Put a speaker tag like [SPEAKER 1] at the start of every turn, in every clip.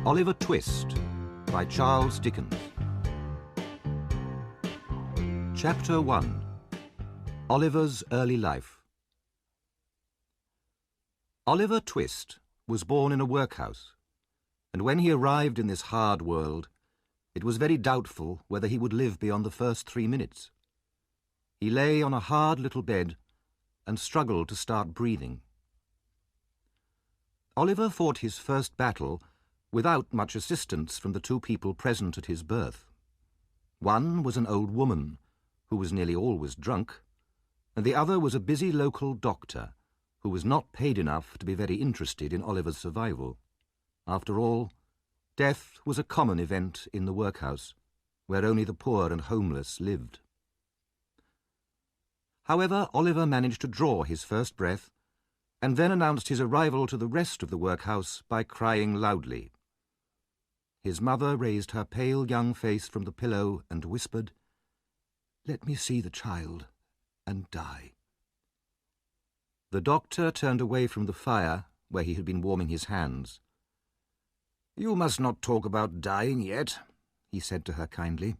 [SPEAKER 1] Oliver Twist by Charles Dickens. Chapter 1. Oliver's Early Life. Oliver Twist was born in a workhouse, and when he arrived in this hard world, it was very doubtful whether he would live beyond the first 3 minutes. He lay on a hard little bed and struggled to start breathing. Oliver fought his first battle without much assistance from the two people present at his birth. One was an old woman, who was nearly always drunk, and the other was a busy local doctor, who was not paid enough to be very interested in Oliver's survival. After all, death was a common event in the workhouse, where only the poor and homeless lived. However, Oliver managed to draw his first breath, and then announced his arrival to the rest of the workhouse by crying loudly. His mother raised her pale young face from the pillow and whispered, "Let me see the child and die." The doctor turned away from the fire, where he had been warming his hands. "You must not talk about dying yet," he said to her kindly.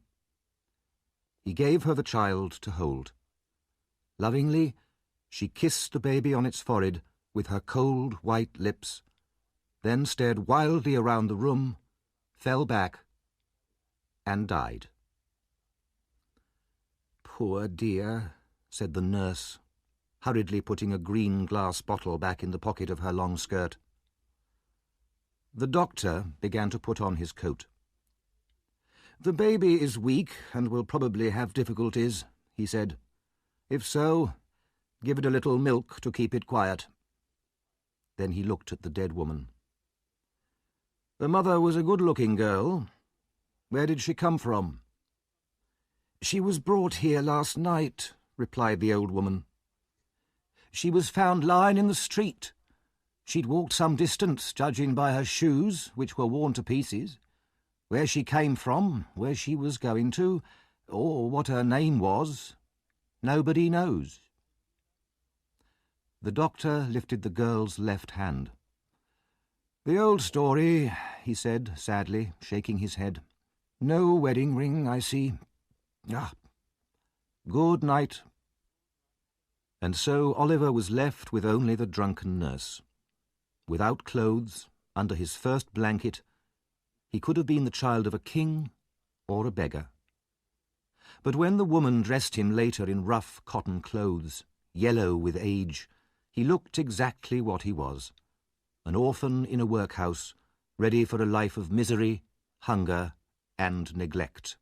[SPEAKER 1] He gave her the child to hold. Lovingly, she kissed the baby on its forehead with her cold white lips, then stared wildly around the room, fell back, and died. "Poor dear," said the nurse, hurriedly putting a green glass bottle back in the pocket of her long skirt. The doctor began to put on his coat. "The baby is weak and will probably have difficulties," he said. "If so, give it a little milk to keep it quiet." Then he looked at the dead woman. "The mother was a good-looking girl. Where did she come from?" "She was brought here last night," replied the old woman. "She was found lying in the street. She'd walked some distance, judging by her shoes, which were worn to pieces. Where she came from, where she was going to, or what her name was, nobody knows." The doctor lifted the girl's left hand. "The old story," he said sadly, shaking his head. "No wedding ring, I see. Good night." And so Oliver was left with only the drunken nurse. Without clothes, under his first blanket, he could have been the child of a king or a beggar. But when the woman dressed him later in rough cotton clothes, yellow with age, he looked exactly what he was, an orphan in a workhouse, ready for a life of misery, hunger, and neglect.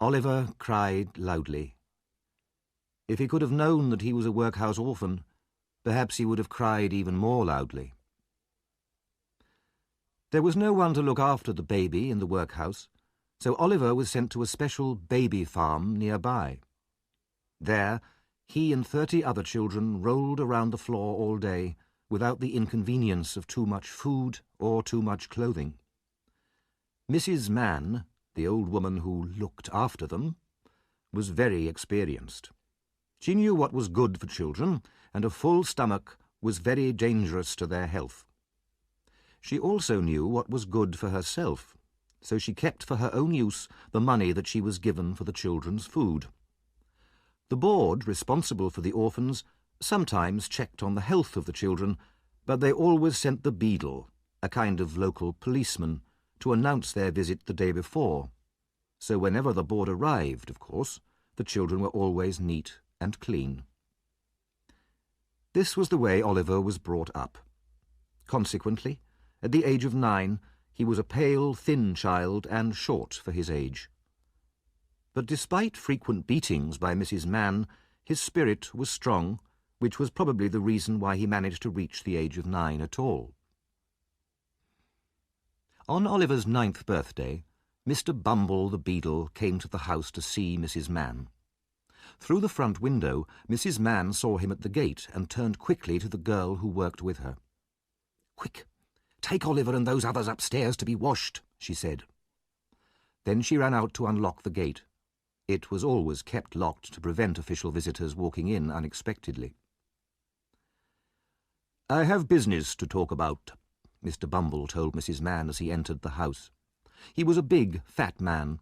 [SPEAKER 1] Oliver cried loudly. If he could have known that he was a workhouse orphan, perhaps he would have cried even more loudly. There was no one to look after the baby in the workhouse, so Oliver was sent to a special baby farm nearby. There, he and 30 other children rolled around the floor all day without the inconvenience of too much food or too much clothing. Mrs. Mann, the old woman who looked after them, was very experienced. She knew what was good for children, and a full stomach was very dangerous to their health. She also knew what was good for herself, so she kept for her own use the money that she was given for the children's food. The board responsible for the orphans sometimes checked on the health of the children, but they always sent the beadle, a kind of local policeman, to announce their visit the day before. So whenever the board arrived, of course, the children were always neat and clean. This was the way Oliver was brought up. Consequently, at the age of 9, he was a pale, thin child and short for his age. But despite frequent beatings by Mrs. Mann, his spirit was strong, which was probably the reason why he managed to reach the age of 9 at all. On Oliver's 9th birthday, Mr. Bumble the beadle came to the house to see Mrs. Mann. Through the front window, Mrs. Mann saw him at the gate and turned quickly to the girl who worked with her. "Quick, take Oliver and those others upstairs to be washed," she said. Then she ran out to unlock the gate. It was always kept locked to prevent official visitors walking in unexpectedly. "I have business to talk about," Mr. Bumble told Mrs. Mann as he entered the house. He was a big, fat man,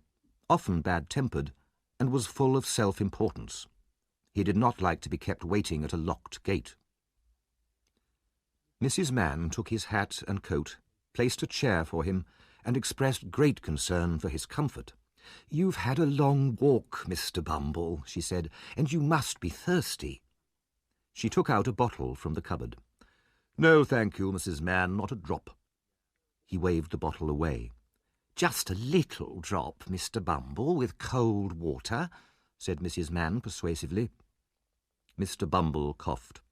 [SPEAKER 1] often bad-tempered, and was full of self-importance. He did not like to be kept waiting at a locked gate. Mrs. Mann took his hat and coat, placed a chair for him, and expressed great concern for his comfort. "You've had a long walk, Mr. Bumble," she said, "and you must be thirsty." She took out a bottle from the cupboard. "No, thank you, Mrs. Mann, not a drop." He waved the bottle away. "Just a little drop, Mr. Bumble, with cold water," said Mrs. Mann persuasively. Mr. Bumble coughed.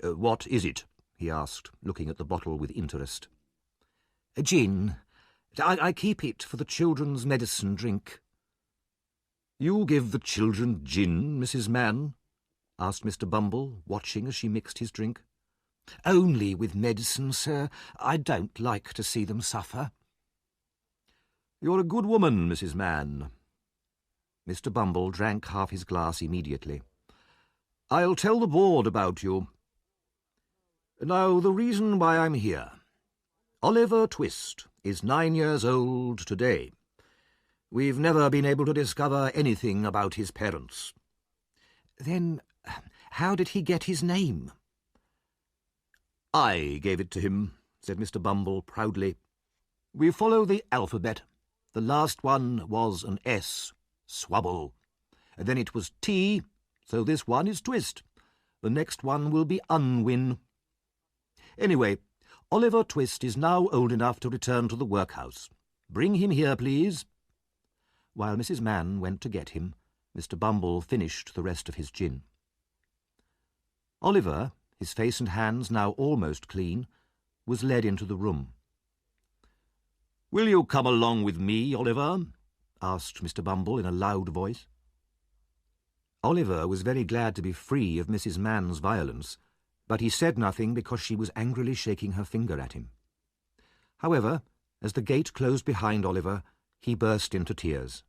[SPEAKER 1] "What is it?" he asked, looking at the bottle with interest. "Gin. I keep it for the children's medicine drink." "You give the children gin, Mrs. Mann?" asked Mr. Bumble, watching as she mixed his drink. "Only with medicine, sir. I don't like to see them suffer." "You're a good woman, Mrs. Mann." Mr. Bumble drank half his glass immediately. "I'll tell the board about you. Now, the reason why I'm here. Oliver Twist is 9 years old today. We've never been able to discover anything about his parents." "Then how did he get his name?" "I gave it to him," said Mr. Bumble proudly. "We follow the alphabet. The last one was an S, Swabble. And then it was T, so this one is Twist. The next one will be Unwin. Anyway, Oliver Twist is now old enough to return to the workhouse. Bring him here, please." While Mrs. Mann went to get him, Mr. Bumble finished the rest of his gin. Oliver, his face and hands now almost clean, was led into the room. "Will you come along with me, Oliver?" asked Mr. Bumble in a loud voice. Oliver was very glad to be free of Mrs. Mann's violence, but he said nothing because she was angrily shaking her finger at him. However, as the gate closed behind Oliver, he burst into tears.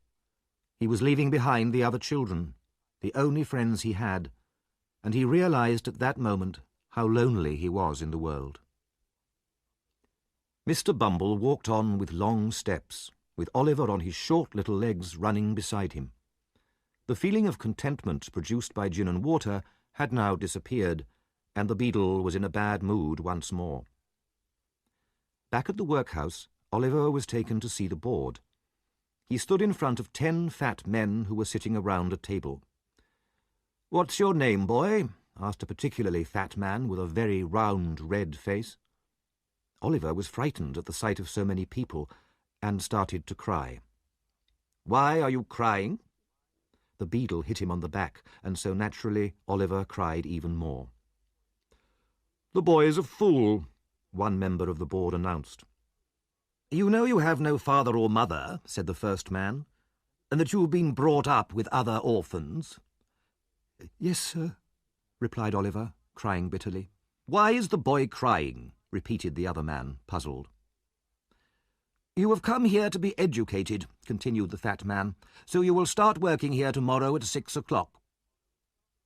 [SPEAKER 1] He was leaving behind the other children, the only friends he had, and he realized at that moment how lonely he was in the world. Mr. Bumble walked on with long steps, with Oliver on his short little legs running beside him. The feeling of contentment produced by gin and water had now disappeared, and the beadle was in a bad mood once more. Back at the workhouse, Oliver was taken to see the board. He stood in front of 10 fat men who were sitting around a table. "What's your name, boy?" asked a particularly fat man with a very round red face. Oliver was frightened at the sight of so many people and started to cry. "Why are you crying?" The beadle hit him on the back, and so naturally Oliver cried even more. "The boy is a fool," one member of the board announced. "You know you have no father or mother," said the first man, "and that you have been brought up with other orphans." "Yes, sir," replied Oliver, crying bitterly. "Why is the boy crying?" repeated the other man, puzzled. "You have come here to be educated," continued the fat man, "so you will start working here tomorrow at 6 o'clock.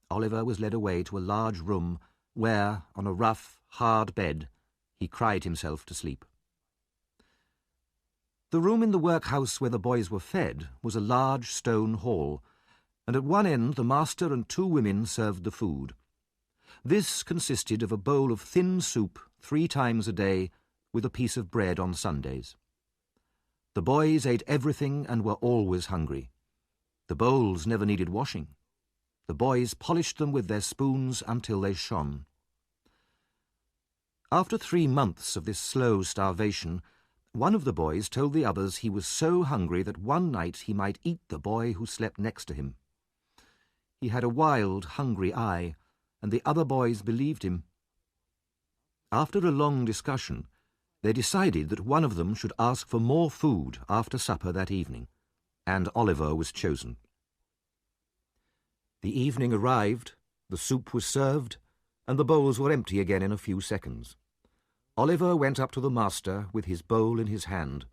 [SPEAKER 1] Oliver was led away to a large room where, on a rough, hard bed, he cried himself to sleep. The room in the workhouse where the boys were fed was a large stone hall, and at one end the master and 2 women served the food. This consisted of a bowl of thin soup 3 times a day, with a piece of bread on Sundays. The boys ate everything and were always hungry. The bowls never needed washing. The boys polished them with their spoons until they shone. After 3 months of this slow starvation, one of the boys told the others he was so hungry that one night he might eat the boy who slept next to him. He had a wild, hungry eye, and the other boys believed him. After a long discussion, they decided that one of them should ask for more food after supper that evening, and Oliver was chosen. The evening arrived, the soup was served, and the bowls were empty again in a few seconds. Oliver went up to the master with his bowl in his hand.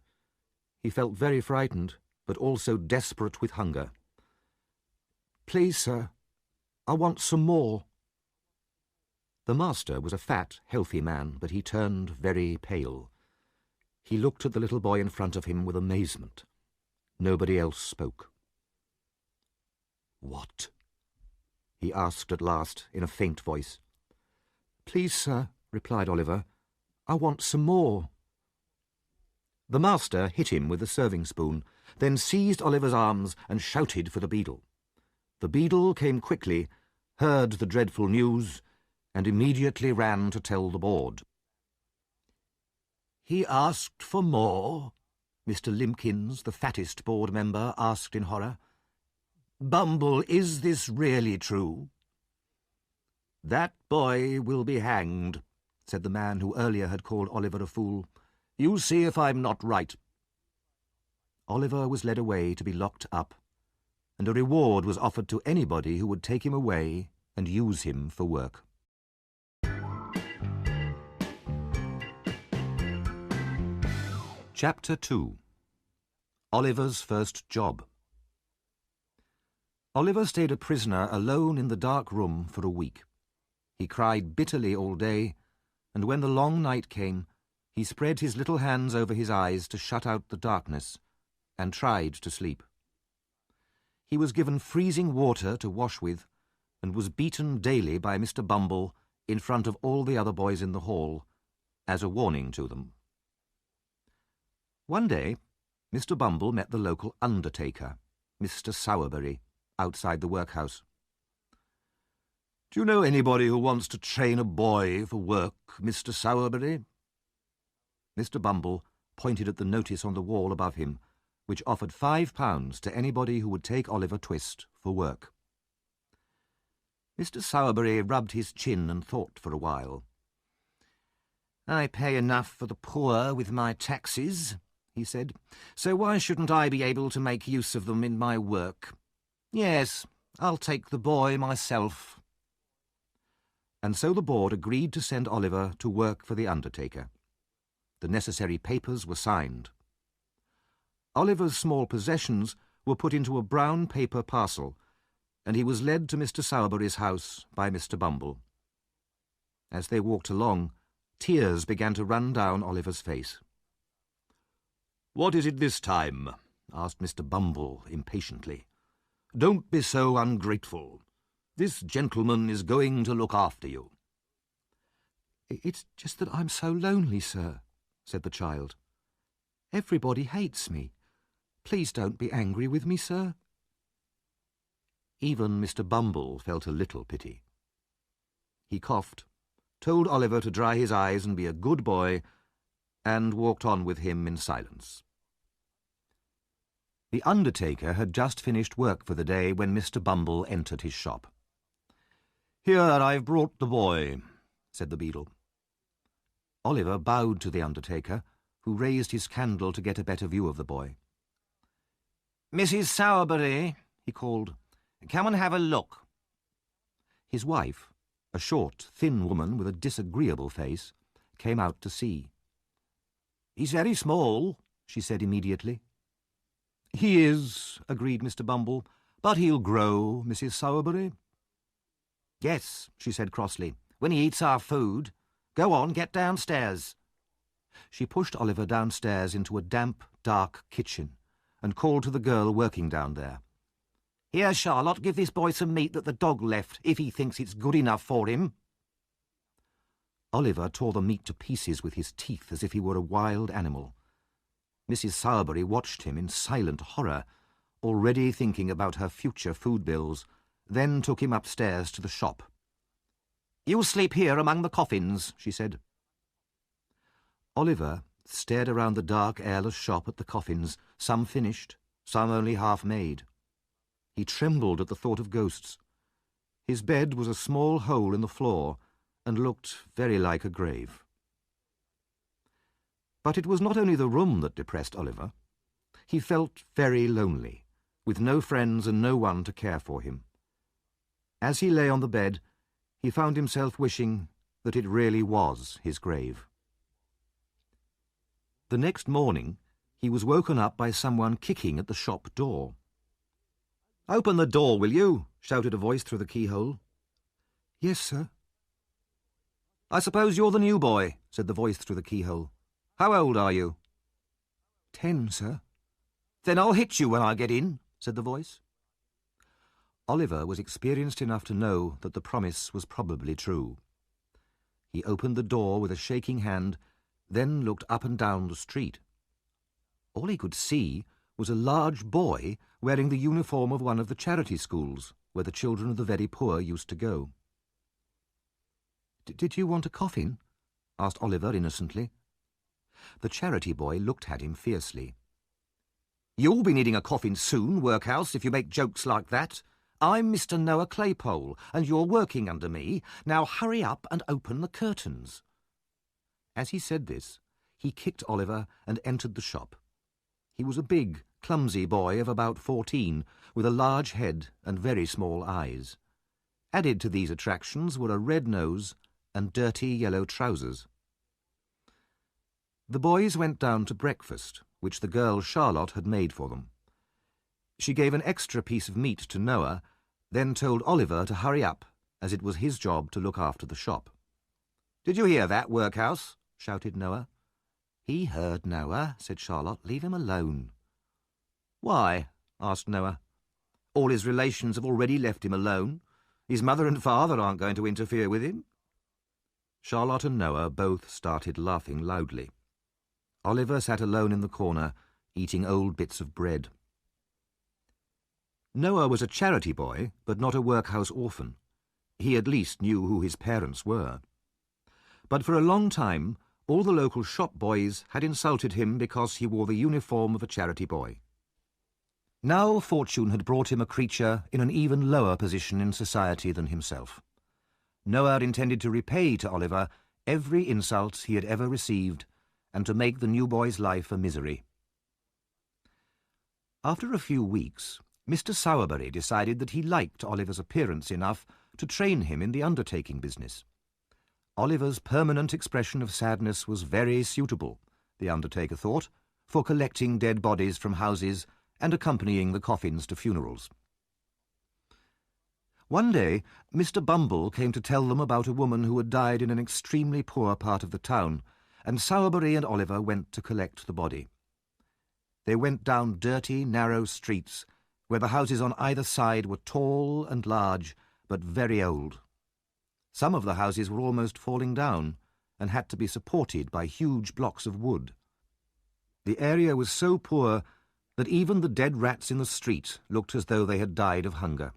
[SPEAKER 1] He felt very frightened, but also desperate with hunger. "Please, sir, I want some more." The master was a fat, healthy man, but he turned very pale. He looked at the little boy in front of him with amazement. Nobody else spoke. "What?" he asked at last, in a faint voice. "Please, sir," replied Oliver, "I want some more." The master hit him with the serving spoon, then seized Oliver's arms and shouted for the beadle. The beadle came quickly, heard the dreadful news, and immediately ran to tell the board. "He asked for more?" Mr. Limpkins, the fattest board member, asked in horror. "Bumble, is this really true?" "That boy will be hanged," said the man who earlier had called Oliver a fool. "You see if I'm not right." Oliver was led away to be locked up, and a reward was offered to anybody who would take him away and use him for work. Chapter 2. Oliver's First Job. Oliver stayed a prisoner alone in the dark room for a week. He cried bitterly all day, and when the long night came, he spread his little hands over his eyes to shut out the darkness, and tried to sleep. He was given freezing water to wash with, and was beaten daily by Mr. Bumble in front of all the other boys in the hall, as a warning to them. One day, Mr. Bumble met the local undertaker, Mr. Sowerberry, outside the workhouse. "Do you know anybody who wants to train a boy for work, Mr. Sowerberry?" Mr. Bumble pointed at the notice on the wall above him, which offered £5 to anybody who would take Oliver Twist for work. Mr. Sowerberry rubbed his chin and thought for a while. "I pay enough for the poor with my taxes," he said, "so why shouldn't I be able to make use of them in my work? Yes, I'll take the boy myself." And so the board agreed to send Oliver to work for the undertaker. The necessary papers were signed. Oliver's small possessions were put into a brown paper parcel, and he was led to Mr. Sowerberry's house by Mr. Bumble. As they walked along, tears began to run down Oliver's face. "What is it this time?" asked Mr. Bumble impatiently. "Don't be so ungrateful. This gentleman is going to look after you." "It's just that I'm so lonely, sir," said the child. "Everybody hates me. Please don't be angry with me, sir." Even Mr. Bumble felt a little pity. He coughed, told Oliver to dry his eyes and be a good boy, and walked on with him in silence. The undertaker had just finished work for the day when Mr. Bumble entered his shop. "Here, I've brought the boy," said the beadle. Oliver bowed to the undertaker, who raised his candle to get a better view of the boy. "Mrs. Sowerberry," he called, "come and have a look." His wife, a short, thin woman with a disagreeable face, came out to see. "He's very small," she said immediately. "He is," agreed Mr. Bumble, "but he'll grow, Mrs. Sowerberry." "Yes," she said crossly, "when he eats our food. Go on, get downstairs." She pushed Oliver downstairs into a damp, dark kitchen and called to the girl working down there. "Here, Charlotte, give this boy some meat that the dog left, if he thinks it's good enough for him." Oliver tore the meat to pieces with his teeth as if he were a wild animal. Mrs. Sowerberry watched him in silent horror, already thinking about her future food bills, then took him upstairs to the shop. "You'll sleep here among the coffins," she said. Oliver stared around the dark, airless shop at the coffins, some finished, some only half made. He trembled at the thought of ghosts. His bed was a small hole in the floor and looked very like a grave. But it was not only the room that depressed Oliver. He felt very lonely, with no friends and no one to care for him. As he lay on the bed, he found himself wishing that it really was his grave. The next morning, he was woken up by someone kicking at the shop door. "Open the door, will you?" shouted a voice through the keyhole. "Yes, sir." "I suppose you're the new boy," said the voice through the keyhole. "How old are you?" "10, sir." "Then I'll hit you when I get in," said the voice. Oliver was experienced enough to know that the promise was probably true. He opened the door with a shaking hand, then looked up and down the street. All he could see was a large boy wearing the uniform of one of the charity schools where the children of the very poor used to go. "Did you want a coffin?" asked Oliver innocently. The charity boy looked at him fiercely. "You'll be needing a coffin soon, workhouse, if you make jokes like that. I'm Mr. Noah Claypole, and you're working under me. Now hurry up and open the curtains." As he said this, he kicked Oliver and entered the shop. He was a big, clumsy boy of about 14, with a large head and very small eyes. Added to these attractions were a red nose and dirty yellow trousers. The boys went down to breakfast, which the girl Charlotte had made for them. She gave an extra piece of meat to Noah, then told Oliver to hurry up, as it was his job to look after the shop. "Did you hear that, workhouse?" shouted Noah. "He heard, Noah," said Charlotte. "Leave him alone." "Why?" asked Noah. "All his relations have already left him alone. His mother and father aren't going to interfere with him." Charlotte and Noah both started laughing loudly. Oliver sat alone in the corner, eating old bits of bread. Noah was a charity boy, but not a workhouse orphan. He at least knew who his parents were. But for a long time, all the local shop boys had insulted him because he wore the uniform of a charity boy. Now fortune had brought him a creature in an even lower position in society than himself. Noah intended to repay to Oliver every insult he had ever received and to make the new boy's life a misery. After a few weeks, Mr. Sowerberry decided that he liked Oliver's appearance enough to train him in the undertaking business. Oliver's permanent expression of sadness was very suitable, the undertaker thought, for collecting dead bodies from houses and accompanying the coffins to funerals. One day, Mr. Bumble came to tell them about a woman who had died in an extremely poor part of the town, and Sowerberry and Oliver went to collect the body. They went down dirty, narrow streets, where the houses on either side were tall and large, but very old. Some of the houses were almost falling down and had to be supported by huge blocks of wood. The area was so poor that even the dead rats in the street looked as though they had died of hunger.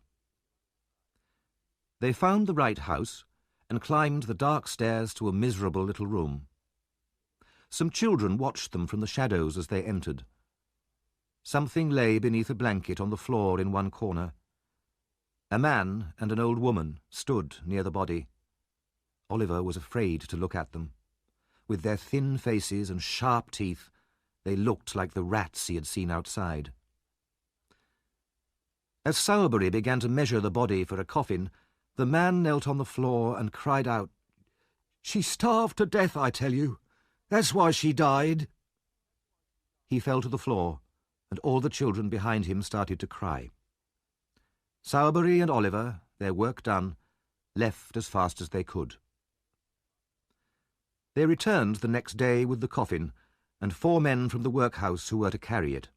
[SPEAKER 1] They found the right house and climbed the dark stairs to a miserable little room. Some children watched them from the shadows as they entered. Something lay beneath a blanket on the floor in one corner. A man and an old woman stood near the body. Oliver was afraid to look at them. With their thin faces and sharp teeth, they looked like the rats he had seen outside. As Sowerberry began to measure the body for a coffin, the man knelt on the floor and cried out, "She starved to death, I tell you. That's why she died." He fell to the floor, and all the children behind him started to cry. Sowerberry and Oliver, their work done, left as fast as they could. They returned the next day with the coffin and 4 men from the workhouse who were to carry it.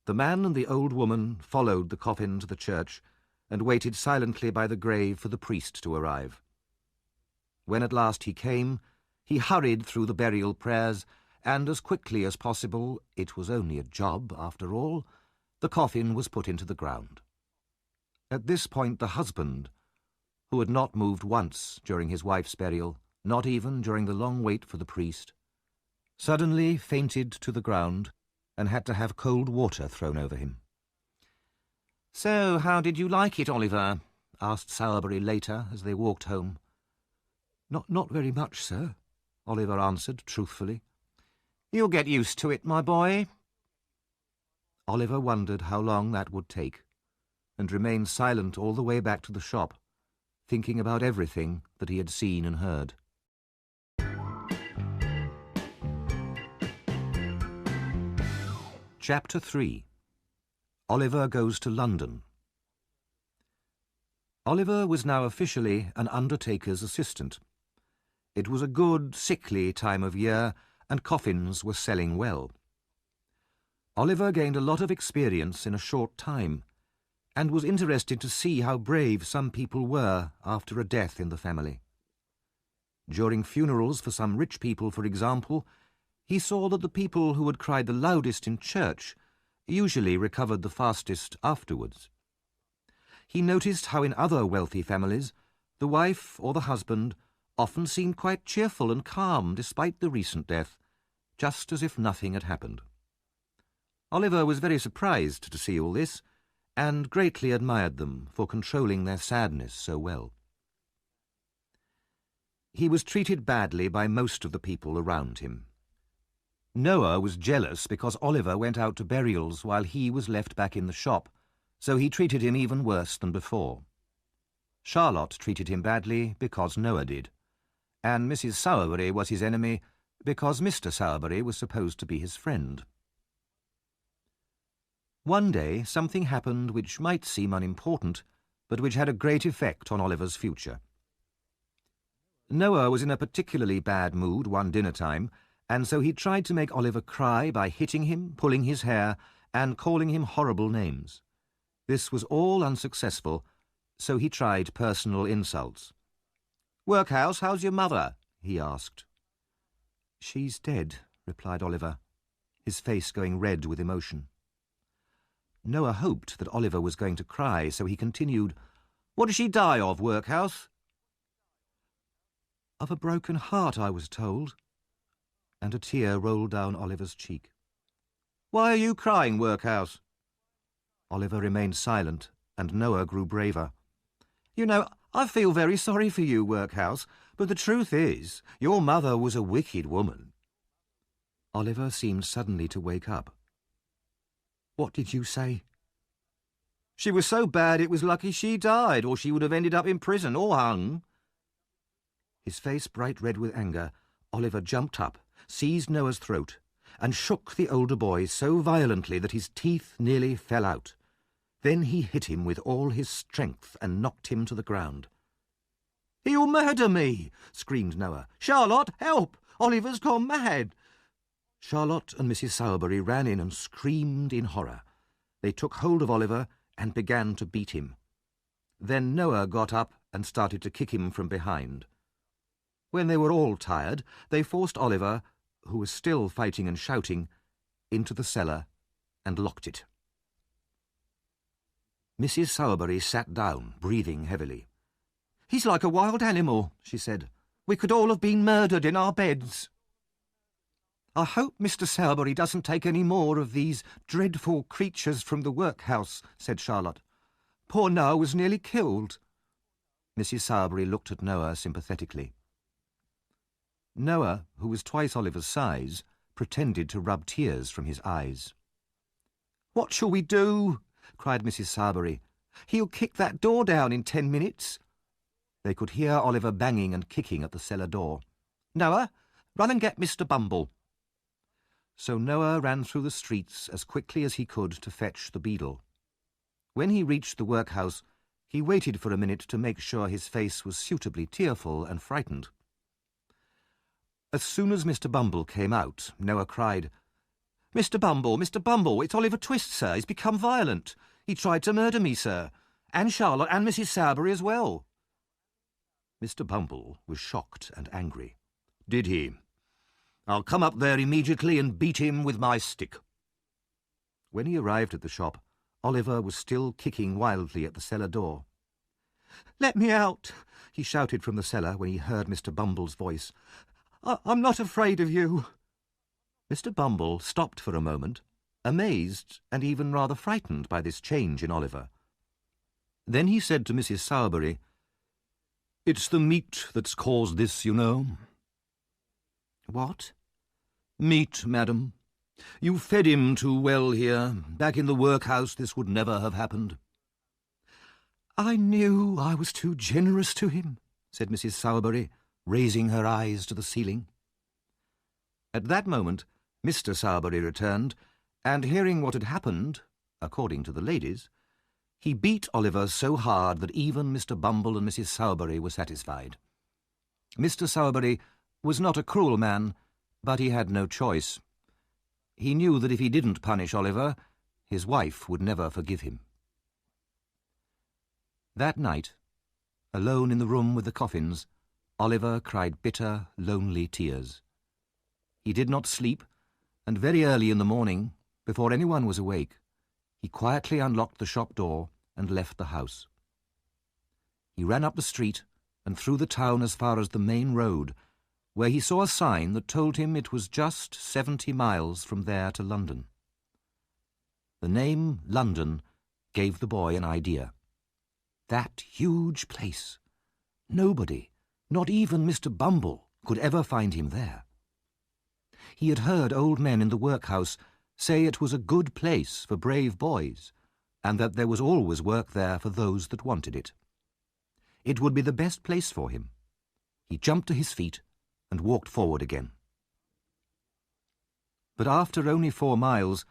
[SPEAKER 1] The man and the old woman followed the coffin to the church and waited silently by the grave for the priest to arrive. When at last he came, he hurried through the burial prayers, and as quickly as possible, it was only a job after all, the coffin was put into the ground. At this point the husband, who had not moved once during his wife's burial, not even during the long wait for the priest, suddenly fainted to the ground and had to have cold water thrown over him. "So, how did you like it, Oliver?" asked Sowerberry later as they walked home. Not very much, sir," Oliver answered truthfully. "You'll get used to it, my boy." Oliver wondered how long that would take, and remained silent all the way back to the shop, thinking about everything that he had seen and heard. Chapter 3. Oliver Goes to London. Oliver was now officially an undertaker's assistant. It was a good, sickly time of year, and coffins were selling well. Oliver gained a lot of experience in a short time, and was interested to see how brave some people were after a death in the family. During funerals for some rich people, for example, he saw that the people who had cried the loudest in church usually recovered the fastest afterwards. He noticed how in other wealthy families the wife or the husband often seemed quite cheerful and calm despite the recent death, just as if nothing had happened. Oliver was very surprised to see all this, and greatly admired them for controlling their sadness so well. He was treated badly by most of the people around him. Noah was jealous because Oliver went out to burials while he was left back in the shop, so he treated him even worse than before. Charlotte treated him badly because Noah did, and Mrs. Sowerberry was his enemy because Mr. Sowerberry was supposed to be his friend. One day something happened which might seem unimportant, but which had a great effect on Oliver's future. Noah was in a particularly bad mood one dinner time, and so he tried to make Oliver cry by hitting him, pulling his hair, and calling him horrible names. This was all unsuccessful, so he tried personal insults. "Workhouse, how's your mother?" he asked. "She's dead," replied Oliver, his face going red with emotion. Noah hoped that Oliver was going to cry, so he continued, "What did she die of, Workhouse?" "Of a broken heart, I was told," and a tear rolled down Oliver's cheek. "Why are you crying, Workhouse?" Oliver remained silent, and Noah grew braver. "You know, I feel very sorry for you, Workhouse, but the truth is, your mother was a wicked woman." Oliver seemed suddenly to wake up. "What did you say?" "She was so bad it was lucky she died, or she would have ended up in prison or hung." His face bright red with anger, Oliver jumped up, seized Noah's throat, and shook the older boy so violently that his teeth nearly fell out. Then he hit him with all his strength and knocked him to the ground. "He'll murder me!" screamed Noah. "Charlotte, help! Oliver's gone mad!" Charlotte and Mrs. Sowerberry ran in and screamed in horror. They took hold of Oliver and began to beat him. Then Noah got up and started to kick him from behind. When they were all tired, they forced Oliver, who was still fighting and shouting, into the cellar and locked it. Mrs. Sowerberry sat down, breathing heavily. "He's like a wild animal," she said. "We could all have been murdered in our beds." "I hope Mr. Sowerberry doesn't take any more of these dreadful creatures from the workhouse," said Charlotte. "Poor Noah was nearly killed." Mrs. Sowerberry looked at Noah sympathetically. Noah, who was twice Oliver's size, pretended to rub tears from his eyes. "What shall we do?" cried Mrs. Sowerberry. "He'll kick that door down in 10 minutes." They could hear Oliver banging and kicking at the cellar door. "Noah, run and get Mr. Bumble." So Noah ran through the streets as quickly as he could to fetch the beadle. When he reached the workhouse, he waited for a minute to make sure his face was suitably tearful and frightened. As soon as Mr. Bumble came out, Noah cried, Mr. Bumble, it's Oliver Twist, sir. He's become violent. He tried to murder me, sir, and Charlotte and Mrs. Sowerberry as well." Mr. Bumble was shocked and angry. "Did he? I'll come up there immediately and beat him with my stick." When he arrived at the shop, Oliver was still kicking wildly at the cellar door. "Let me out," he shouted from the cellar when he heard Mr. Bumble's voice. "I'm not afraid of you." Mr. Bumble stopped for a moment, amazed and even rather frightened by this change in Oliver. Then he said to Mrs. Sowerberry, "It's the meat that's caused this, you know." "What?" "Meat, madam. You fed him too well here. Back in the workhouse this would never have happened." "I knew I was too generous to him," said Mrs. Sowerberry, raising her eyes to the ceiling. At that moment, Mr. Sowerberry returned, and hearing what had happened, according to the ladies, he beat Oliver so hard that even Mr. Bumble and Mrs. Sowerberry were satisfied. Mr. Sowerberry was not a cruel man, but he had no choice. He knew that if he didn't punish Oliver, his wife would never forgive him. That night, alone in the room with the coffins, Oliver cried bitter, lonely tears. He did not sleep, and very early in the morning, before anyone was awake, he quietly unlocked the shop door and left the house. He ran up the street and through the town as far as the main road, where he saw a sign that told him it was just 70 miles from there to London. The name London gave the boy an idea. That huge place. Nobody, not even Mr. Bumble, could ever find him there. He had heard old men in the workhouse say it was a good place for brave boys, and that there was always work there for those that wanted it. It would be the best place for him. He jumped to his feet and walked forward again. But after only 4 miles,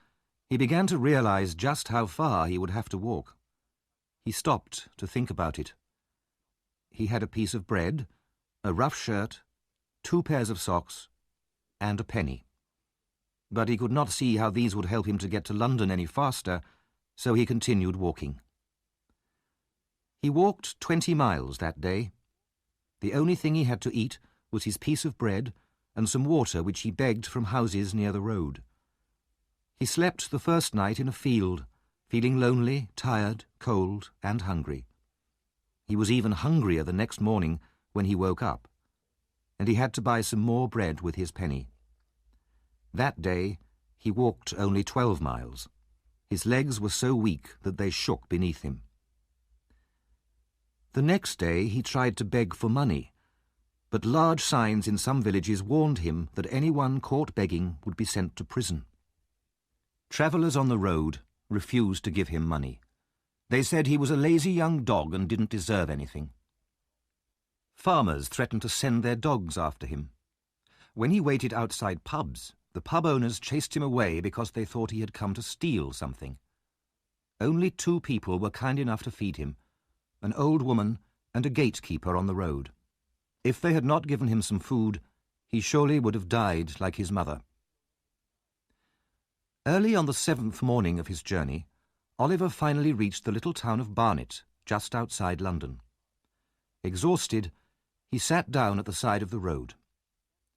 [SPEAKER 1] he began to realize just how far he would have to walk. He stopped to think about it. He had a piece of bread, a rough shirt, 2 pairs of socks, and a penny. But he could not see how these would help him to get to London any faster, so he continued walking. He walked 20 miles that day. The only thing he had to eat was his piece of bread and some water which he begged from houses near the road. He slept the first night in a field, feeling lonely, tired, cold, and hungry. He was even hungrier the next morning when he woke up, and he had to buy some more bread with his penny. That day he walked only 12 miles. His legs were so weak that they shook beneath him. The next day he tried to beg for money, but large signs in some villages warned him that anyone caught begging would be sent to prison. Travellers on the road refused to give him money. They said he was a lazy young dog and didn't deserve anything. Farmers threatened to send their dogs after him. When he waited outside pubs, the pub owners chased him away because they thought he had come to steal something. Only 2 people were kind enough to feed him, an old woman and a gatekeeper on the road. If they had not given him some food, he surely would have died like his mother. Early on the 7th morning of his journey, Oliver finally reached the little town of Barnet, just outside London. Exhausted, he sat down at the side of the road.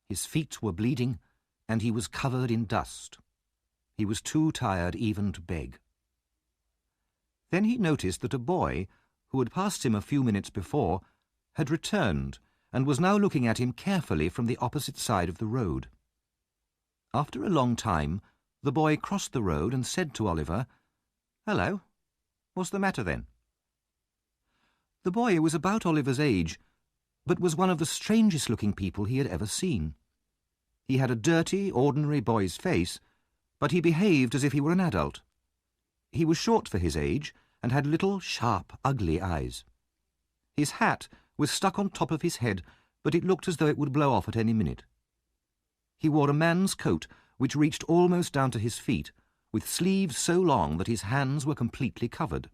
[SPEAKER 1] His feet were bleeding, and he was covered in dust. He was too tired even to beg. Then he noticed that a boy, who had passed him a few minutes before, had returned and was now looking at him carefully from the opposite side of the road. After a long time, the boy crossed the road and said to Oliver, "Hello, what's the matter then?" The boy was about Oliver's age, but was one of the strangest-looking people he had ever seen. He had a dirty, ordinary boy's face, but he behaved as if he were an adult. He was short for his age and had little, sharp, ugly eyes. His hat was stuck on top of his head, but it looked as though it would blow off at any minute. He wore a man's coat which reached almost down to his feet, with sleeves so long that his hands were completely covered.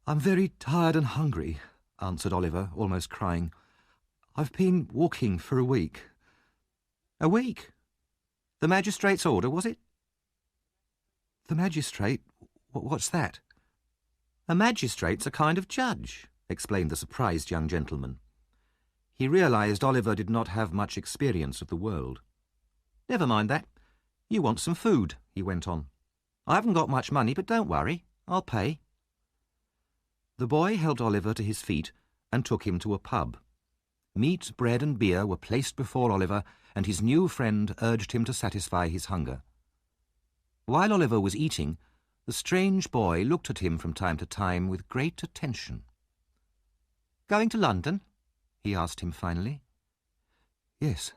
[SPEAKER 1] "I'm very tired and hungry," answered Oliver, almost crying. "I've been walking for a week." "A week? The magistrate's order, was it?" "The magistrate? What's that?" "A magistrate's a kind of judge," explained the surprised young gentleman. He realised Oliver did not have much experience of the world. "Never mind that. You want some food," he went on. "I haven't got much money, but don't worry. I'll pay." The boy helped Oliver to his feet and took him to a pub. Meat, bread and beer were placed before Oliver, and his new friend urged him to satisfy his hunger. While Oliver was eating, the strange boy looked at him from time to time with great attention. "Going to London?" he asked him finally. "Yes."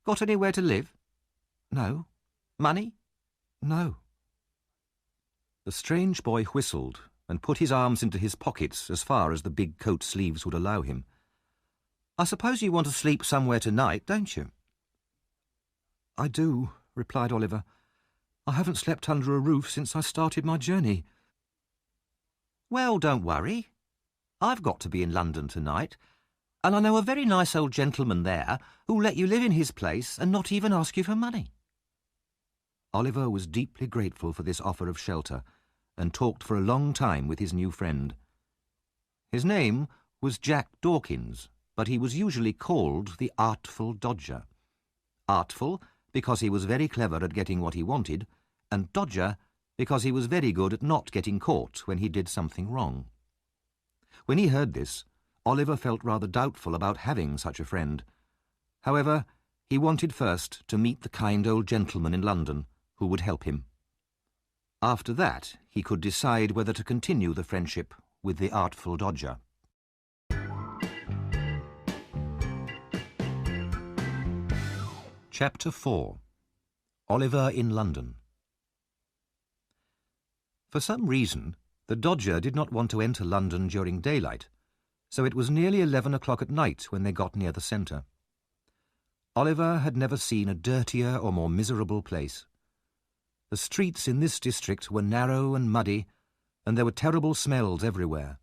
[SPEAKER 1] "Got anywhere to live?" "No." "Money?" "No." The strange boy whistled and put his arms into his pockets as far as the big coat sleeves would allow him. "I suppose you want to sleep somewhere tonight, don't you?" "I do," replied Oliver. "I haven't slept under a roof since I started my journey." "Well, don't worry. I've got to be in London tonight, And I know a very nice old gentleman there who'll let you live in his place and not even ask you for money." Oliver was deeply grateful for this offer of shelter and talked for a long time with his new friend. His name was Jack Dawkins, but he was usually called the Artful Dodger. Artful because he was very clever at getting what he wanted, and Dodger because he was very good at not getting caught when he did something wrong. When he heard this, Oliver felt rather doubtful about having such a friend. However, he wanted first to meet the kind old gentleman in London who would help him. After that, he could decide whether to continue the friendship with the Artful Dodger. Chapter 4. Oliver in London. For some reason, the Dodger did not want to enter London during daylight, so it was nearly 11 o'clock at night when they got near the centre. Oliver had never seen a dirtier or more miserable place. The streets in this district were narrow and muddy, and there were terrible smells everywhere.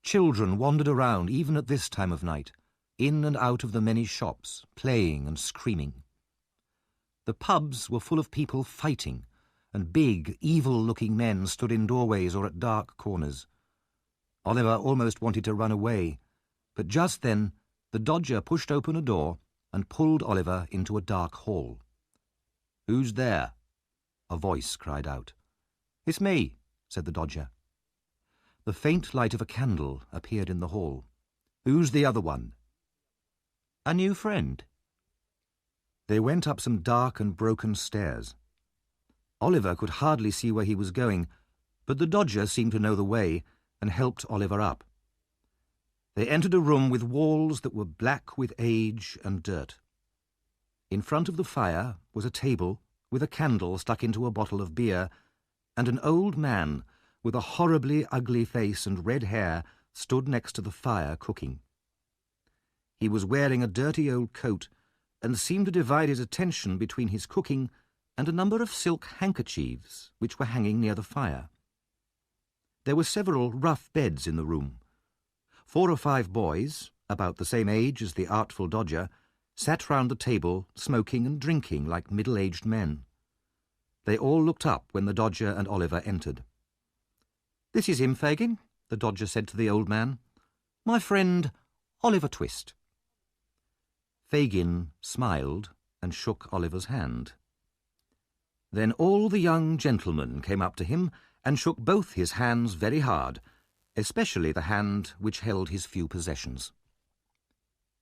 [SPEAKER 1] Children wandered around even at this time of night, in and out of the many shops, playing and screaming. The pubs were full of people fighting, and big, evil-looking men stood in doorways or at dark corners. Oliver almost wanted to run away, but just then the Dodger pushed open a door and pulled Oliver into a dark hall. "Who's there?" a voice cried out. "It's me," said the Dodger. The faint light of a candle appeared in the hall. "Who's the other one?" "A new friend." They went up some dark and broken stairs. Oliver could hardly see where he was going, but the Dodger seemed to know the way and helped Oliver up. They entered a room with walls that were black with age and dirt. In front of the fire was a table with a candle stuck into a bottle of beer, and an old man with a horribly ugly face and red hair stood next to the fire cooking. He was wearing a dirty old coat and seemed to divide his attention between his cooking and a number of silk handkerchiefs which were hanging near the fire. There were several rough beds in the room. 4 or 5 boys, about the same age as the Artful Dodger, sat round the table smoking and drinking like middle-aged men. They all looked up when the Dodger and Oliver entered. "This is him, Fagin," the Dodger said to the old man. "My friend, Oliver Twist." Fagin smiled and shook Oliver's hand. Then all the young gentlemen came up to him and shook both his hands very hard, especially the hand which held his few possessions.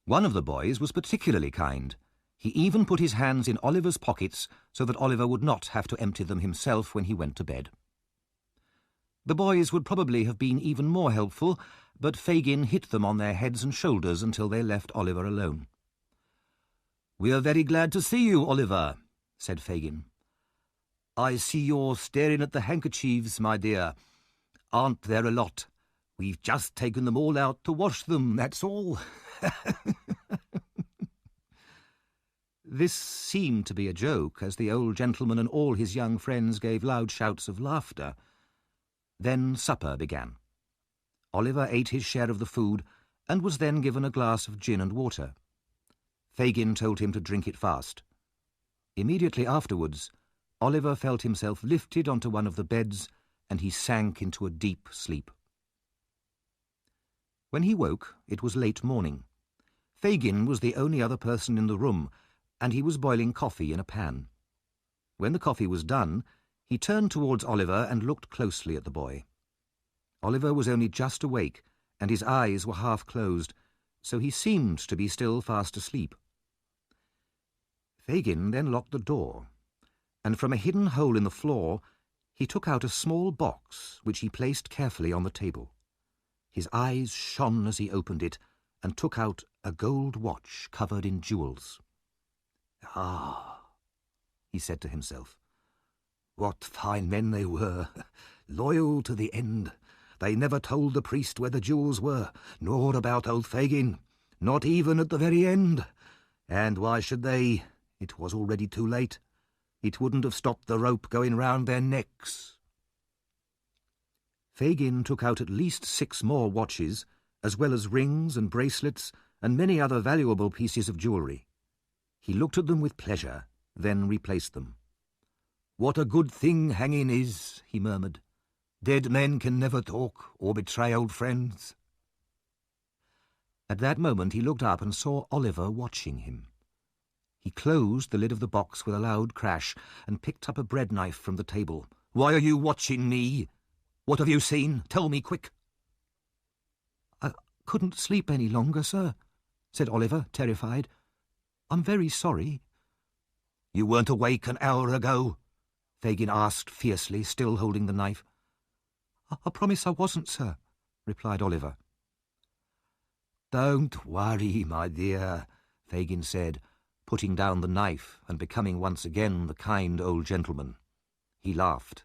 [SPEAKER 1] One of the boys was particularly kind. He even put his hands in Oliver's pockets so that Oliver would not have to empty them himself when he went to bed. The boys would probably have been even more helpful, but Fagin hit them on their heads and shoulders until they left Oliver alone. "We are very glad to see you, Oliver," said Fagin. "I see you're staring at the handkerchiefs, my dear. Aren't there a lot? We've just taken them all out to wash them, that's all." This seemed to be a joke, as the old gentleman and all his young friends gave loud shouts of laughter. Then supper began. Oliver ate his share of the food and was then given a glass of gin and water. Fagin told him to drink it fast. Immediately afterwards, Oliver felt himself lifted onto one of the beds and he sank into a deep sleep. When he woke, it was late morning. Fagin was the only other person in the room, and he was boiling coffee in a pan. When the coffee was done, he turned towards Oliver and looked closely at the boy. Oliver was only just awake, and his eyes were half closed, so he seemed to be still fast asleep. Fagin then locked the door, and from a hidden hole in the floor he took out a small box which he placed carefully on the table. His eyes shone as he opened it and took out a gold watch covered in jewels. "Ah," he said to himself, "what fine men they were, loyal to the end. They never told the priest where the jewels were, nor about old Fagin, not even at the very end. And why should they? It was already too late. It wouldn't have stopped the rope going round their necks." Fagin took out at least 6 more watches as well as rings and bracelets and many other valuable pieces of jewellery. He looked at them with pleasure, then replaced them. "What a good thing hanging is," he murmured. "Dead men can never talk or betray old friends." At that moment he looked up and saw Oliver watching him. He closed the lid of the box with a loud crash and picked up a bread knife from the table. "Why are you watching me? What have you seen? Tell me quick." "I couldn't sleep any longer, sir," said Oliver, terrified. "I'm very sorry." "You weren't awake an hour ago?" Fagin asked fiercely, still holding the knife. "I promise I wasn't, sir," replied Oliver. "Don't worry, my dear," Fagin said, putting down the knife and becoming once again the kind old gentleman. He laughed.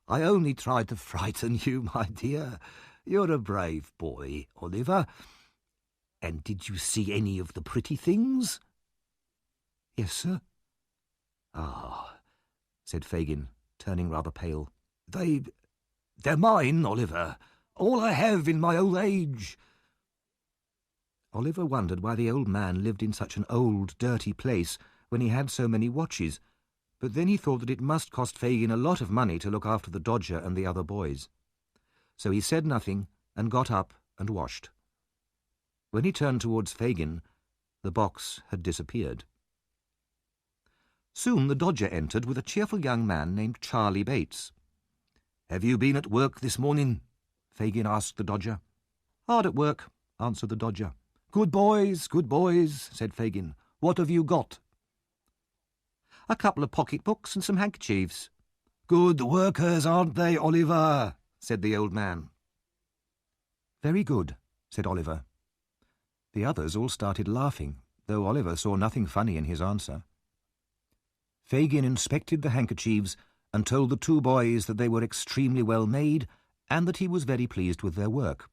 [SPEAKER 1] "I only tried to frighten you, my dear. You're a brave boy, Oliver. And did you see any of the pretty things?" "Yes, sir." "Ah," said Fagin, turning rather pale. They're mine, Oliver. All I have in my old age." Oliver wondered why the old man lived in such an old, dirty place when he had so many watches, but then he thought that it must cost Fagin a lot of money to look after the Dodger and the other boys. So he said nothing and got up and washed. When he turned towards Fagin, the box had disappeared. Soon the Dodger entered with a cheerful young man named Charlie Bates. "Have you been at work this morning?" Fagin asked the Dodger. "Hard at work," answered the Dodger. Good boys, said Fagin. "What have you got?" "A couple of pocket-books and some handkerchiefs." "Good workers, aren't they, Oliver?" said the old man. "Very good," said Oliver. The others all started laughing, though Oliver saw nothing funny in his answer. Fagin inspected the handkerchiefs and told the two boys that they were extremely well made and that he was very pleased with their work.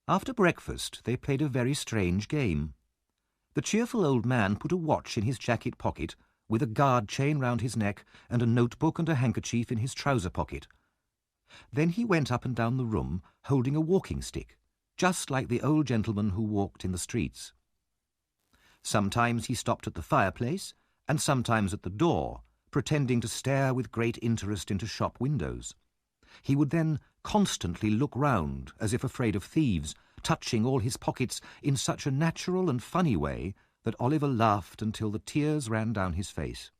[SPEAKER 1] After breakfast, they played a very strange game. The cheerful old man put a watch in his jacket pocket, with a guard chain round his neck and a notebook and a handkerchief in his trouser pocket. Then he went up and down the room, holding a walking stick, just like the old gentleman who walked in the streets. Sometimes he stopped at the fireplace, and sometimes at the door, pretending to stare with great interest into shop windows. He would then constantly look round, as if afraid of thieves, touching all his pockets in such a natural and funny way that Oliver laughed until the tears ran down his face.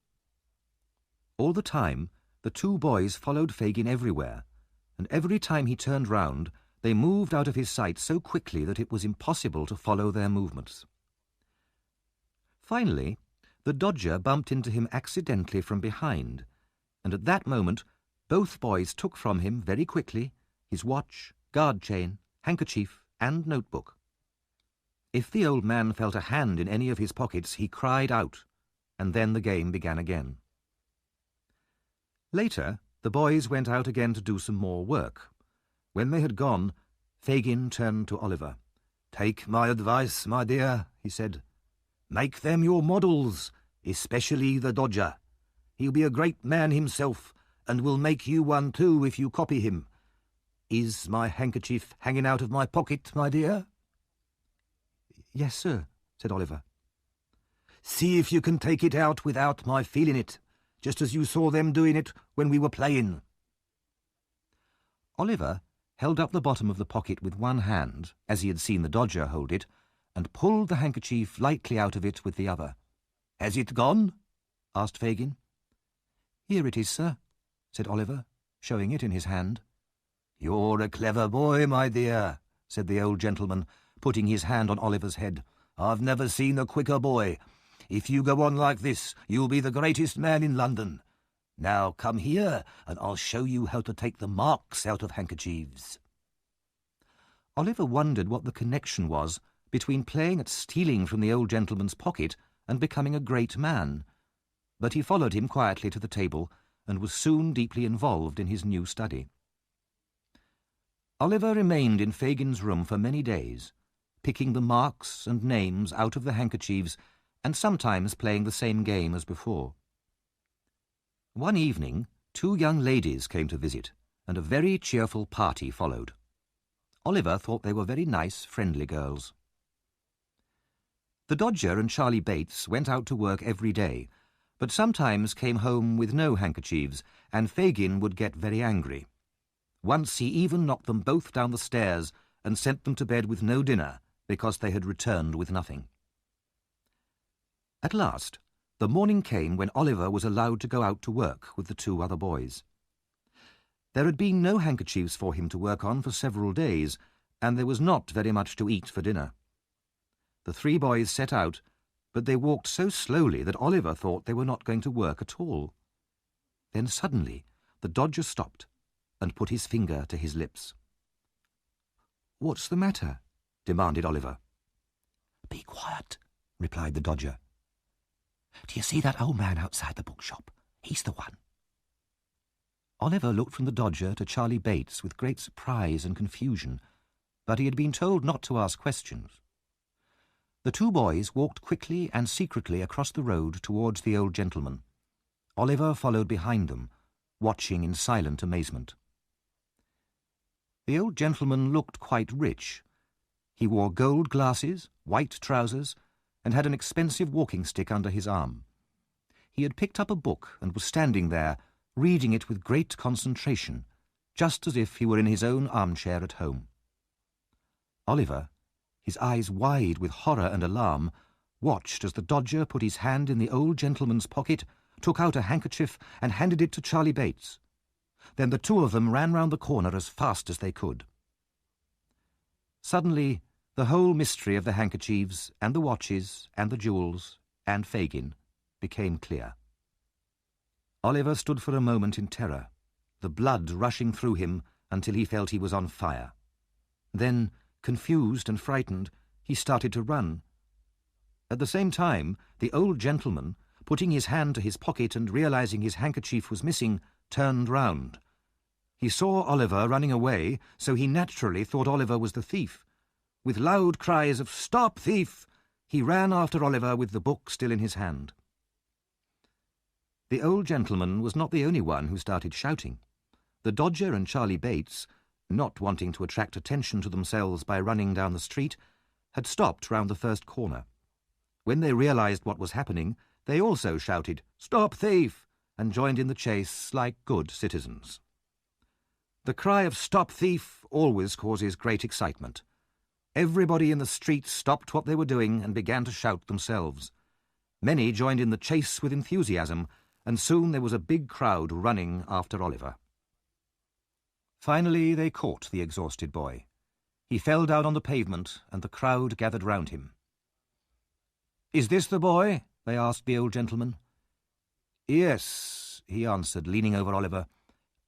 [SPEAKER 1] All the time, the two boys followed Fagin everywhere, and every time he turned round, they moved out of his sight so quickly that it was impossible to follow their movements. Finally, the Dodger bumped into him accidentally from behind, and at that moment both boys took from him very quickly his watch, guard chain, handkerchief, and notebook. If the old man felt a hand in any of his pockets, he cried out, and then the game began again. Later, the boys went out again to do some more work. When they had gone, Fagin turned to Oliver. "Take my advice, my dear," he said. "Make them your models, especially the Dodger. He'll be a great man himself, and will make you one too if you copy him. Is my handkerchief hanging out of my pocket, my dear?" "Yes, sir," said Oliver. "See if you can take it out without my feeling it, just as you saw them doing it when we were playing." Oliver held up the bottom of the pocket with one hand, as he had seen the Dodger hold it, and pulled the handkerchief lightly out of it with the other. "Has it gone?" asked Fagin. "Here it is, sir," said Oliver, showing it in his hand. "You're a clever boy, my dear," said the old gentleman, putting his hand on Oliver's head. "I've never seen a quicker boy. If you go on like this, you'll be the greatest man in London. Now come here, and I'll show you how to take the marks out of handkerchiefs." Oliver wondered what the connection was between playing at stealing from the old gentleman's pocket and becoming a great man, but he followed him quietly to the table and was soon deeply involved in his new study. Oliver remained in Fagin's room for many days, picking the marks and names out of the handkerchiefs and sometimes playing the same game as before. One evening, two young ladies came to visit, and a very cheerful party followed. Oliver thought they were very nice, friendly girls. The Dodger and Charlie Bates went out to work every day, but sometimes came home with no handkerchiefs, and Fagin would get very angry. Once he even knocked them both down the stairs and sent them to bed with no dinner, because they had returned with nothing. At last, the morning came when Oliver was allowed to go out to work with the two other boys. There had been no handkerchiefs for him to work on for several days, and there was not very much to eat for dinner. The three boys set out, but they walked so slowly that Oliver thought they were not going to work at all. Then suddenly the Dodger stopped and put his finger to his lips. "What's the matter?" demanded Oliver. "Be quiet," replied the Dodger. "Do you see that old man outside the bookshop? He's the one." Oliver looked from the Dodger to Charlie Bates with great surprise and confusion, but he had been told not to ask questions. The two boys walked quickly and secretly across the road towards the old gentleman. Oliver followed behind them, watching in silent amazement. The old gentleman looked quite rich. He wore gold glasses, white trousers, and had an expensive walking stick under his arm. He had picked up a book and was standing there, reading it with great concentration, just as if he were in his own armchair at home. Oliver, his eyes wide with horror and alarm, watched as the Dodger put his hand in the old gentleman's pocket, took out a handkerchief and handed it to Charlie Bates. Then the two of them ran round the corner as fast as they could. Suddenly, the whole mystery of the handkerchiefs and the watches and the jewels and Fagin became clear. Oliver stood for a moment in terror, the blood rushing through him until he felt he was on fire. Then, confused and frightened, he started to run. At the same time, the old gentleman, putting his hand to his pocket and realizing his handkerchief was missing, turned round. He saw Oliver running away, so he naturally thought Oliver was the thief. With loud cries of "Stop, thief!" he ran after Oliver with the book still in his hand. The old gentleman was not the only one who started shouting. The Dodger and Charlie Bates, not wanting to attract attention to themselves by running down the street, had stopped round the first corner. When they realized what was happening, they also shouted, "Stop, thief!" and joined in the chase like good citizens. The cry of "Stop, thief!" always causes great excitement. Everybody in the street stopped what they were doing and began to shout themselves. Many joined in the chase with enthusiasm, and soon there was a big crowd running after Oliver. Finally they caught the exhausted boy. He fell down on the pavement, and the crowd gathered round him. "Is this the boy?" they asked the old gentleman. "Yes," he answered, leaning over Oliver,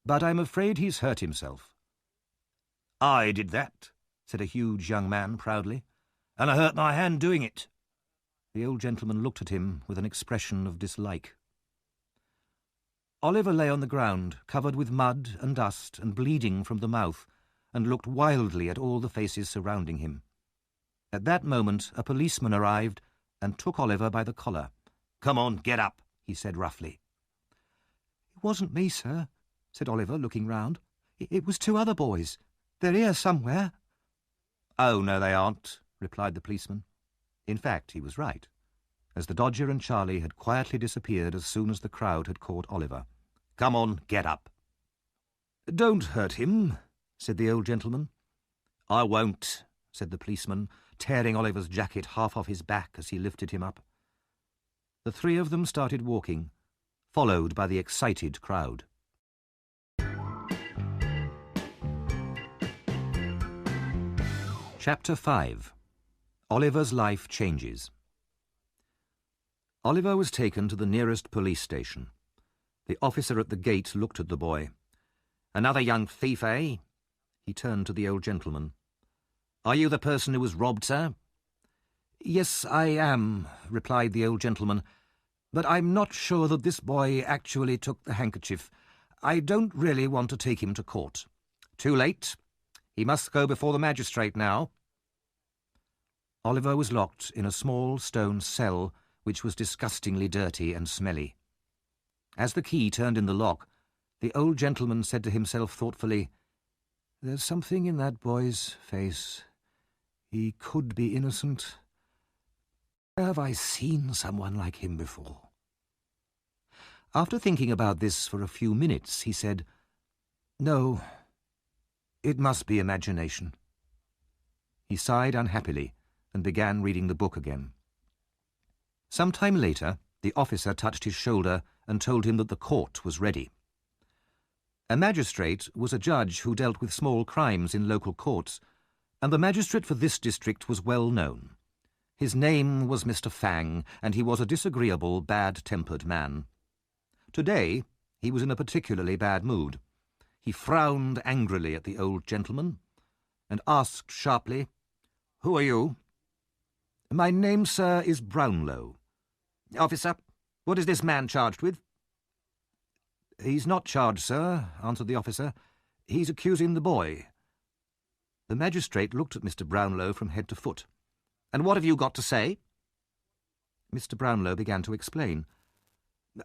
[SPEAKER 1] "but I'm afraid he's hurt himself." "I did that," said a huge young man proudly, "and I hurt my hand doing it." The old gentleman looked at him with an expression of dislike. Oliver lay on the ground, covered with mud and dust and bleeding from the mouth, and looked wildly at all the faces surrounding him. At that moment a policeman arrived and took Oliver by the collar. "Come on, get up," he said roughly. "It wasn't me, sir," said Oliver, looking round. "It was two other boys. They're here somewhere." "Oh, no, they aren't," replied the policeman. In fact, he was right, as the Dodger and Charlie had quietly disappeared as soon as the crowd had caught Oliver. "Come on, get up." "Don't hurt him," said the old gentleman. "I won't," said the policeman, tearing Oliver's jacket half off his back as he lifted him up. The three of them started walking, followed by the excited crowd. Chapter 5. Oliver's life changes. Oliver was taken to the nearest police station. The officer at the gate looked at the boy. "Another young thief, eh?" He turned to the old gentleman. "Are you the person who was robbed, sir?" "Yes, I am," replied the old gentleman, "but I'm not sure that this boy actually took the handkerchief. I don't really want to take him to court." "Too late. He must go before the magistrate now." Oliver was locked in a small stone cell which was disgustingly dirty and smelly. As the key turned in the lock, the old gentleman said to himself thoughtfully, There's something in that boy's face. He could be innocent. Where have I seen someone like him before? After thinking about this for a few minutes, he said, "No, it must be imagination." He sighed unhappily and began reading the book again. Some time later, the officer touched his shoulder and told him that the court was ready. A magistrate was a judge who dealt with small crimes in local courts, and the magistrate for this district was well known. His name was Mr. Fang, and he was a disagreeable, bad-tempered man. Today, he was in a particularly bad mood. He frowned angrily at the old gentleman and asked sharply, "Who are you?" "My name, sir, is Brownlow." "Officer, what is this man charged with?" "He's not charged, sir," answered the officer. "He's accusing the boy." The magistrate looked at Mr. Brownlow from head to foot. "And what have you got to say?" Mr. Brownlow began to explain.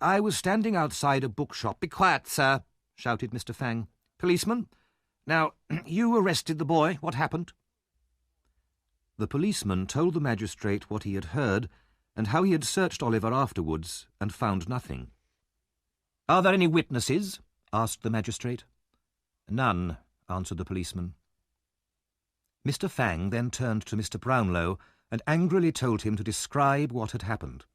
[SPEAKER 1] "I was standing outside a bookshop—" "Be quiet, sir," shouted Mr. Fang. "Policeman, now, you arrested the boy. What happened?" The policeman told the magistrate what he had heard and how he had searched Oliver afterwards and found nothing. "Are there any witnesses?" asked the magistrate. "None," answered the policeman. Mr. Fang then turned to Mr. Brownlow and angrily told him to describe what had happened.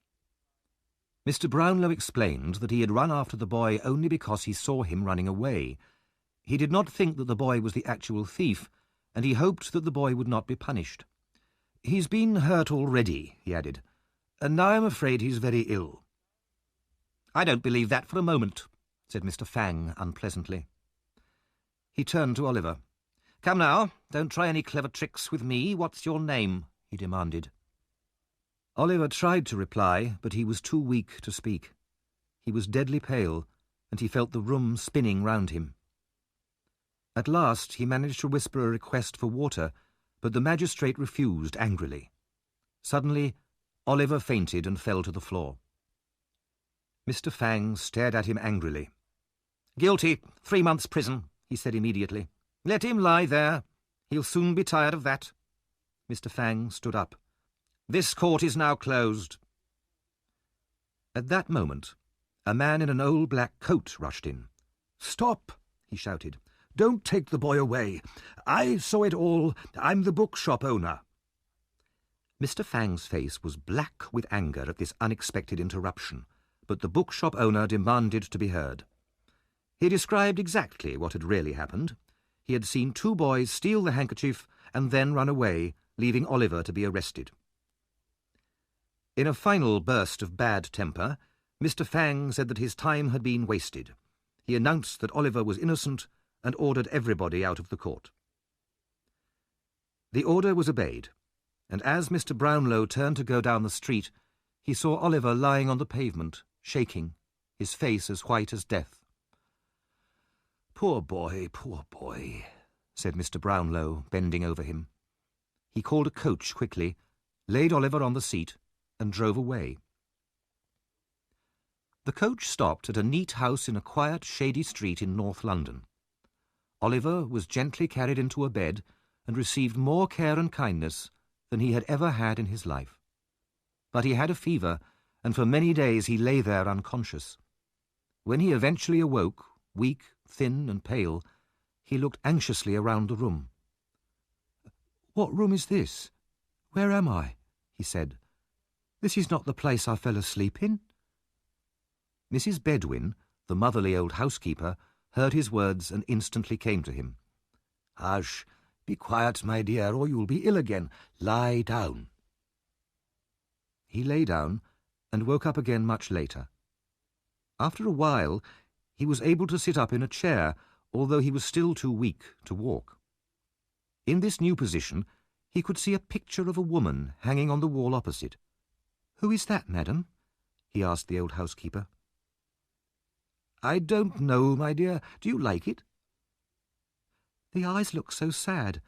[SPEAKER 1] Mr. Brownlow explained that he had run after the boy only because he saw him running away. He did not think that the boy was the actual thief, and he hoped that the boy would not be punished. "He's been hurt already," he added, "and now I'm afraid he's very ill." "I don't believe that for a moment," said Mr. Fang unpleasantly. He turned to Oliver. "Come now, don't try any clever tricks with me. What's your name?" he demanded. Oliver tried to reply, but he was too weak to speak. He was deadly pale, and he felt the room spinning round him. At last he managed to whisper a request for water, but the magistrate refused angrily. Suddenly, Oliver fainted and fell to the floor. Mr. Fang stared at him angrily. "Guilty, 3 months' prison," he said immediately. "Let him lie there. He'll soon be tired of that." Mr. Fang stood up. "This court is now closed." At that moment, a man in an old black coat rushed in. "Stop!" he shouted. "Don't take the boy away. I saw it all. I'm the bookshop owner." Mr. Fang's face was black with anger at this unexpected interruption, but the bookshop owner demanded to be heard. He described exactly what had really happened. He had seen 2 boys steal the handkerchief and then run away, leaving Oliver to be arrested. In a final burst of bad temper, Mr. Fang said that his time had been wasted. He announced that Oliver was innocent and ordered everybody out of the court. The order was obeyed, and as Mr. Brownlow turned to go down the street, he saw Oliver lying on the pavement, shaking, his face as white as death. Poor boy," said Mr. Brownlow, bending over him. He called a coach quickly, laid Oliver on the seat, and drove away. The coach stopped at a neat house in a quiet, shady street in North London. Oliver was gently carried into a bed and received more care and kindness than he had ever had in his life. But he had a fever, and for many days he lay there unconscious. When he eventually awoke, weak, thin and pale, he looked anxiously around the room. "What room is this? Where am I?" he said. "This is not the place I fell asleep in." Mrs. Bedwin, the motherly old housekeeper, heard his words and instantly came to him. "Hush! Be quiet, my dear, or you'll be ill again. Lie down." He lay down and woke up again much later. After a while, he was able to sit up in a chair, although he was still too weak to walk. In this new position, he could see a picture of a woman hanging on the wall opposite. "Who is that, madam?" he asked the old housekeeper. "I don't know, my dear. Do you like it?" "The eyes look so sad,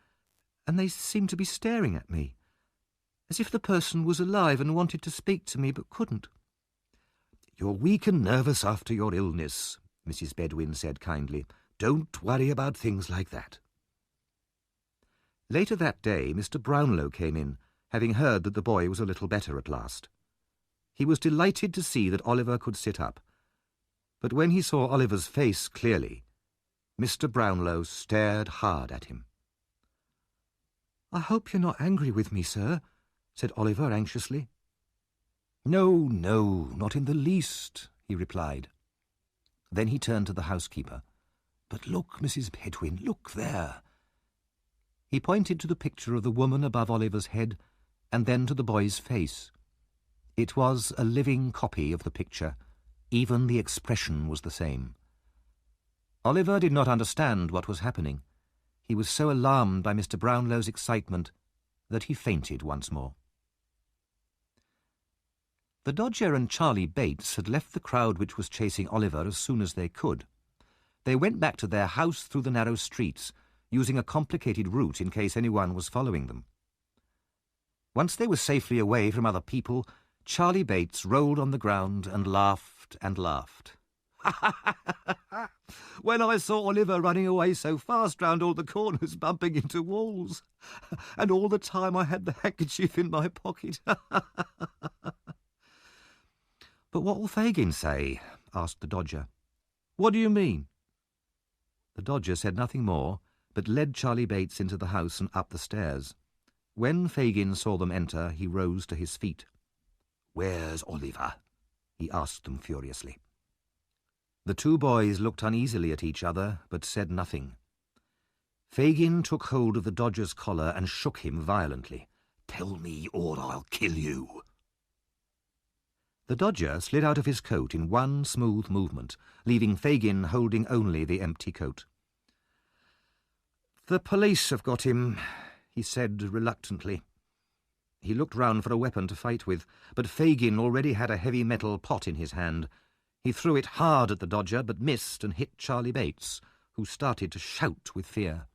[SPEAKER 1] and they seem to be staring at me, as if the person was alive and wanted to speak to me but couldn't." "You're weak and nervous after your illness," Mrs. Bedwin said kindly. "Don't worry about things like that." Later that day, Mr. Brownlow came in, having heard that the boy was a little better at last. He was delighted to see that Oliver could sit up, but when he saw Oliver's face clearly, Mr. Brownlow stared hard at him. "I hope you're not angry with me, sir," said Oliver anxiously. "No, no, not in the least," he replied. Then he turned to the housekeeper. "But look, Mrs. Pedwin, look there." He pointed to the picture of the woman above Oliver's head, and then to the boy's face. It was a living copy of the picture. Even the expression was the same. Oliver did not understand what was happening. He was so alarmed by Mr. Brownlow's excitement that he fainted once more. The Dodger and Charlie Bates had left the crowd which was chasing Oliver as soon as they could. They went back to their house through the narrow streets, using a complicated route in case anyone was following them. Once they were safely away from other people, Charlie Bates rolled on the ground and laughed and laughed. "When I saw Oliver running away so fast round all the corners, bumping into walls, and all the time I had the handkerchief in my pocket." "But what will Fagin say?" asked the Dodger. "What do you mean?" The Dodger said nothing more, but led Charlie Bates into the house and up the stairs. When Fagin saw them enter, he rose to his feet. "Where's Oliver?" he asked them furiously. The two boys looked uneasily at each other, but said nothing. Fagin took hold of the Dodger's collar and shook him violently. "Tell me, or I'll kill you." The Dodger slid out of his coat in one smooth movement, leaving Fagin holding only the empty coat. "The police have got him," he said reluctantly. He looked round for a weapon to fight with, but Fagin already had a heavy metal pot in his hand. He threw it hard at the Dodger, but missed and hit Charlie Bates, who started to shout with fear.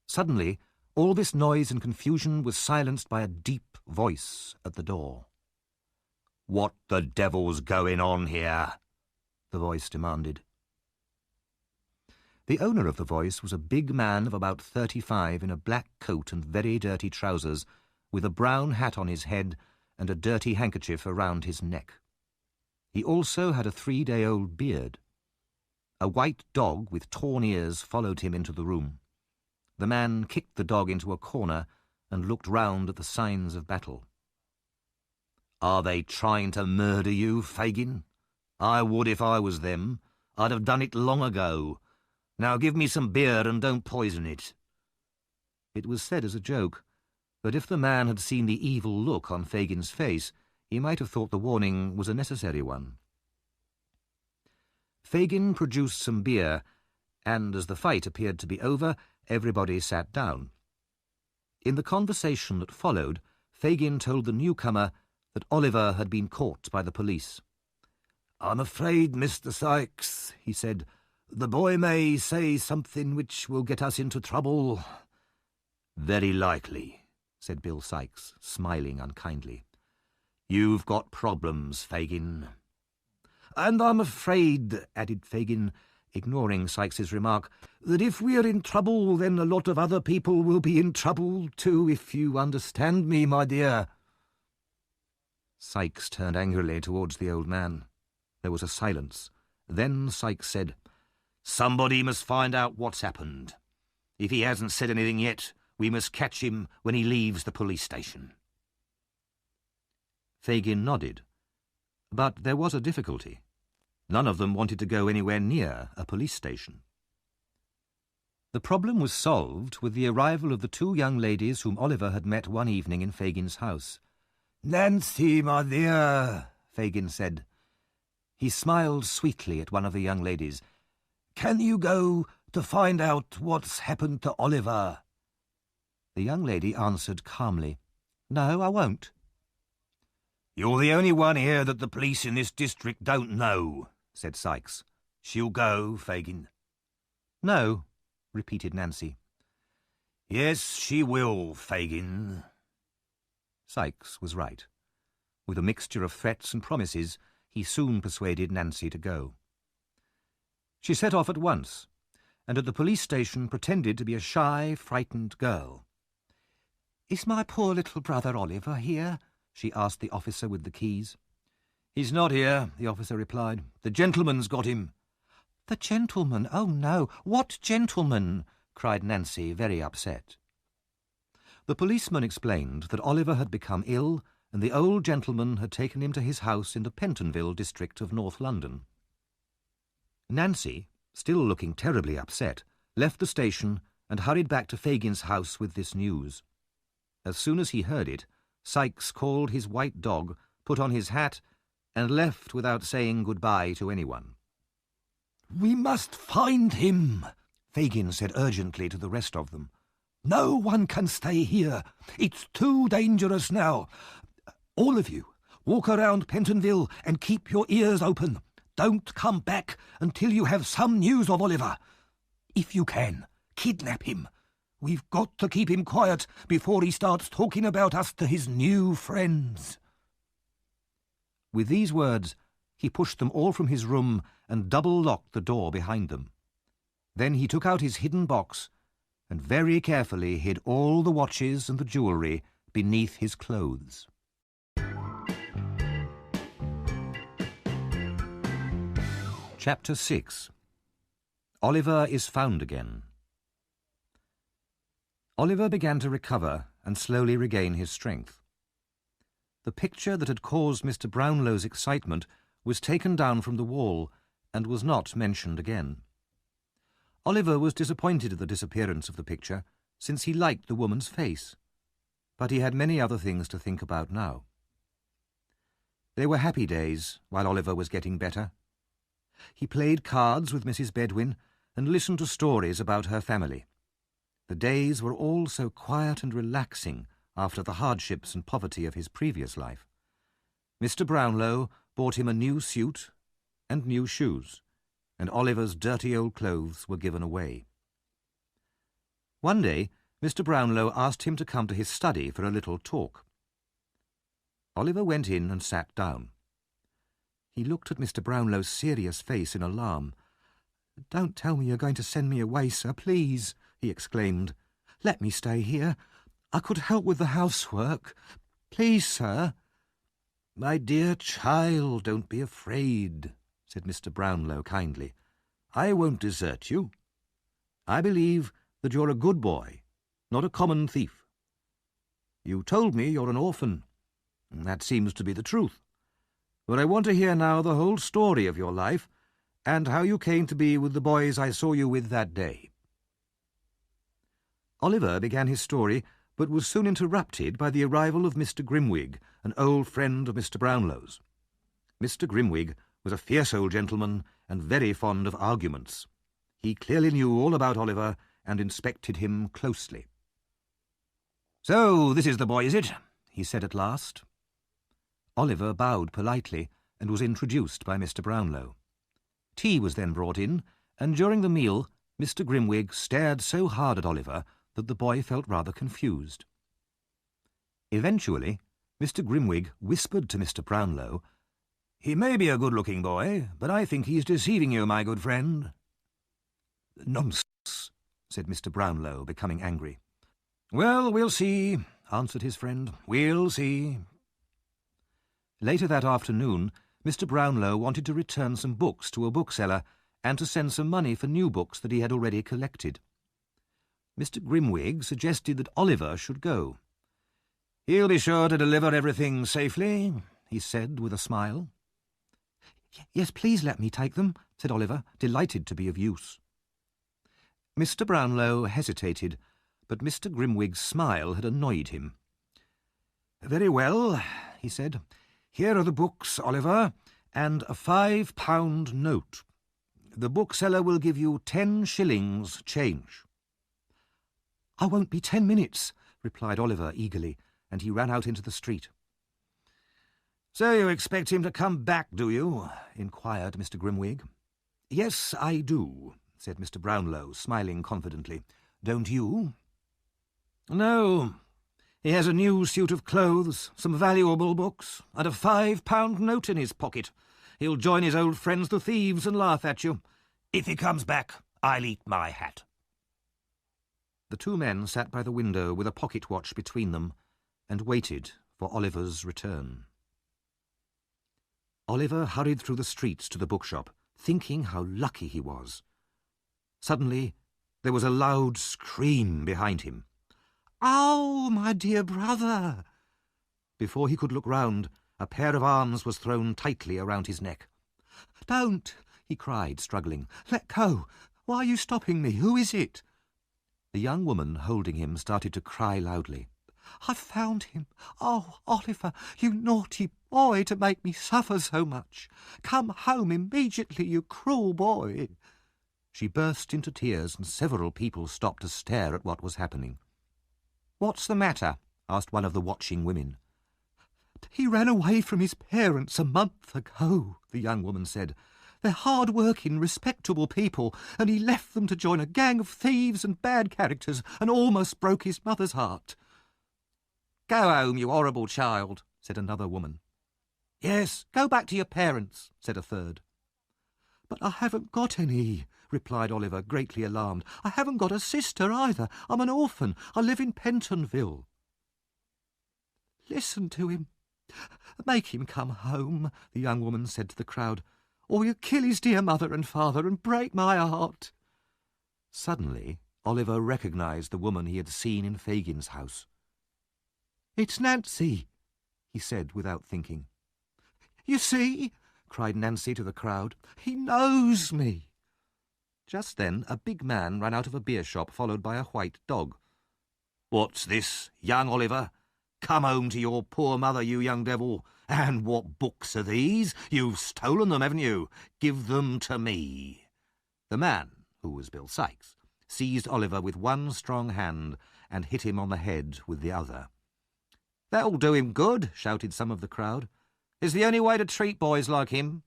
[SPEAKER 1] Suddenly, all this noise and confusion was silenced by a deep voice at the door. "What the devil's going on here?" the voice demanded. The owner of the voice was a big man of about 35 in a black coat and very dirty trousers, with a brown hat on his head and a dirty handkerchief around his neck. He also had a 3-day-old beard. A white dog with torn ears followed him into the room. The man kicked the dog into a corner and looked round at the signs of battle. "Are they trying to murder you, Fagin? I would if I was them. I'd have done it long ago. Now give me some beer and don't poison it." It was said as a joke, but if the man had seen the evil look on Fagin's face, he might have thought the warning was a necessary one. Fagin produced some beer, and as the fight appeared to be over, everybody sat down. In the conversation that followed, Fagin told the newcomer that Oliver had been caught by the police. "I'm afraid, Mr. Sykes," he said, "the boy may say something which will get us into trouble." "Very likely," said Bill Sykes, smiling unkindly. "You've got problems, Fagin." "And I'm afraid," added Fagin, ignoring Sykes's remark, "that if we're in trouble, then a lot of other people will be in trouble too, if you understand me, my dear." Sykes turned angrily towards the old man. There was a silence. Then Sykes said, "Somebody must find out what's happened. If he hasn't said anything yet, we must catch him when he leaves the police station." Fagin nodded. But there was a difficulty. None of them wanted to go anywhere near a police station. The problem was solved with the arrival of the two young ladies whom Oliver had met one evening in Fagin's house. "Nancy, my dear," Fagin said. He smiled sweetly at one of the young ladies. "Can you go to find out what's happened to Oliver?" The young lady answered calmly, "No, I won't." "You're the only one here that the police in this district don't know," said Sykes. "She'll go, Fagin." "No," repeated Nancy. "Yes, she will, Fagin." Sykes was right. With a mixture of threats and promises, he soon persuaded Nancy to go. She set off at once, and at the police station pretended to be a shy, frightened girl. "Is my poor little brother Oliver here?" she asked the officer with the keys. "He's not here," the officer replied. "The gentleman's got him." "The gentleman? Oh, no. What gentleman?" cried Nancy, very upset. The policeman explained that Oliver had become ill and the old gentleman had taken him to his house in the Pentonville district of North London. Nancy, still looking terribly upset, left the station and hurried back to Fagin's house with this news. As soon as he heard it, Sikes called his white dog, put on his hat, and left without saying goodbye to anyone. "We must find him," Fagin said urgently to the rest of them. "No one can stay here. It's too dangerous now. All of you, walk around Pentonville and keep your ears open. Don't come back until you have some news of Oliver. If you can, kidnap him. We've got to keep him quiet before he starts talking about us to his new friends." With these words, he pushed them all from his room and double-locked the door behind them. Then he took out his hidden box and very carefully hid all the watches and the jewellery beneath his clothes. Chapter 6. Oliver is found again. Oliver began to recover and slowly regain his strength. The picture that had caused Mr. Brownlow's excitement was taken down from the wall and was not mentioned again. Oliver was disappointed at the disappearance of the picture, since he liked the woman's face, but he had many other things to think about now. They were happy days while Oliver was getting better. He played cards with Mrs. Bedwin and listened to stories about her family. The days were all so quiet and relaxing after the hardships and poverty of his previous life. Mr. Brownlow bought him a new suit and new shoes, and Oliver's dirty old clothes were given away. One day, Mr. Brownlow asked him to come to his study for a little talk. Oliver went in and sat down. He looked at Mr. Brownlow's serious face in alarm. "Don't tell me you're going to send me away, sir, please," he exclaimed. "Let me stay here. I could help with the housework. Please, sir." "My dear child, don't be afraid," said Mr. Brownlow kindly. "I won't desert you. I believe that you're a good boy, not a common thief. You told me you're an orphan, and that seems to be the truth. But I want to hear now the whole story of your life, and how you came to be with the boys I saw you with that day." Oliver began his story, but was soon interrupted by the arrival of Mr. Grimwig, an old friend of Mr. Brownlow's. Mr. Grimwig was a fierce old gentleman and very fond of arguments. He clearly knew all about Oliver and inspected him closely. "So this is the boy, is it?" he said at last. Oliver bowed politely and was introduced by Mr. Brownlow. Tea was then brought in, and during the meal Mr. Grimwig stared so hard at Oliver that the boy felt rather confused. Eventually, Mr. Grimwig whispered to Mr. Brownlow, "He may be a good-looking boy, but I think he's deceiving you, my good friend." "Nonsense," said Mr. Brownlow, becoming angry. "Well, we'll see," answered his friend. "We'll see." Later that afternoon, Mr. Brownlow wanted to return some books to a bookseller and to send some money for new books that he had already collected. Mr. Grimwig suggested that Oliver should go. "He'll be sure to deliver everything safely," he said with a smile. "Yes, please let me take them," said Oliver, delighted to be of use. Mr. Brownlow hesitated, but Mr. Grimwig's smile had annoyed him. "Very well," he said. "Here are the books, Oliver, and a £5 note. The bookseller will give you 10 shillings change." "I won't be 10 minutes," replied Oliver eagerly, and he ran out into the street. "So you expect him to come back, do you?" inquired Mr. Grimwig. "Yes, I do," said Mr. Brownlow, smiling confidently. "Don't you?" "No. He has a new suit of clothes, some valuable books, and a £5 note in his pocket. He'll join his old friends the thieves and laugh at you. If he comes back, I'll eat my hat." The two men sat by the window with a pocket watch between them and waited for Oliver's return. Oliver hurried through the streets to the bookshop, thinking how lucky he was. Suddenly, there was a loud scream behind him. "Oh, my dear brother!" Before he could look round, a pair of arms was thrown tightly around his neck. "Don't!" he cried, struggling. "Let go! Why are you stopping me? Who is it?" The young woman holding him started to cry loudly. "I've found him. Oh, Oliver, you naughty boy, to make me suffer so much. Come home immediately, you cruel boy." She burst into tears, and several people stopped to stare at what was happening. "What's the matter?" asked one of the watching women. "He ran away from his parents a month ago," the young woman said. "They're hard-working, respectable people, and he left them to join a gang of thieves and bad characters and almost broke his mother's heart." "Go home, you horrible child," said another woman. "Yes, go back to your parents," said a third. "But I haven't got any," replied Oliver, greatly alarmed. "I haven't got a sister either. I'm an orphan. I live in Pentonville." "Listen to him. Make him come home," the young woman said to the crowd, "or he'll kill his dear mother and father and break my heart." Suddenly, Oliver recognised the woman he had seen in Fagin's house. "It's Nancy," he said without thinking. "You see," cried Nancy to the crowd, "he knows me." Just then a big man ran out of a beer shop, followed by a white dog. "What's this, young Oliver? Come home to your poor mother, you young devil. And what books are these? You've stolen them, haven't you? Give them to me." The man, who was Bill Sikes, seized Oliver with one strong hand and hit him on the head with the other. "That'll do him good," shouted some of the crowd. "It's the only way to treat boys like him."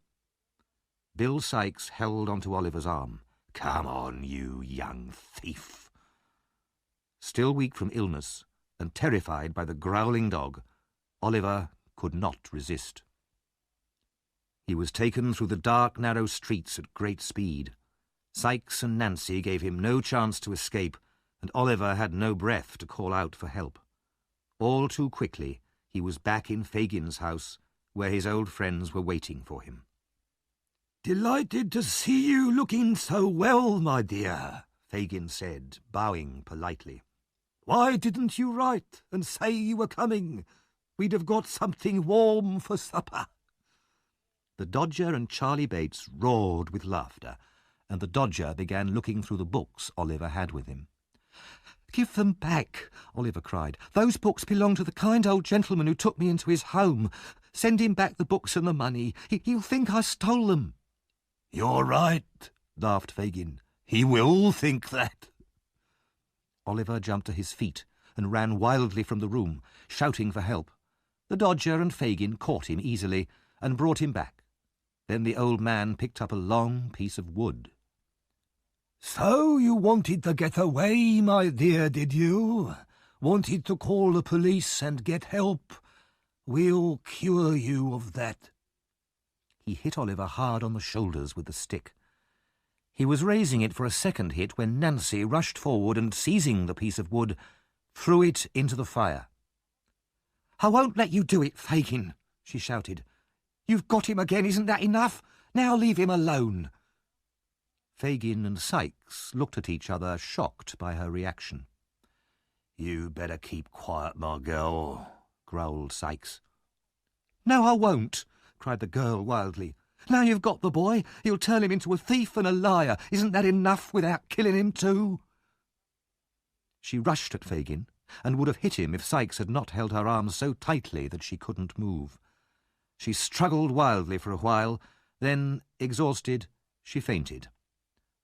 [SPEAKER 1] Bill Sikes held onto Oliver's arm. "Come on, you young thief." Still weak from illness and terrified by the growling dog, Oliver could not resist. He was taken through the dark, narrow streets at great speed. Sikes and Nancy gave him no chance to escape, and Oliver had no breath to call out for help. All too quickly, he was back in Fagin's house, where his old friends were waiting for him. "Delighted to see you looking so well, my dear," Fagin said, bowing politely. "Why didn't you write and say you were coming? We'd have got something warm for supper." The Dodger and Charlie Bates roared with laughter, and the Dodger began looking through the books Oliver had with him. "Give them back," Oliver cried. "Those books belong to the kind old gentleman who took me into his home. Send him back the books and the money. He'll think I stole them." "You're right," laughed Fagin. "He will think that." Oliver jumped to his feet and ran wildly from the room, shouting for help. The Dodger and Fagin caught him easily and brought him back. Then the old man picked up a long piece of wood. "So you wanted to get away, my dear, did you? Wanted to call the police and get help? We'll cure you of that." He hit Oliver hard on the shoulders with the stick. He was raising it for a second hit when Nancy rushed forward and, seizing the piece of wood, threw it into the fire. "I won't let you do it, Fagin," she shouted. "You've got him again, isn't that enough? Now leave him alone." Fagin and Sikes looked at each other, shocked by her reaction. "You better keep quiet, my girl," growled Sikes. "No, I won't," cried the girl wildly. "Now you've got the boy, you'll turn him into a thief and a liar. Isn't that enough without killing him too?" She rushed at Fagin and would have hit him if Sikes had not held her arms so tightly that she couldn't move. She struggled wildly for a while, then, exhausted, she fainted.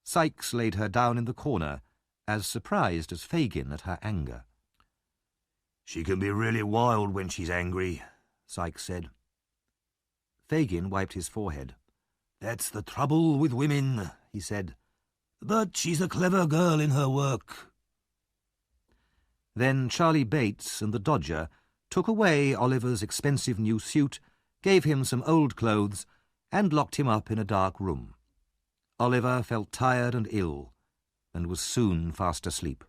[SPEAKER 1] Sikes laid her down in the corner, as surprised as Fagin at her anger. "She can be really wild when she's angry," Sikes said. Fagin wiped his forehead. "That's the trouble with women," he said. "But she's a clever girl in her work." Then Charlie Bates and the Dodger took away Oliver's expensive new suit, gave him some old clothes, and locked him up in a dark room. Oliver felt tired and ill, and was soon fast asleep.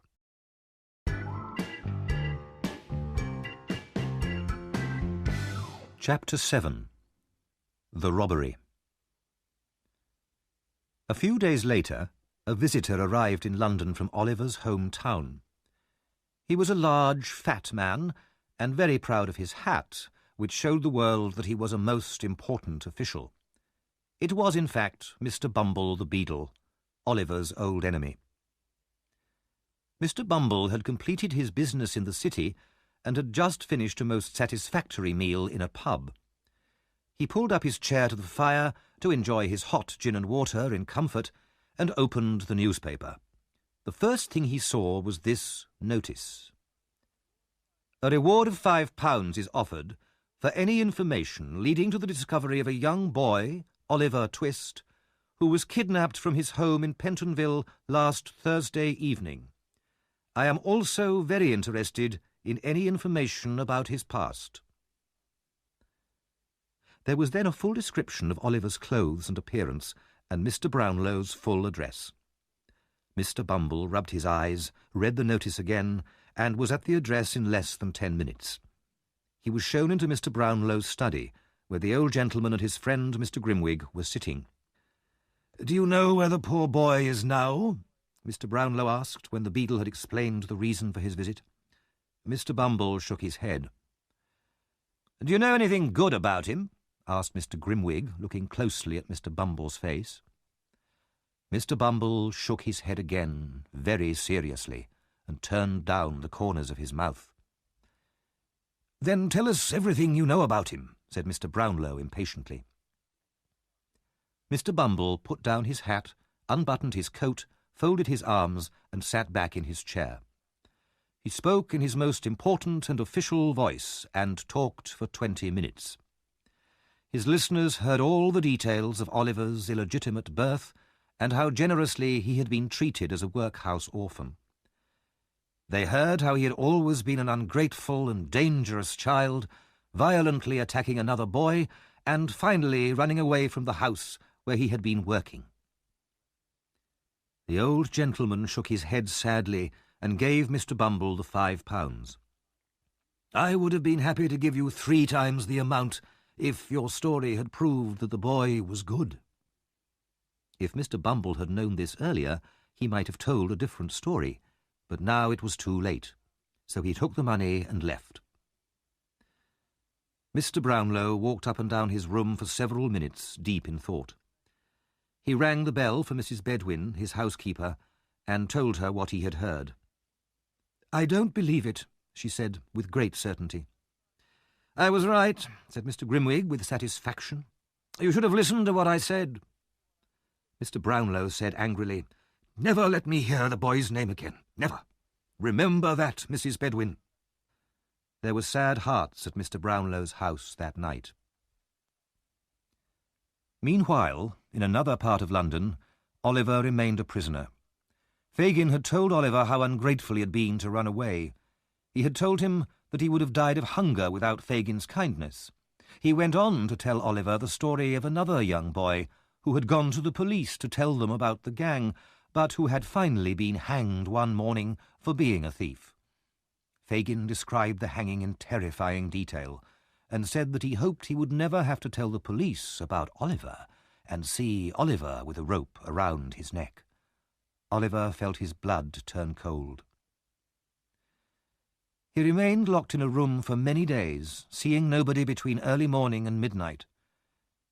[SPEAKER 2] Chapter 7. The Robbery. A few days later, a visitor arrived in London from Oliver's hometown. He was a large, fat man, and very proud of his hat, which showed the world that he was a most important official. It was, in fact, Mr. Bumble the Beadle, Oliver's old enemy. Mr. Bumble had completed his business in the city and had just finished a most satisfactory meal in a pub. He pulled up his chair to the fire to enjoy his hot gin and water in comfort and opened the newspaper. The first thing he saw was this notice. A reward of £5 is offered for any information leading to the discovery of a young boy, Oliver Twist, who was kidnapped from his home in Pentonville last Thursday evening. I am also very interested in any information about his past. There was then a full description of Oliver's clothes and appearance, and Mr. Brownlow's full address. Mr. Bumble rubbed his eyes, read the notice again, and was at the address in less than 10 minutes. He was shown into Mr. Brownlow's study, where the old gentleman and his friend Mr. Grimwig were sitting. "Do you know where the poor boy is now?" Mr. Brownlow asked, when the Beadle had explained the reason for his visit. Mr. Bumble shook his head. "Do you know anything good about him?" asked Mr. Grimwig, looking closely at Mr. Bumble's face. Mr. Bumble shook his head again, very seriously, and turned down the corners of his mouth. "Then tell us everything you know about him," said Mr. Brownlow impatiently. Mr. Bumble put down his hat, unbuttoned his coat, folded his arms, and sat back in his chair. He spoke in his most important and official voice, and talked for 20 minutes. His listeners heard all the details of Oliver's illegitimate birth, and how generously he had been treated as a workhouse orphan. They heard how he had always been an ungrateful and dangerous child, violently attacking another boy, and finally running away from the house where he had been working. The old gentleman shook his head sadly and gave Mr. Bumble the £5. "I would have been happy to give you 3 times the amount if your story had proved that the boy was good." If Mr. Bumble had known this earlier, he might have told a different story, but now it was too late, so he took the money and left. Mr. Brownlow walked up and down his room for several minutes, deep in thought. He rang the bell for Mrs. Bedwin, his housekeeper, and told her what he had heard. "I don't believe it," she said, with great certainty. "I was right," said Mr. Grimwig, with satisfaction. "You should have listened to what I said." Mr. Brownlow said angrily, "Never let me hear the boy's name again. Never. Remember that, Mrs. Bedwin." There were sad hearts at Mr. Brownlow's house that night. Meanwhile, in another part of London, Oliver remained a prisoner. Fagin had told Oliver how ungrateful he had been to run away. He had told him that he would have died of hunger without Fagin's kindness. He went on to tell Oliver the story of another young boy who had gone to the police to tell them about the gang, but who had finally been hanged one morning for being a thief. Fagin described the hanging in terrifying detail, and said that he hoped he would never have to tell the police about Oliver, and see Oliver with a rope around his neck. Oliver felt his blood turn cold. He remained locked in a room for many days, seeing nobody between early morning and midnight.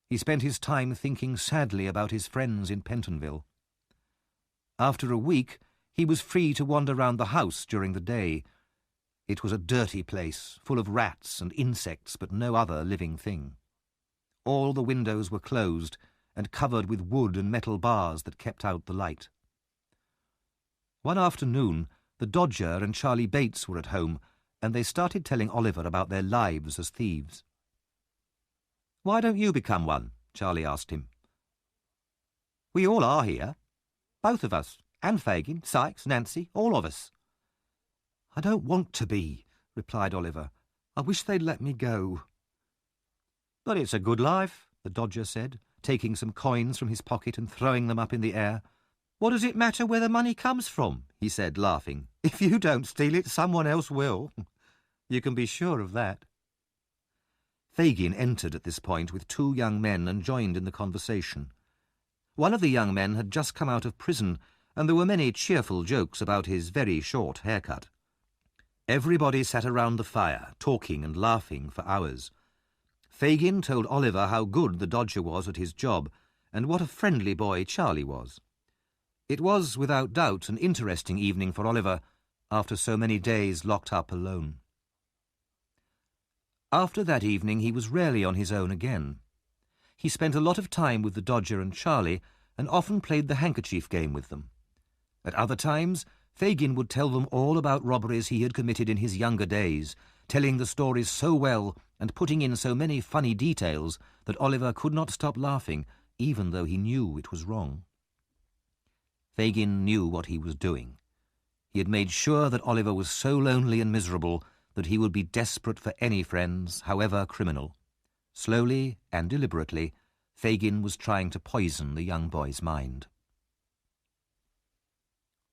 [SPEAKER 2] He spent his time thinking sadly about his friends in Pentonville. After a week, he was free to wander round the house during the day. It was a dirty place, full of rats and insects, but no other living thing. All the windows were closed and covered with wood and metal bars that kept out the light. One afternoon, the Dodger and Charlie Bates were at home, and they started telling Oliver about their lives as thieves. "Why don't you become one?" Charlie asked him. "We all are here. Both of us, and Fagin, Sykes, Nancy, all of us." "I don't want to be," replied Oliver. "I wish they'd let me go." "But it's a good life," the Dodger said, taking some coins from his pocket and throwing them up in the air. "What does it matter where the money comes from?" he said, laughing. "If you don't steal it, someone else will. You can be sure of that." Fagin entered at this point with 2 young men and joined in the conversation. One of the young men had just come out of prison, and there were many cheerful jokes about his very short haircut. Everybody sat around the fire, talking and laughing for hours. Fagin told Oliver how good the Dodger was at his job, and what a friendly boy Charlie was. It was, without doubt, an interesting evening for Oliver, after so many days locked up alone. After that evening he was rarely on his own again. He spent a lot of time with the Dodger and Charlie, and often played the handkerchief game with them. At other times, Fagin would tell them all about robberies he had committed in his younger days, telling the stories so well and putting in so many funny details that Oliver could not stop laughing, even though he knew it was wrong. Fagin knew what he was doing. He had made sure that Oliver was so lonely and miserable that he would be desperate for any friends, however criminal. Slowly and deliberately, Fagin was trying to poison the young boy's mind.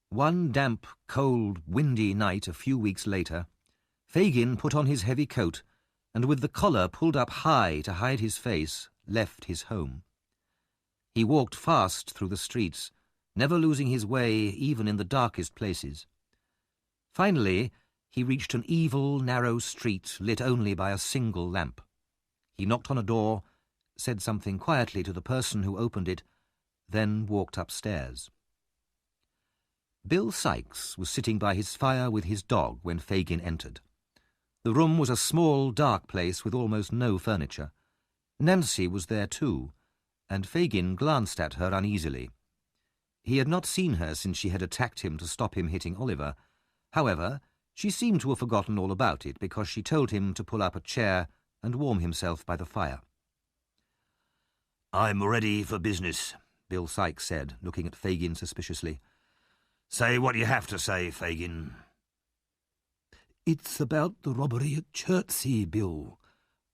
[SPEAKER 2] One damp, cold, windy night a few weeks later, Fagin put on his heavy coat and, with the collar pulled up high to hide his face, left his home. He walked fast through the streets, never losing his way even in the darkest places. Finally, he reached an evil, narrow street lit only by a single lamp. He knocked on a door, said something quietly to the person who opened it, then walked upstairs. Bill Sikes was sitting by his fire with his dog when Fagin entered. The room was a small, dark place with almost no furniture. Nancy was there too, and Fagin glanced at her uneasily. He had not seen her since she had attacked him to stop him hitting Oliver. However, she seemed to have forgotten all about it because she told him to pull up a chair and warm himself by the fire.
[SPEAKER 3] "I'm ready for business,"
[SPEAKER 2] Bill Sikes said, looking at Fagin suspiciously.
[SPEAKER 3] "Say what you have to say, Fagin."
[SPEAKER 4] "It's about the robbery at Chertsey, Bill,"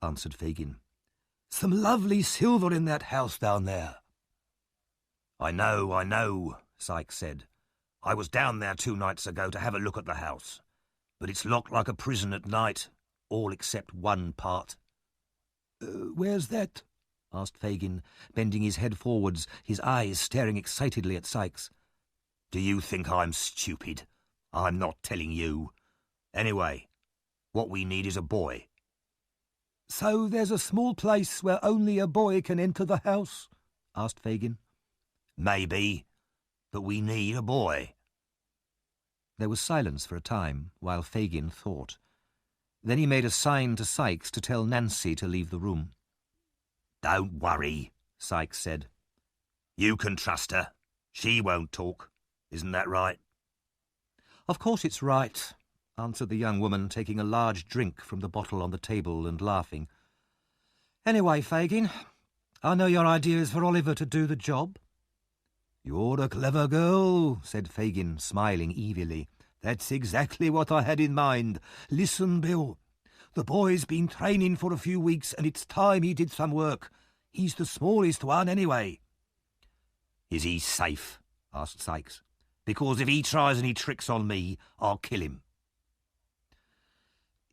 [SPEAKER 4] answered Fagin. "Some lovely silver in that house down there."
[SPEAKER 3] I know, Sikes said. "I was down there 2 nights ago to have a look at the house, but it's locked like a prison at night, all except one part."
[SPEAKER 4] "Where's that?"
[SPEAKER 2] asked Fagin, bending his head forwards, his eyes staring excitedly at Sikes.
[SPEAKER 3] "Do you think I'm stupid? I'm not telling you. Anyway, what we need is a boy."
[SPEAKER 4] "So there's a small place where only a boy can enter the house?" asked Fagin.
[SPEAKER 3] "Maybe, but we need a boy."
[SPEAKER 2] There was silence for a time, while Fagin thought. Then he made a sign to Sikes to tell Nancy to leave the room.
[SPEAKER 3] "Don't worry," Sikes said. "You can trust her. She won't talk. Isn't that right?"
[SPEAKER 2] "Of course it's right," answered the young woman, taking a large drink from the bottle on the table and laughing. "Anyway, Fagin, I know your idea is for Oliver to do the job."
[SPEAKER 4] "You're a clever girl," said Fagin, smiling evilly. "That's exactly what I had in mind. Listen, Bill. The boy's been training for a few weeks, and it's time he did some work. He's the smallest one, anyway."
[SPEAKER 3] "Is he safe?" asked Sikes. "Because if he tries any tricks on me, I'll kill him."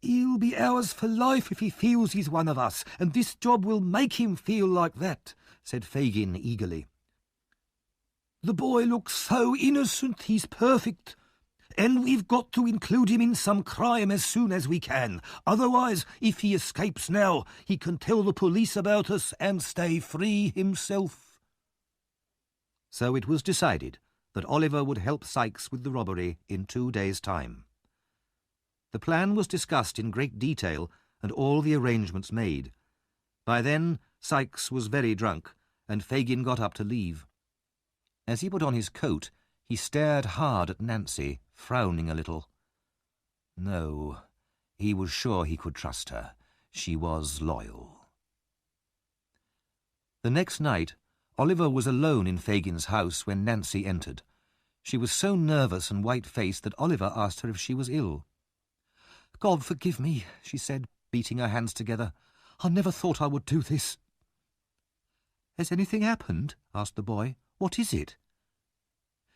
[SPEAKER 4] "He'll be ours for life if he feels he's one of us, and this job will make him feel like that," said Fagin eagerly. "The boy looks so innocent, he's perfect. And we've got to include him in some crime as soon as we can. Otherwise, if he escapes now, he can tell the police about us and stay free himself."
[SPEAKER 2] So it was decided that Oliver would help Sikes with the robbery in 2 days' time. The plan was discussed in great detail and all the arrangements made. By then, Sikes was very drunk, and Fagin got up to leave. As he put on his coat, he stared hard at Nancy, frowning a little. No, he was sure he could trust her. She was loyal. The next night, Oliver was alone in Fagin's house when Nancy entered. She was so nervous and white-faced that Oliver asked her if she was ill. "God forgive me," she said, beating her hands together. "I never thought I would do this." "Has anything happened?" asked the boy. "What is it?"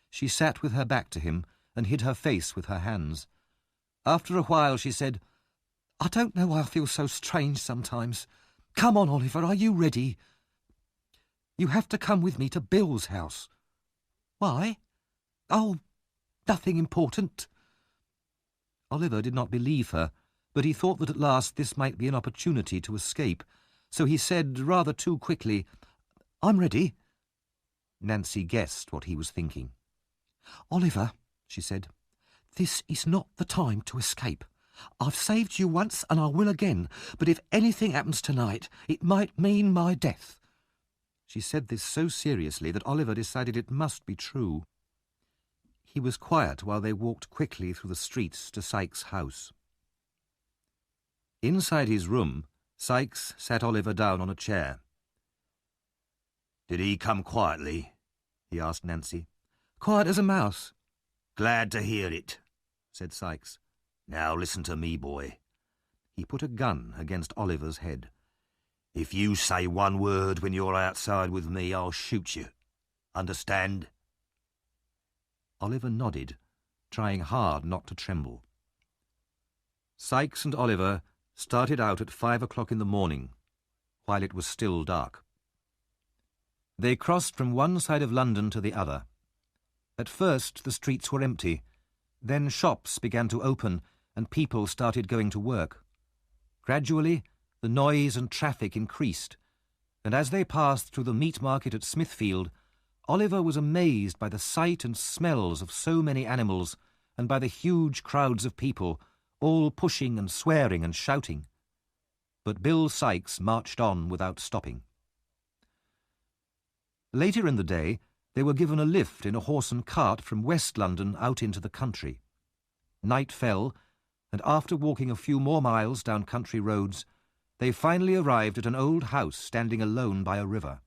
[SPEAKER 2] She sat with her back to him and hid her face with her hands. After a while she said, "I don't know why I feel so strange sometimes.
[SPEAKER 4] Come on, Oliver, are you ready? You have to come with me to Bill's house. Why? Oh, nothing important.
[SPEAKER 2] Oliver did not believe her, but he thought that at last this might be an opportunity to escape, so he said rather too quickly, "I'm ready." Nancy guessed what he was thinking.
[SPEAKER 4] Oliver, she said, this is not the time to escape. I've saved you once and I will again, but if anything happens tonight, it might mean my death.
[SPEAKER 2] She said this so seriously that Oliver decided it must be true. He was quiet while they walked quickly through the streets to Sykes' house. Inside his room, Sykes sat Oliver down on a chair.
[SPEAKER 3] "Did he come quietly?" he asked Nancy.
[SPEAKER 4] Quiet as a mouse.
[SPEAKER 3] "Glad to hear it," said Sykes. "Now listen to me, boy."
[SPEAKER 2] He put a gun against Oliver's head.
[SPEAKER 3] "If you say one word when you're outside with me, I'll shoot you. Understand?"
[SPEAKER 2] Oliver nodded, trying hard not to tremble. Sykes and Oliver started out at 5 o'clock in the morning, while it was still dark. They crossed from one side of London to the other. At first the streets were empty, then shops began to open and people started going to work. Gradually, the noise and traffic increased, and as they passed through the meat market at Smithfield, Oliver was amazed by the sight and smells of so many animals and by the huge crowds of people, all pushing and swearing and shouting. But Bill Sykes marched on without stopping. Later in the day, they were given a lift in a horse and cart from West London out into the country. Night fell, and after walking a few more miles down country roads, they finally arrived at an old house standing alone by a river.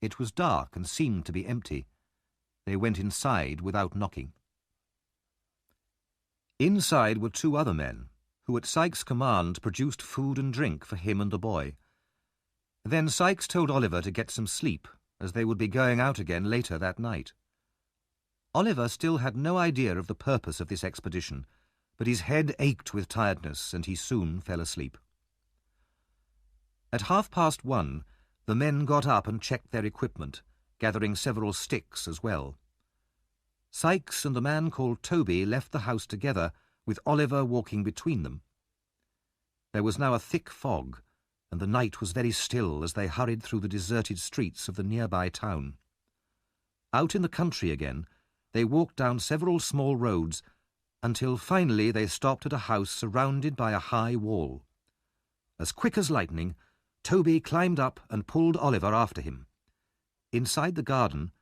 [SPEAKER 2] It was dark and seemed to be empty. They went inside without knocking. Inside were two other men, who at Sykes' command produced food and drink for him and the boy. Then Sykes told Oliver to get some sleep, as they would be going out again later that night. Oliver still had no idea of the purpose of this expedition, but his head ached with tiredness and he soon fell asleep. At 1:30, the men got up and checked their equipment, gathering several sticks as well. Sykes and the man called Toby left the house together, with Oliver walking between them. There was now a thick fog, and the night was very still as they hurried through the deserted streets of the nearby town. Out in the country again, they walked down several small roads until finally they stopped at a house surrounded by a high wall. As quick as lightning, Toby climbed up and pulled Oliver after him. Inside the garden,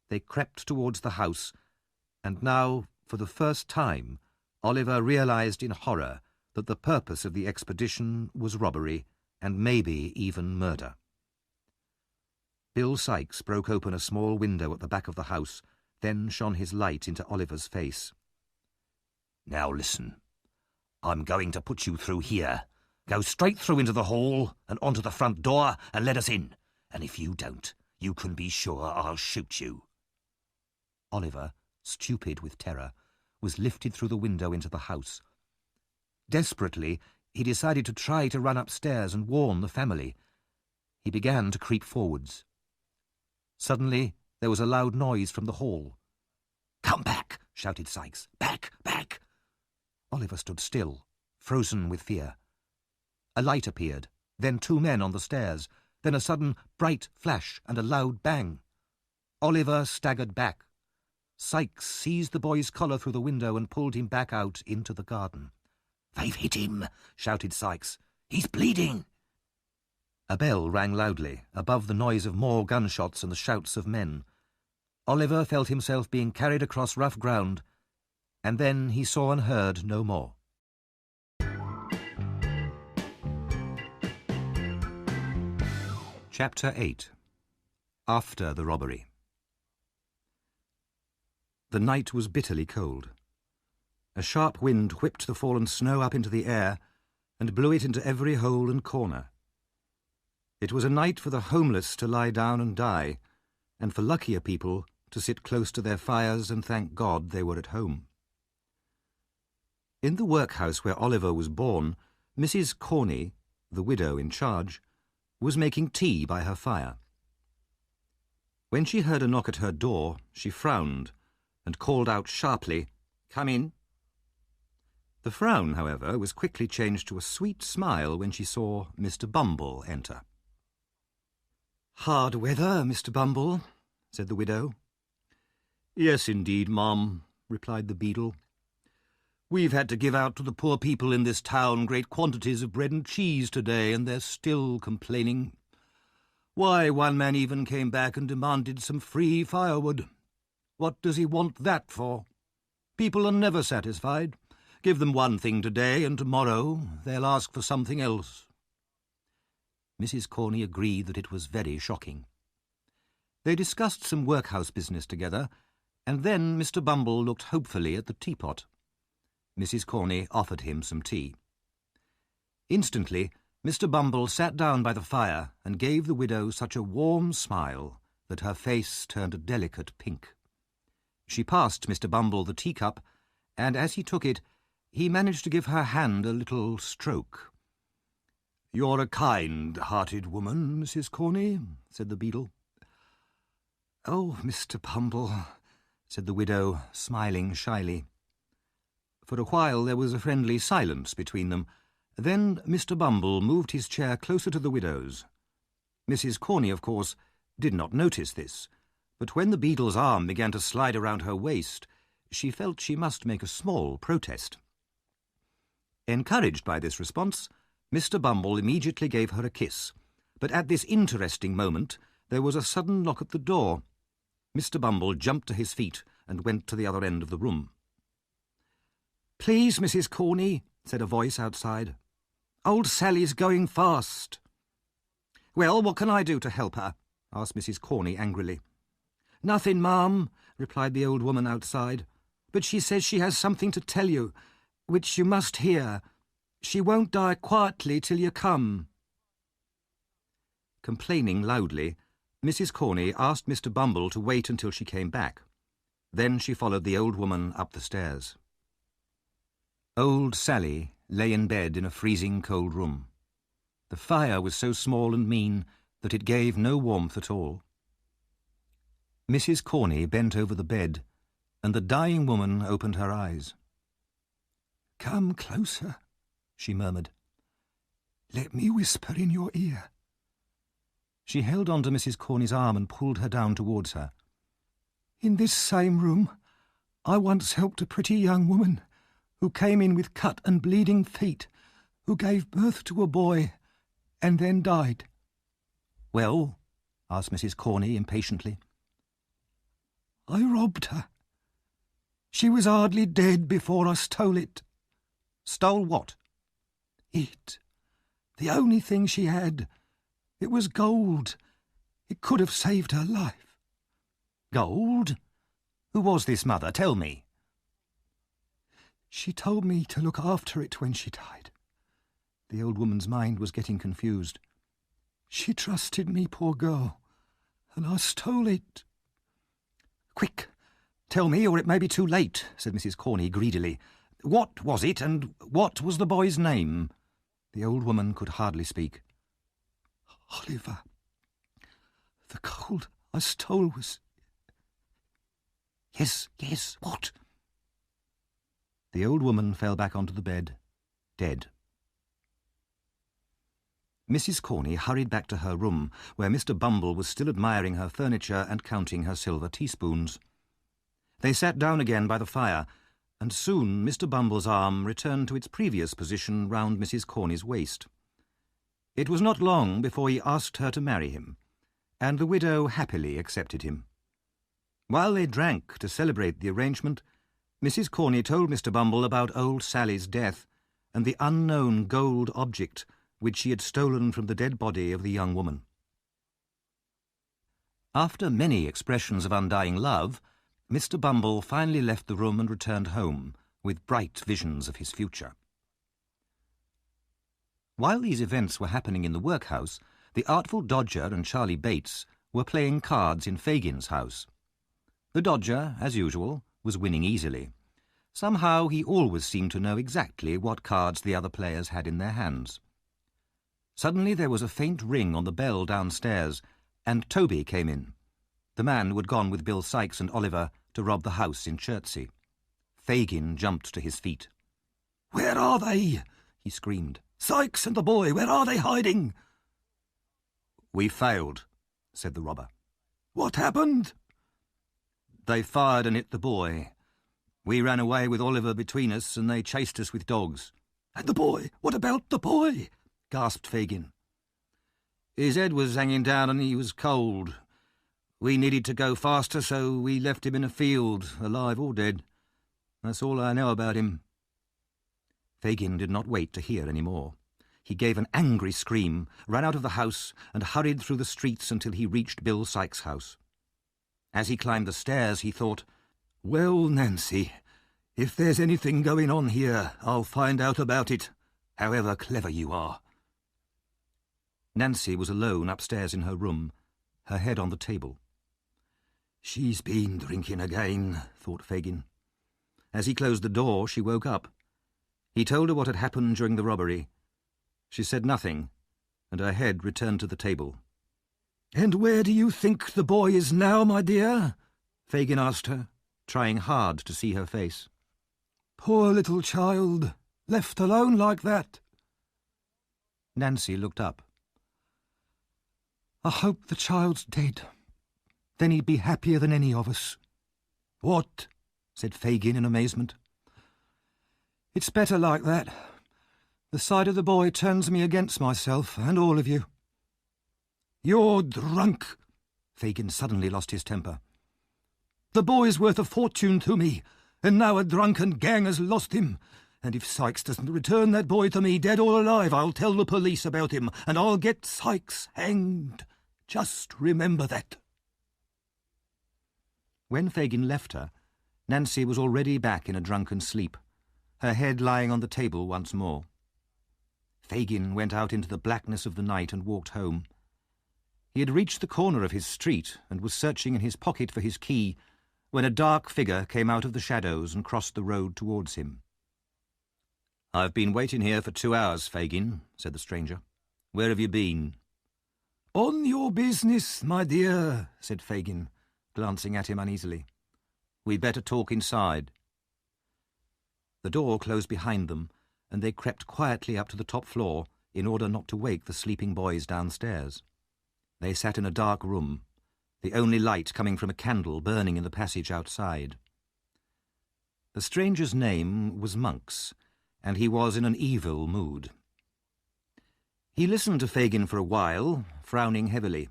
[SPEAKER 2] they crept towards the house, and now, for the first time, Oliver realized in horror that the purpose of the expedition was robbery and maybe even murder. Bill Sykes broke open a small window at the back of the house, then shone his light into Oliver's face.
[SPEAKER 3] "Now listen. I'm going to put you through here. Go straight through into the hall and onto the front door and let us in. And if you don't, you can be sure I'll shoot you."
[SPEAKER 2] Oliver, stupid with terror, was lifted through the window into the house. Desperately, he decided to try to run upstairs and warn the family. He began to creep forwards. Suddenly, there was a loud noise from the hall.
[SPEAKER 3] "Come back!" shouted Sykes. "Back, back!"
[SPEAKER 2] Oliver stood still, frozen with fear. A light appeared, then two men on the stairs, then a sudden bright flash and a loud bang. Oliver staggered back. Sykes seized the boy's collar through the window and pulled him back out into the garden.
[SPEAKER 3] "They've hit him," shouted Sykes. "He's bleeding."
[SPEAKER 2] A bell rang loudly, above the noise of more gunshots and the shouts of men. Oliver felt himself being carried across rough ground, and then he saw and heard no more. Chapter 8. After the Robbery. The night was bitterly cold. A sharp wind whipped the fallen snow up into the air and blew it into every hole and corner. It was a night for the homeless to lie down and die, and for luckier people to sit close to their fires and thank God they were at home. In the workhouse where Oliver was born, Mrs. Corney, the widow in charge,
[SPEAKER 1] was making tea by her fire. When she heard a knock at her door, she frowned and called out sharply, "Come in." The frown, however, was quickly changed to a sweet smile when she saw Mr. Bumble enter.
[SPEAKER 4] "Hard weather, Mr. Bumble," said the widow.
[SPEAKER 1] "Yes, indeed, ma'am," replied the beadle. "We've had to give out to the poor people in this town great quantities of bread and cheese today, and they're still complaining. Why, one man even came back and demanded some free firewood. What does he want that for? People are never satisfied. Give them one thing today, and tomorrow they'll ask for something else."
[SPEAKER 2] Mrs. Corney agreed that it was very shocking. They discussed some workhouse business together, and then Mr. Bumble looked hopefully at the teapot. Mrs. Corney offered him some tea. Instantly, Mr. Bumble sat down by the fire and gave the widow such a warm smile that her face turned a delicate pink. She passed Mr. Bumble the teacup, and as he took it, he managed to give her hand a little stroke.
[SPEAKER 1] "You're a kind-hearted woman, Mrs. Corney," said the beadle.
[SPEAKER 4] "Oh, Mr. Bumble," said the widow, smiling shyly.
[SPEAKER 1] For a while there was a friendly silence between them. Then Mr. Bumble moved his chair closer to the widow's. Mrs. Corney, of course, did not notice this, but when the beadle's arm began to slide around her waist, she felt she must make a small protest. Encouraged by this response, Mr. Bumble immediately gave her a kiss, but at this interesting moment there was a sudden knock at the door. Mr. Bumble jumped to his feet and went to the other end of the room.
[SPEAKER 4] "Please, Mrs. Corney," said a voice outside. "Old Sally's going fast."
[SPEAKER 1] "Well, what can I do to help her?" asked Mrs. Corney angrily.
[SPEAKER 4] "Nothing, ma'am," replied the old woman outside. "But she says she has something to tell you, which you must hear. She won't die quietly till you come."
[SPEAKER 1] Complaining loudly, Mrs. Corney asked Mr. Bumble to wait until she came back. Then she followed the old woman up the stairs. Old Sally lay in bed in a freezing cold room. The fire was so small and mean that it gave no warmth at all. Mrs. Corney bent over the bed, and the dying woman opened her eyes.
[SPEAKER 4] "Come closer," she murmured. "Let me whisper in your ear."
[SPEAKER 1] She held on to Mrs. Corney's arm and pulled her down towards her.
[SPEAKER 4] "In this same room, I once helped a pretty young woman who came in with cut and bleeding feet, who gave birth to a boy and then died."
[SPEAKER 1] "Well?" asked Mrs. Corney impatiently.
[SPEAKER 4] "I robbed her. She was hardly dead before I stole it."
[SPEAKER 1] "Stole what?"
[SPEAKER 4] "It. The only thing she had. It was gold. It could have saved her life."
[SPEAKER 1] "Gold? Who was this mother? Tell me."
[SPEAKER 4] "She told me to look after it when she died." The old woman's mind was getting confused. "She trusted me, poor girl, and I stole it."
[SPEAKER 1] "Quick, tell me, or it may be too late," said Mrs. Corney greedily. "What was it, and what was the boy's name?" The old woman could hardly speak.
[SPEAKER 4] "Oliver. The gold I stole was—"
[SPEAKER 1] Yes, what?" The old woman fell back onto the bed, dead. Mrs. Corney hurried back to her room, where Mr. Bumble was still admiring her furniture and counting her silver teaspoons. They sat down again by the fire, and soon Mr. Bumble's arm returned to its previous position round Mrs. Corney's waist. It was not long before he asked her to marry him, and the widow happily accepted him. While they drank to celebrate the arrangement, Mrs. Corney told Mr. Bumble about old Sally's death and the unknown gold object which she had stolen from the dead body of the young woman. After many expressions of undying love, Mr. Bumble finally left the room and returned home, with bright visions of his future. While these events were happening in the workhouse, the Artful Dodger and Charlie Bates were playing cards in Fagin's house. The Dodger, as usual, was winning easily. Somehow he always seemed to know exactly what cards the other players had in their hands.
[SPEAKER 2] Suddenly there was a faint ring on the bell downstairs, and Toby came in, the man who had gone with Bill Sikes and Oliver to rob the house in Chertsey. Fagin jumped to his feet.
[SPEAKER 4] "Where are they?" he screamed. "Sikes and the boy, where are they hiding?"
[SPEAKER 2] "We failed," said the robber.
[SPEAKER 4] "What happened?"
[SPEAKER 2] "They fired and hit the boy. We ran away with Oliver between us, and they chased us with dogs."
[SPEAKER 4] "And the boy? What about the boy?" gasped Fagin.
[SPEAKER 2] "His head was hanging down and he was cold. We needed to go faster, so we left him in a field, alive or dead. That's all I know about him." Fagin did not wait to hear any more. He gave an angry scream, ran out of the house, and hurried through the streets until he reached Bill Sikes' house. As he climbed the stairs, he thought,
[SPEAKER 4] "Well, Nancy, if there's anything going on here, I'll find out about it, however clever you are."
[SPEAKER 2] Nancy was alone upstairs in her room, her head on the table.
[SPEAKER 4] "She's been drinking again," thought Fagin.
[SPEAKER 2] As he closed the door, she woke up. He told her what had happened during the robbery. She said nothing, and her head returned to the table.
[SPEAKER 4] "And where do you think the boy is now, my dear?"
[SPEAKER 2] Fagin asked her, trying hard to see her face.
[SPEAKER 4] "Poor little child, left alone like that."
[SPEAKER 2] Nancy looked up.
[SPEAKER 4] "I hope the child's dead. Then he'd be happier than any of us." "What?" said Fagin in amazement. "It's better like that. The sight of the boy turns me against myself and all of you." "You're drunk." Fagin suddenly lost his temper. "The boy's worth a fortune to me, and now a drunken gang has lost him. And if Sikes doesn't return that boy to me, dead or alive, I'll tell the police about him, and I'll get Sikes hanged. Just remember that."
[SPEAKER 2] When Fagin left her, Nancy was already back in a drunken sleep, her head lying on the table once more. Fagin went out into the blackness of the night and walked home. He had reached the corner of his street and was searching in his pocket for his key when a dark figure came out of the shadows and crossed the road towards him. "I've been waiting here for 2 hours, Fagin," said the stranger. "Where have you been?"
[SPEAKER 4] "On your business, my dear," said Fagin, glancing at him uneasily.
[SPEAKER 2] "We'd better talk inside." The door closed behind them, and they crept quietly up to the top floor in order not to wake the sleeping boys downstairs. They sat in a dark room, the only light coming from a candle burning in the passage outside. The stranger's name was Monks, and he was in an evil mood. He listened to Fagin for a while, frowning heavily.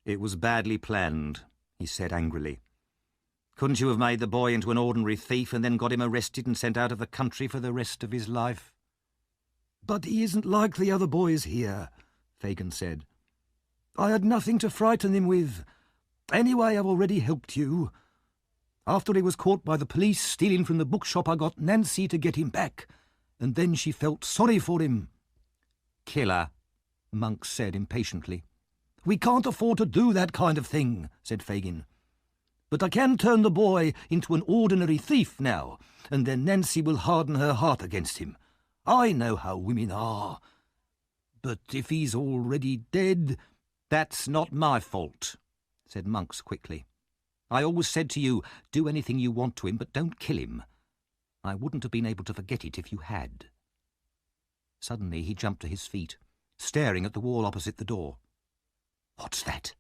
[SPEAKER 2] "It was badly planned," he said angrily. "Couldn't you have made the boy into an ordinary thief and then got him arrested and sent out of the country for the rest of his life?"
[SPEAKER 4] "But he isn't like the other boys here," Fagin said. "I had nothing to frighten him with. Anyway, I've already helped you. After he was caught by the police stealing from the bookshop, I got Nancy to get him back, and then she felt sorry for him."
[SPEAKER 2] "Killer," Monks said impatiently.
[SPEAKER 4] "We can't afford to do that kind of thing," said Fagin. "But I can turn the boy into an ordinary thief now, and then Nancy will harden her heart against him. I know how women are. But if he's already dead—"
[SPEAKER 2] "That's not my fault," said Monks quickly. "I always said to you, do anything you want to him, but don't kill him. I wouldn't have been able to forget it if you had." Suddenly he jumped to his feet, staring at the wall opposite the door. "What's that?"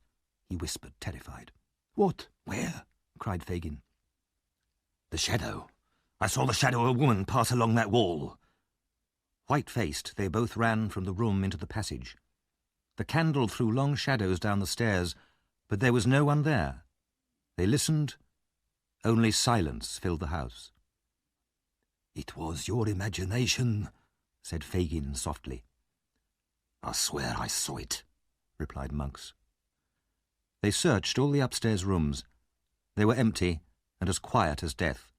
[SPEAKER 2] he whispered, terrified.
[SPEAKER 4] "What? Where?" cried Fagin.
[SPEAKER 3] "The shadow. I saw the shadow of a woman pass along that wall."
[SPEAKER 2] White-faced, they both ran from the room into the passage. The candle threw long shadows down the stairs, but there was no one there. They listened. Only silence filled the house.
[SPEAKER 4] "It was your imagination,"
[SPEAKER 2] said Fagin softly.
[SPEAKER 3] "I swear I saw it,"
[SPEAKER 2] replied Monks. They searched all the upstairs rooms. They were empty and as quiet as death.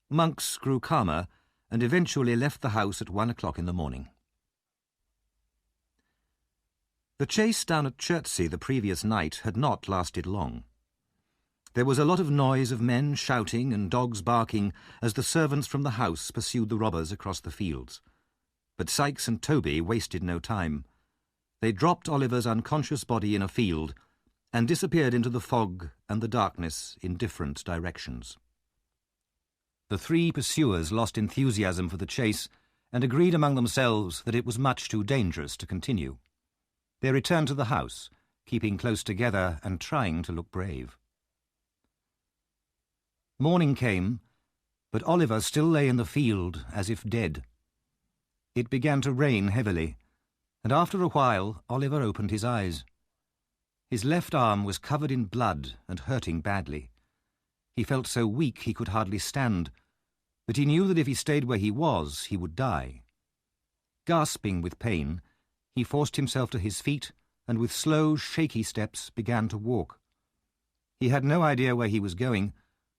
[SPEAKER 2] Monks grew calmer and eventually left the house at 1 o'clock in the morning. The chase down at Chertsey the previous night had not lasted long. There was a lot of noise of men shouting and dogs barking as the servants from the house pursued the robbers across the fields.
[SPEAKER 1] But Sykes and Toby wasted no time. They dropped Oliver's unconscious body in a field and disappeared into the fog and the darkness in different directions. The three pursuers lost enthusiasm for the chase and agreed among themselves that it was much too dangerous to continue. They returned to the house, keeping close together and trying to look brave. Morning came, but Oliver still lay in the field as if dead. It began to rain heavily, and after a while Oliver opened his eyes. His left arm was covered in blood and hurting badly. He felt so weak he could hardly stand, but he knew that if he stayed where he was, he would die. Gasping with pain, he forced himself to his feet and with slow, shaky steps began to walk. He had no idea where he was going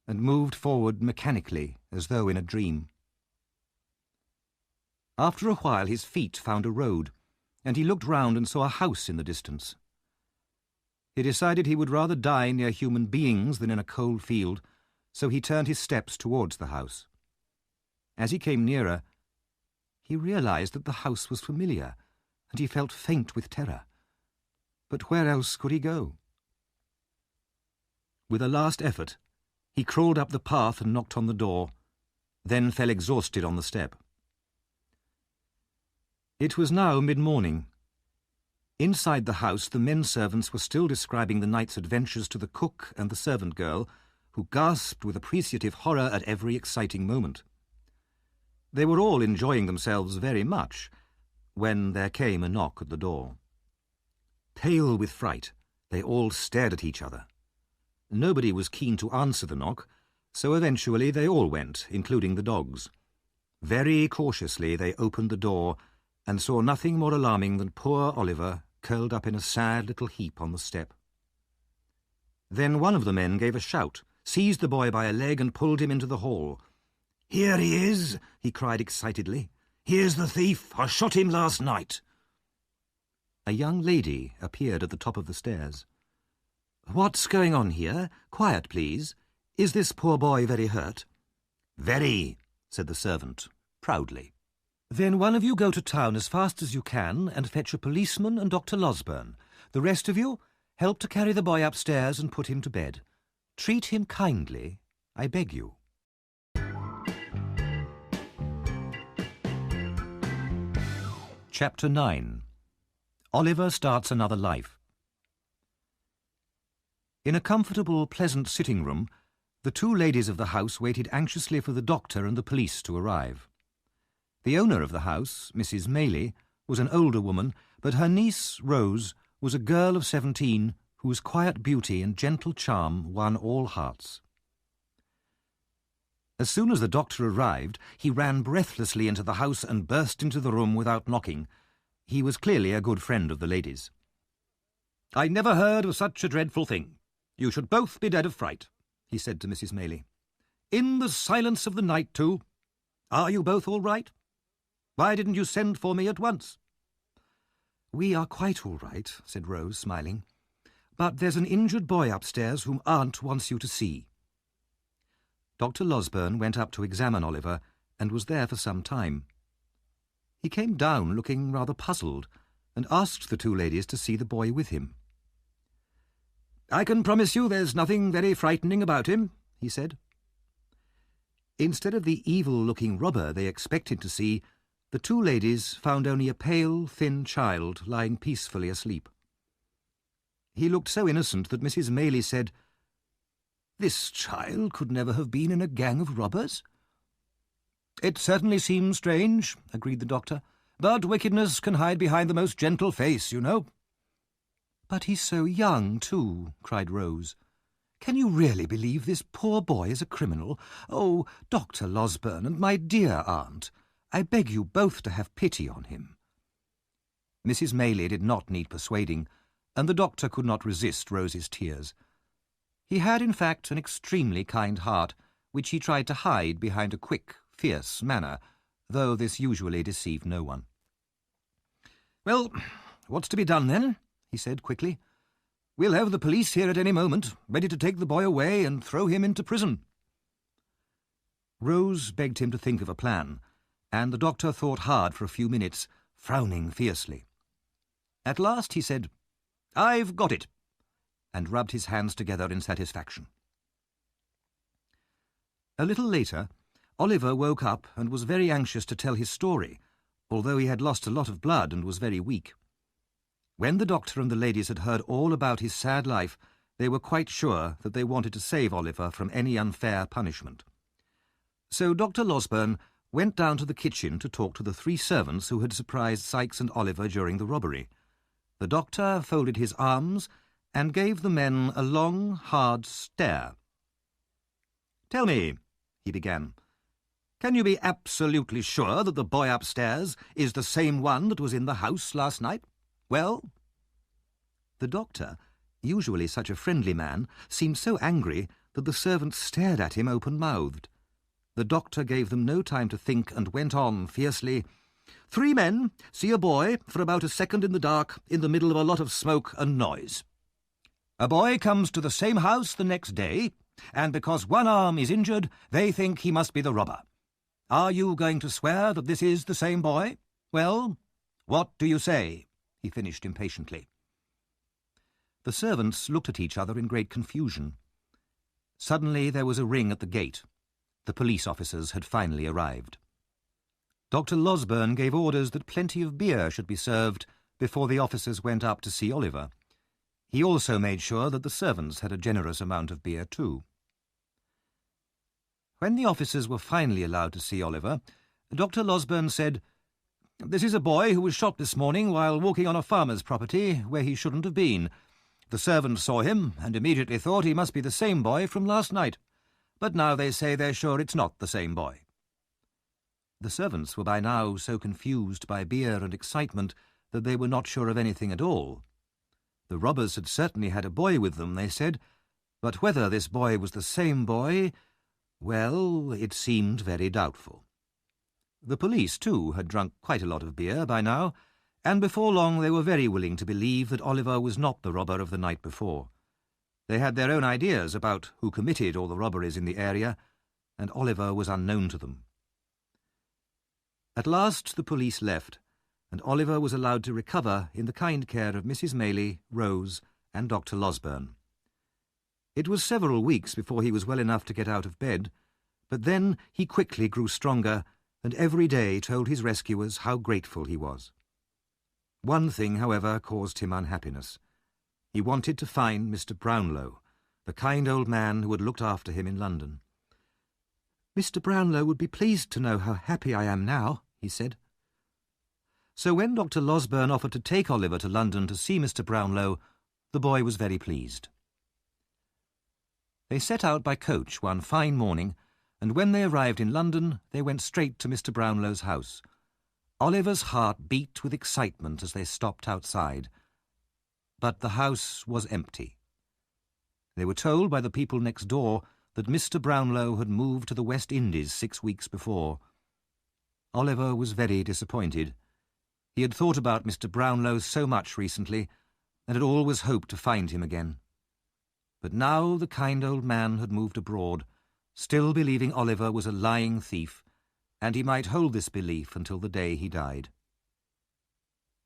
[SPEAKER 1] and moved forward mechanically as though in a dream. After a while his feet found a road, and he looked round and saw a house in the distance. He decided he would rather die near human beings than in a cold field, so he turned his steps towards the house. As he came nearer, he realized that the house was familiar, and he felt faint with terror. But where else could he go? With a last effort, he crawled up the path and knocked on the door, then fell exhausted on the step. It was now mid-morning. Inside the house, the men servants were still describing the night's adventures to the cook and the servant girl, who gasped with appreciative horror at every exciting moment. They were all enjoying themselves very much, when there came a knock at the door. Pale with fright, they all stared at each other. Nobody was keen to answer the knock, so eventually they all went, including the dogs. Very cautiously they opened the door and saw nothing more alarming than poor Oliver curled up in a sad little heap on the step. Then one of the men gave a shout, seized the boy by a leg and pulled him into the hall. "Here he is," he cried excitedly. "Here's the thief. I shot him last night." A young lady appeared at the top of the stairs. "What's going on here? Quiet, please. Is this poor boy very hurt?" "Very," said the servant, proudly. "Then one of you go to town as fast as you can and fetch a policeman and Dr. Losberne. The rest of you help to carry the boy upstairs and put him to bed. Treat him kindly, I beg you." Chapter 9. Oliver starts another life. In a comfortable, pleasant sitting room, the two ladies of the house waited anxiously for the doctor and the police to arrive. The owner of the house, Mrs. Maylie, was an older woman, but her niece, Rose, was a girl of 17 whose quiet beauty and gentle charm won all hearts. As soon as the doctor arrived, he ran breathlessly into the house and burst into the room without knocking. He was clearly a good friend of the ladies. "I never heard of such a dreadful thing. You should both be dead of fright," he said to Mrs. Maylie. "In the silence of the night, too. Are you both all right? Why didn't you send for me at once?" "We are quite all right," said Rose, smiling. "But there's an injured boy upstairs whom Aunt wants you to see." Dr. Losberne went up to examine Oliver and was there for some time. He came down looking rather puzzled and asked the two ladies to see the boy with him. "I can promise you there's nothing very frightening about him," he said. Instead of the evil-looking robber they expected to see, the two ladies found only a pale, thin child lying peacefully asleep. He looked so innocent that Mrs. Maylie said, "This child could never have been in a gang of robbers?" "It certainly seems strange," agreed the doctor, "but wickedness can hide behind the most gentle face, you know." "But he's so young, too," cried Rose. "Can you really believe this poor boy is a criminal? Oh, Dr. Losberne and my dear aunt, I beg you both to have pity on him." Mrs. Maylie did not need persuading, and the doctor could not resist Rose's tears. He had, in fact, an extremely kind heart, which he tried to hide behind a quick, fierce manner, though this usually deceived no one. "Well, what's to be done, then?" he said quickly. "We'll have the police here at any moment, ready to take the boy away and throw him into prison." Rose begged him to think of a plan,
[SPEAKER 2] and the doctor thought hard for a few minutes, frowning fiercely. At last he said, "I've got it," and rubbed his hands together in satisfaction. A little later, Oliver woke up and was very anxious to tell his story, although he had lost a lot of blood and was very weak. When the doctor and the ladies had heard all about his sad life, they were quite sure that they wanted to save Oliver from any unfair punishment. So Dr. Losberne went down to the kitchen to talk to the 3 servants who had surprised Sikes and Oliver during the robbery. The doctor folded his arms and gave the men a long, hard stare. "Tell me," he began, "can you be absolutely sure that the boy upstairs is the same one that was in the house last night? Well?" The doctor, usually such a friendly man, seemed so angry that the servants stared at him open-mouthed. The doctor gave them no time to think and went on fiercely, "3 men see a boy for about a second in the dark in the middle of a lot of smoke and noise. A boy comes to the same house the next day, and because one arm is injured, they think he must be the robber. Are you going to swear that this is the same boy? Well, what do you say?" he finished impatiently. The servants looked at each other in great confusion. Suddenly there was a ring at the gate. The police officers had finally arrived. Dr. Losberne gave orders that plenty of beer should be served before the officers went up to see Oliver. He also made sure that the servants had a generous amount of beer too. When the officers were finally allowed to see Oliver, Dr. Losberne said, "This is a boy who was shot this morning while walking on a farmer's property where he shouldn't have been. The servants saw him and immediately thought he must be the same boy from last night. But now they say they're sure it's not the same boy." The servants were by now so confused by beer and excitement that they were not sure of anything at all. The robbers had certainly had a boy with them, they said, but whether this boy was the same boy, well, it seemed very doubtful. The police, too, had drunk quite a lot of beer by now, and before long they were very willing to believe that Oliver was not the robber of the night before. They had their own ideas about who committed all the robberies in the area, and Oliver was unknown to them. At last the police left, and Oliver was allowed to recover in the kind care of Mrs. Maylie, Rose, and Dr. Losberne. It was several weeks before he was well enough to get out of bed, but then he quickly grew stronger, and every day told his rescuers how grateful he was. One thing, however, caused him unhappiness. He wanted to find Mr. Brownlow, the kind old man who had looked after him in London. "Mr. Brownlow would be pleased to know how happy I am now," he said. So when Dr. Losberne offered to take Oliver to London to see Mr. Brownlow, the boy was very pleased. They set out by coach one fine morning, and when they arrived in London, they went straight to Mr. Brownlow's house. Oliver's heart beat with excitement as they stopped outside. But the house was empty. They were told by the people next door that Mr. Brownlow had moved to the West Indies 6 weeks before. Oliver was very disappointed. He had thought about Mr. Brownlow so much recently, and had always hoped to find him again. But now the kind old man had moved abroad, still believing Oliver was a lying thief, and he might hold this belief until the day he died.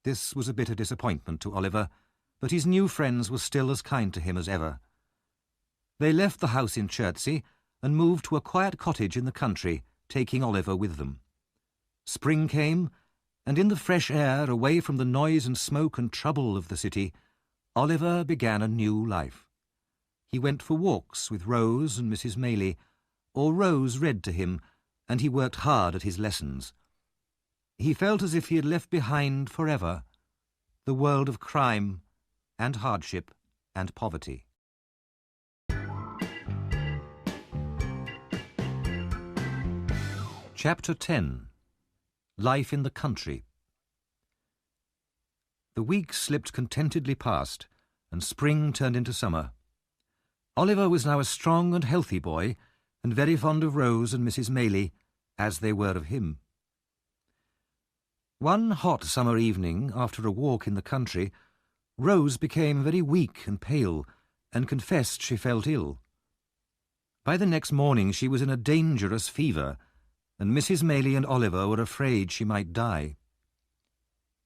[SPEAKER 2] This was a bitter disappointment to Oliver, but his new friends were still as kind to him as ever. They left the house in Chertsey and moved to a quiet cottage in the country, taking Oliver with them. Spring came, and in the fresh air, away from the noise and smoke and trouble of the city, Oliver began a new life. He went for walks with Rose and Mrs. Maylie, or Rose read to him, and he worked hard at his lessons. He felt as if he had left behind forever the world of crime and hardship and poverty. Chapter 10. Life in the Country. The weeks slipped contentedly past, and spring turned into summer. Oliver was now a strong and healthy boy, and very fond of Rose and Mrs. Maylie, as they were of him. One hot summer evening, after a walk in the country, Rose became very weak and pale, and confessed she felt ill. By the next morning she was in a dangerous fever, and Mrs. Maylie and Oliver were afraid she might die.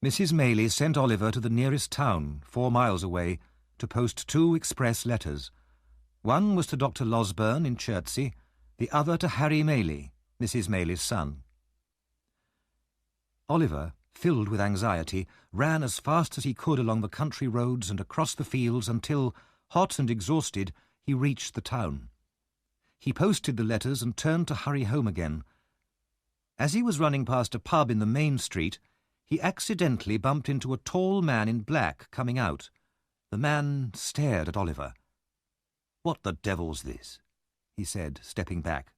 [SPEAKER 2] Mrs. Maylie sent Oliver to the nearest town, 4 miles away, to post 2 express letters. One was to Dr. Losberne in Chertsey, the other to Harry Maylie, Mrs. Maylie's son. Oliver, filled with anxiety, ran as fast as he could along the country roads and across the fields until, hot and exhausted, he reached the town. He posted the letters and turned to hurry home again. As he was running past a pub in the main street, he accidentally bumped into a tall man in black coming out. The man stared at Oliver. "What the devil's this?" he said, stepping back.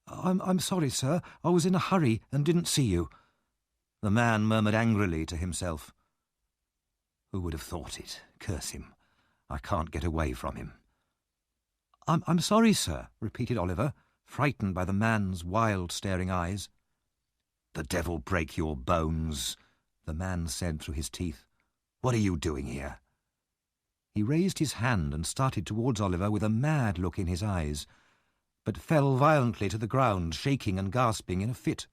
[SPEAKER 2] I'm sorry, sir. I was in a hurry and didn't see you." The man murmured angrily to himself. "Who would have thought it? Curse him. I can't get away from him." I'm sorry, sir," repeated Oliver, frightened by the man's wild, staring eyes. "The devil break your bones," the man said through his teeth. "What are you doing here?" He raised his hand and started towards Oliver with a mad look in his eyes, but fell violently to the ground, shaking and gasping in a fit.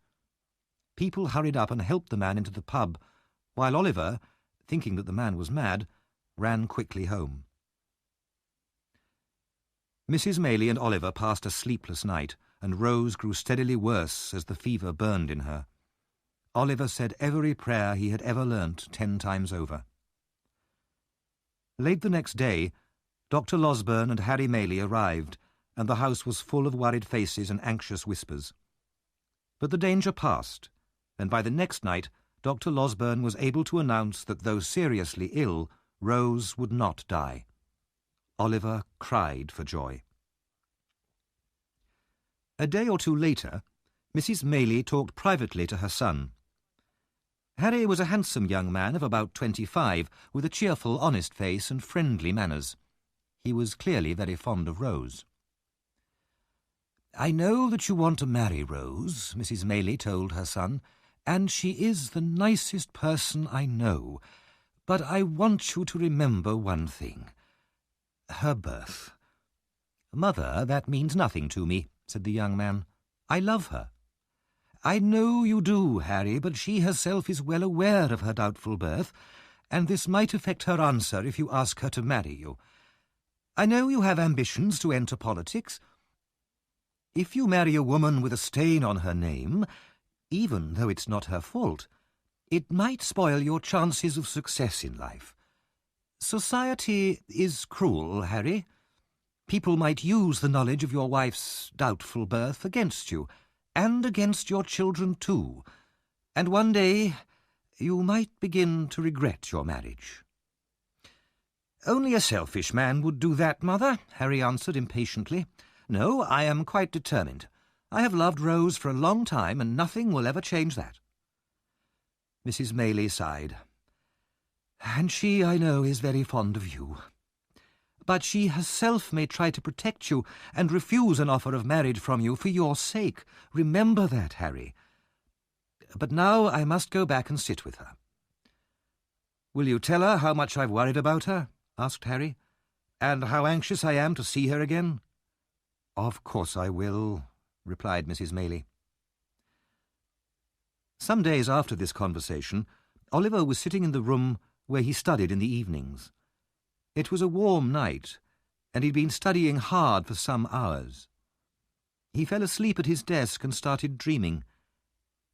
[SPEAKER 2] People hurried up and helped the man into the pub, while Oliver, thinking that the man was mad, ran quickly home. Mrs. Maylie and Oliver passed a sleepless night, and Rose grew steadily worse as the fever burned in her. Oliver said every prayer he had ever learnt 10 times over. Late the next day, Dr. Losberne and Harry Maylie arrived, and the house was full of worried faces and anxious whispers. But the danger passed, and by the next night Dr. Losberne was able to announce that though seriously ill, Rose would not die. Oliver cried for joy. A day or 2 later, Mrs. Maylie talked privately to her son. Harry was a handsome young man of about 25, with a cheerful, honest face and friendly manners. He was clearly very fond of Rose. "I know that you want to marry Rose," Mrs. Maylie told her son, "and she is the nicest person I know. But I want you to remember one thing. Her birth." "Mother, that means nothing to me," said the young man. "I love her." "I know you do, Harry, but she herself is well aware of her doubtful birth, and this might affect her answer if you ask her to marry you. I know you have ambitions to enter politics. If you marry a woman with a stain on her name, even though it's not her fault, it might spoil your chances of success in life. Society is cruel, Harry. People might use the knowledge of your wife's doubtful birth against you, and against your children too, and one day you might begin to regret your marriage." "Only a selfish man would do that, Mother," Harry answered impatiently. "No, I am quite determined. I have loved Rose for a long time, and nothing will ever change that." Mrs. Maylie sighed. "And she, I know, is very fond of you. But she herself may try to protect you and refuse an offer of marriage from you for your sake. Remember that, Harry. But now I must go back and sit with her." "Will you tell her how much I've worried about her?" asked Harry. "And how anxious I am to see her again?" "Of course I will," replied Mrs. Maylie. Some days after this conversation, Oliver was sitting in the room where he studied in the evenings. It was a warm night, and he'd been studying hard for some hours. He fell asleep at his desk and started dreaming.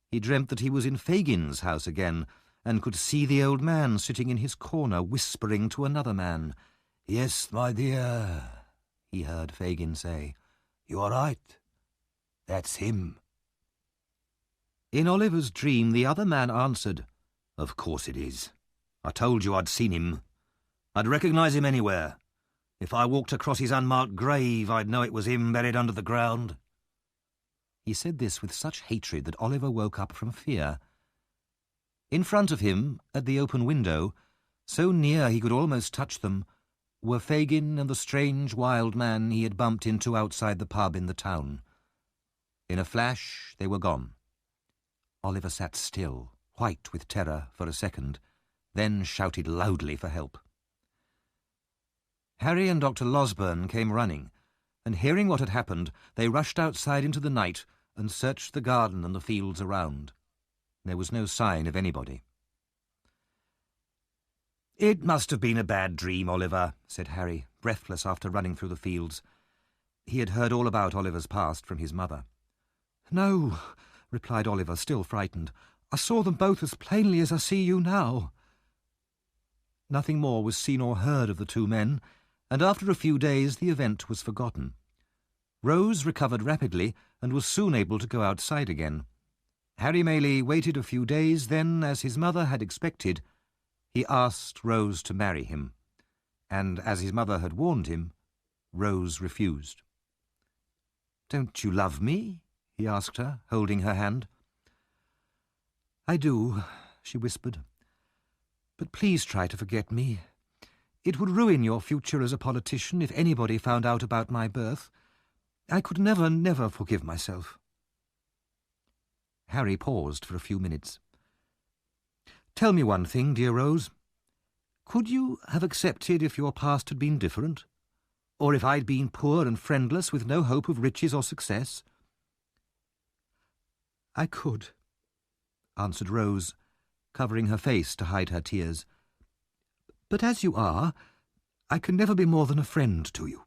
[SPEAKER 2] He dreamt that he was in Fagin's house again, and could see the old man sitting in his corner whispering to another man. "Yes, my dear," he heard Fagin say. "You are right. That's him." In Oliver's dream, the other man answered, "Of course it is. I told you I'd seen him. I'd recognise him anywhere. If I walked across his unmarked grave, I'd know it was him buried under the ground." He said this with such hatred that Oliver woke up from fear. In front of him, at the open window, so near he could almost touch them, were Fagin and the strange wild man he had bumped into outside the pub in the town. In a flash, they were gone. Oliver sat still, white with terror, for a second, then shouted loudly for help. Harry and Dr. Losberne came running, and hearing what had happened, they rushed outside into the night and searched the garden and the fields around. There was no sign of anybody.
[SPEAKER 3] "It must have been a bad dream, Oliver," said Harry, breathless after running through the fields. He had heard all about Oliver's past from his mother.
[SPEAKER 4] "No," replied Oliver, still frightened. "I saw them both as plainly as I see you now."
[SPEAKER 2] Nothing more was seen or heard of the two men, and after a few days the event was forgotten. Rose recovered rapidly and was soon able to go outside again. Harry Maylie waited a few days, then, as his mother had expected, he asked Rose to marry him, and as his mother had warned him, Rose refused. "Don't you love me?" he asked her, holding her hand. "I do," she whispered. "But please try to forget me. It would ruin your future as a politician if anybody found out about my birth. I could never forgive myself." Harry paused for a few minutes. "Tell me one thing, dear Rose. Could you have accepted if your past had been different? Or if I'd been poor and friendless with no hope of riches or success?" "I could," answered Rose, covering her face to hide her tears. "But as you are, I can never be more than a friend to you."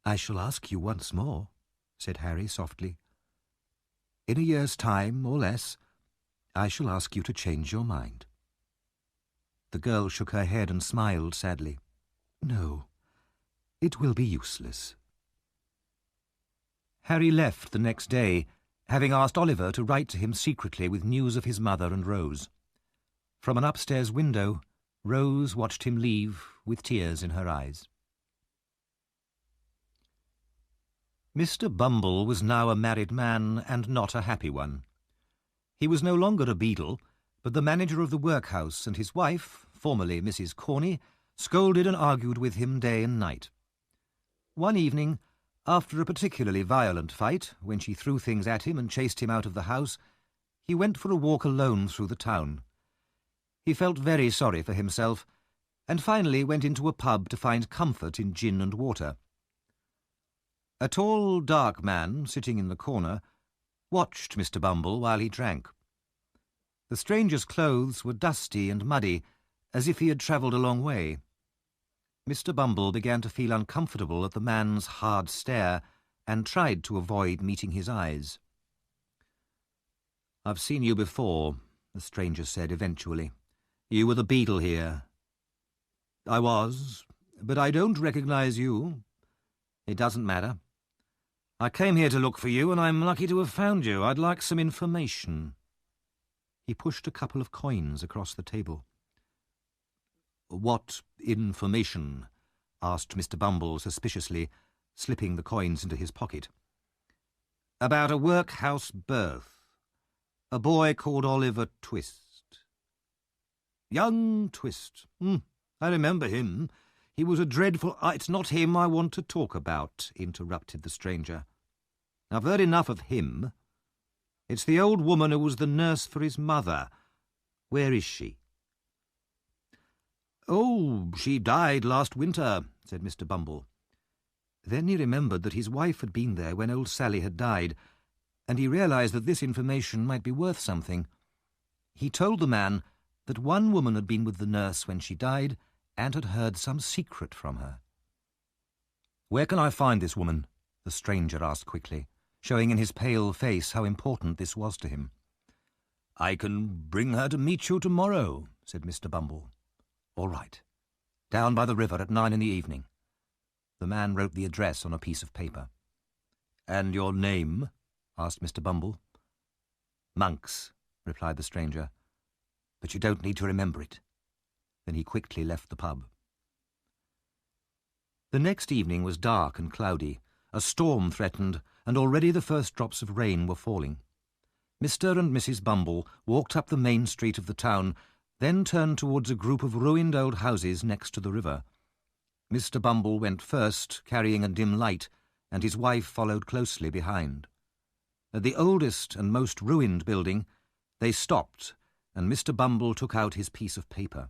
[SPEAKER 2] "I shall ask you once more," said Harry softly. "In a year's time, or less, I shall ask you to change your mind." The girl shook her head and smiled sadly. "No, it will be useless." Harry left the next day, having asked Oliver to write to him secretly with news of his mother and Rose. From an upstairs window, Rose watched him leave with tears in her eyes. Mr. Bumble was now a married man, and not a happy one. He was no longer a beadle, but the manager of the workhouse, and his wife, formerly Mrs. Corney, scolded and argued with him day and night. One evening, after a particularly violent fight, when she threw things at him and chased him out of the house, he went for a walk alone through the town. He felt very sorry for himself, and finally went into a pub to find comfort in gin and water. A tall, dark man, sitting in the corner, watched Mr. Bumble while he drank. The stranger's clothes were dusty and muddy, as if he had travelled a long way. Mr. Bumble began to feel uncomfortable at the man's hard stare, and tried to avoid meeting his eyes. "I've seen you before," the stranger said eventually. "You were the beadle here." "I was, but I don't recognise you." "It doesn't matter. I came here to look for you, and I'm lucky to have found you. I'd like some information." He pushed a couple of coins across the table. "What information?" asked Mr. Bumble suspiciously, slipping the coins into his pocket. "About a workhouse birth. A boy called Oliver Twist." "Young Twist. I remember him. He was a dreadful—" "It's not him I want to talk about," interrupted the stranger. "I've heard enough of him. It's the old woman who was the nurse for his mother. Where is she?" "Oh, she died last winter," said Mr. Bumble. Then he remembered that his wife had been there when old Sally had died, and he realised that this information might be worth something. He told the man that one woman had been with the nurse when she died and had heard some secret from her. "Where can I find this woman?" the stranger asked quickly, showing in his pale face how important this was to him. "I can bring her to meet you tomorrow," said Mr. Bumble. "All right. Down by the river at 9 in the evening." The man wrote the address on a piece of paper. "And your name?" asked Mr. Bumble. "Monks," replied the stranger. "But you don't need to remember it." Then he quickly left the pub. The next evening was dark and cloudy. A storm threatened, and already the first drops of rain were falling. Mr. and Mrs. Bumble walked up the main street of the town, then turned towards a group of ruined old houses next to the river. Mr. Bumble went first, carrying a dim light, and his wife followed closely behind. At the oldest and most ruined building, they stopped, and Mr. Bumble took out his piece of paper.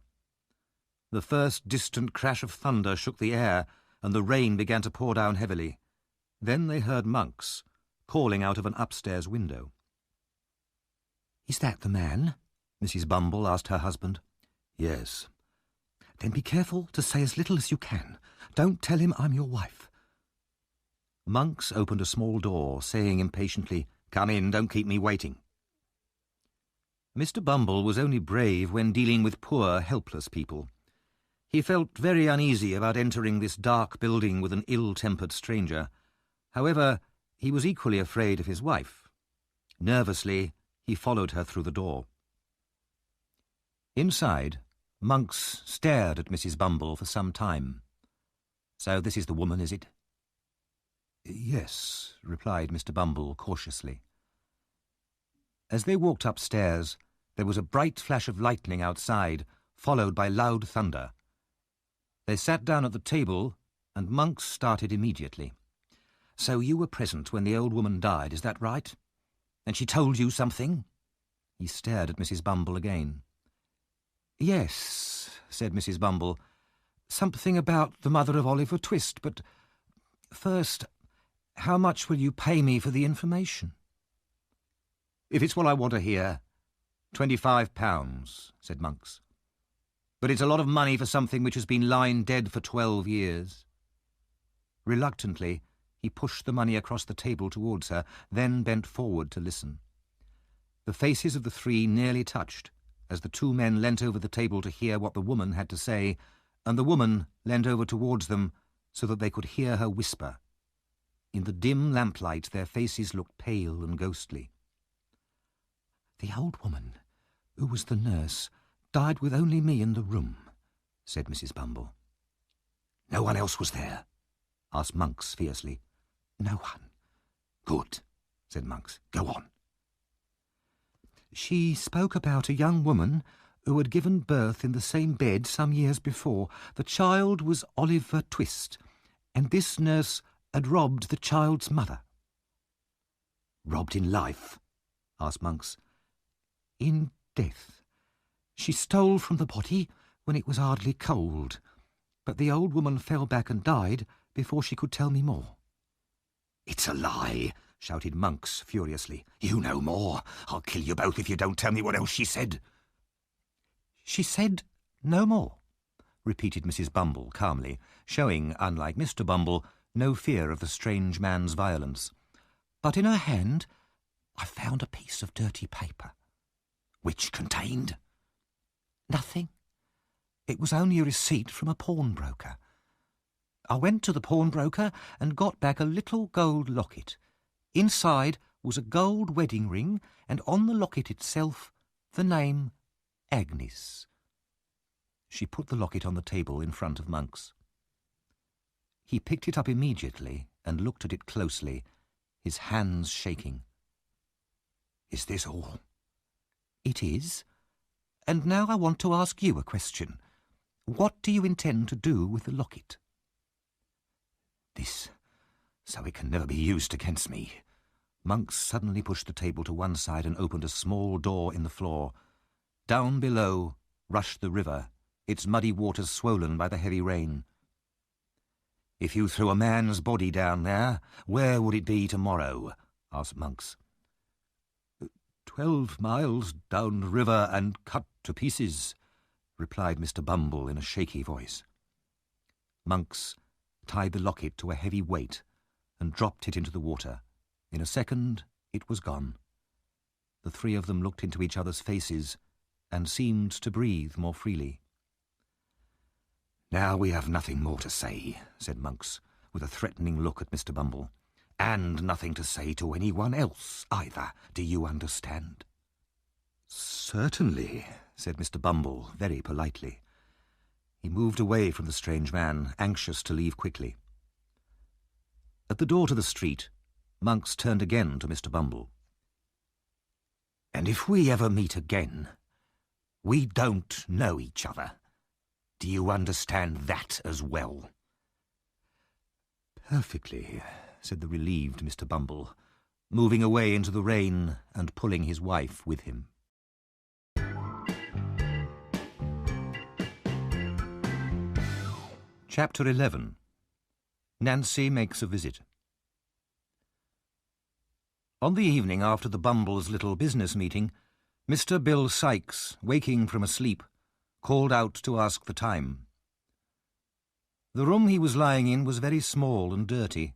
[SPEAKER 2] The first distant crash of thunder shook the air, and the rain began to pour down heavily. Then they heard Monks, calling out of an upstairs window. "Is that the man?" Mrs. Bumble asked her husband. "Yes." "Then be careful to say as little as you can. Don't tell him I'm your wife." Monks opened a small door, saying impatiently, "Come in, don't keep me waiting." Mr. Bumble was only brave when dealing with poor, helpless people. He felt very uneasy about entering this dark building with an ill-tempered stranger. However, he was equally afraid of his wife. Nervously, he followed her through the door. Inside, Monks stared at Mrs. Bumble for some time. "So this is the woman, is it?" "Yes," replied Mr. Bumble cautiously. As they walked upstairs, there was a bright flash of lightning outside, followed by loud thunder. They sat down at the table, and Monks started immediately. "So you were present when the old woman died, is that right? And she told you something?" He stared at Mrs. Bumble again. "Yes," said Mrs. Bumble, "something about the mother of Oliver Twist, but first, how much will you pay me for the information?" "If it's what I want to hear, £25, said Monks. "But it's a lot of money for something which has been lying dead for 12 years. Reluctantly, he pushed the money across the table towards her, then bent forward to listen. The faces of the three nearly touched, as the two men leant over the table to hear what the woman had to say, and the woman leant over towards them so that they could hear her whisper. In the dim lamplight their faces looked pale and ghostly. "The old woman, who was the nurse, died with only me in the room," said Mrs. Bumble. "No one else was there?" asked Monks fiercely. "No one." "Good," said Monks. "Go on." "She spoke about a young woman who had given birth in the same bed some years before. The child was Oliver Twist, and this nurse had robbed the child's mother." "Robbed in life?" asked Monks. "In death. She stole from the body when it was hardly cold, but the old woman fell back and died before she could tell me more." "It's a lie," shouted Monks furiously. "You know more. I'll kill you both if you don't tell me what else she said." "She said no more," repeated Mrs. Bumble calmly, showing, unlike Mr. Bumble, no fear of the strange man's violence. "But in her hand I found a piece of dirty paper." "Which contained?" "Nothing. It was only a receipt from a pawnbroker. I went to the pawnbroker and got back a little gold locket. Inside was a gold wedding ring, and on the locket itself the name Agnes." She put the locket on the table in front of Monks. He picked it up immediately and looked at it closely, his hands shaking. "Is this all?" "It is. And now I want to ask you a question. What do you intend to do with the locket?" "This, so it can never be used against me." Monks suddenly pushed the table to one side and opened a small door in the floor. Down below rushed the river, its muddy waters swollen by the heavy rain. "If you threw a man's body down there, where would it be tomorrow?" asked Monks. 12 miles down the river and cut to pieces," replied Mr. Bumble in a shaky voice. Monks tied the locket to a heavy weight and dropped it into the water. In a second it was gone. The three of them looked into each other's faces and seemed to breathe more freely. "Now we have nothing more to say," said Monks, with a threatening look at Mr. Bumble. "And nothing to say to anyone else either. Do you understand?" "Certainly," said Mr. Bumble very politely. He moved away from the strange man, anxious to leave quickly. At the door to the street, Monks turned again to Mr. Bumble. "And if we ever meet again, we don't know each other. Do you understand that as well?" "Perfectly," said the relieved Mr. Bumble, moving away into the rain and pulling his wife with him. Chapter 11. Nancy Makes a Visit. On the evening after the Bumbles' little business meeting, Mr. Bill Sikes, waking from a sleep, called out to ask the time. The room he was lying in was very small and dirty.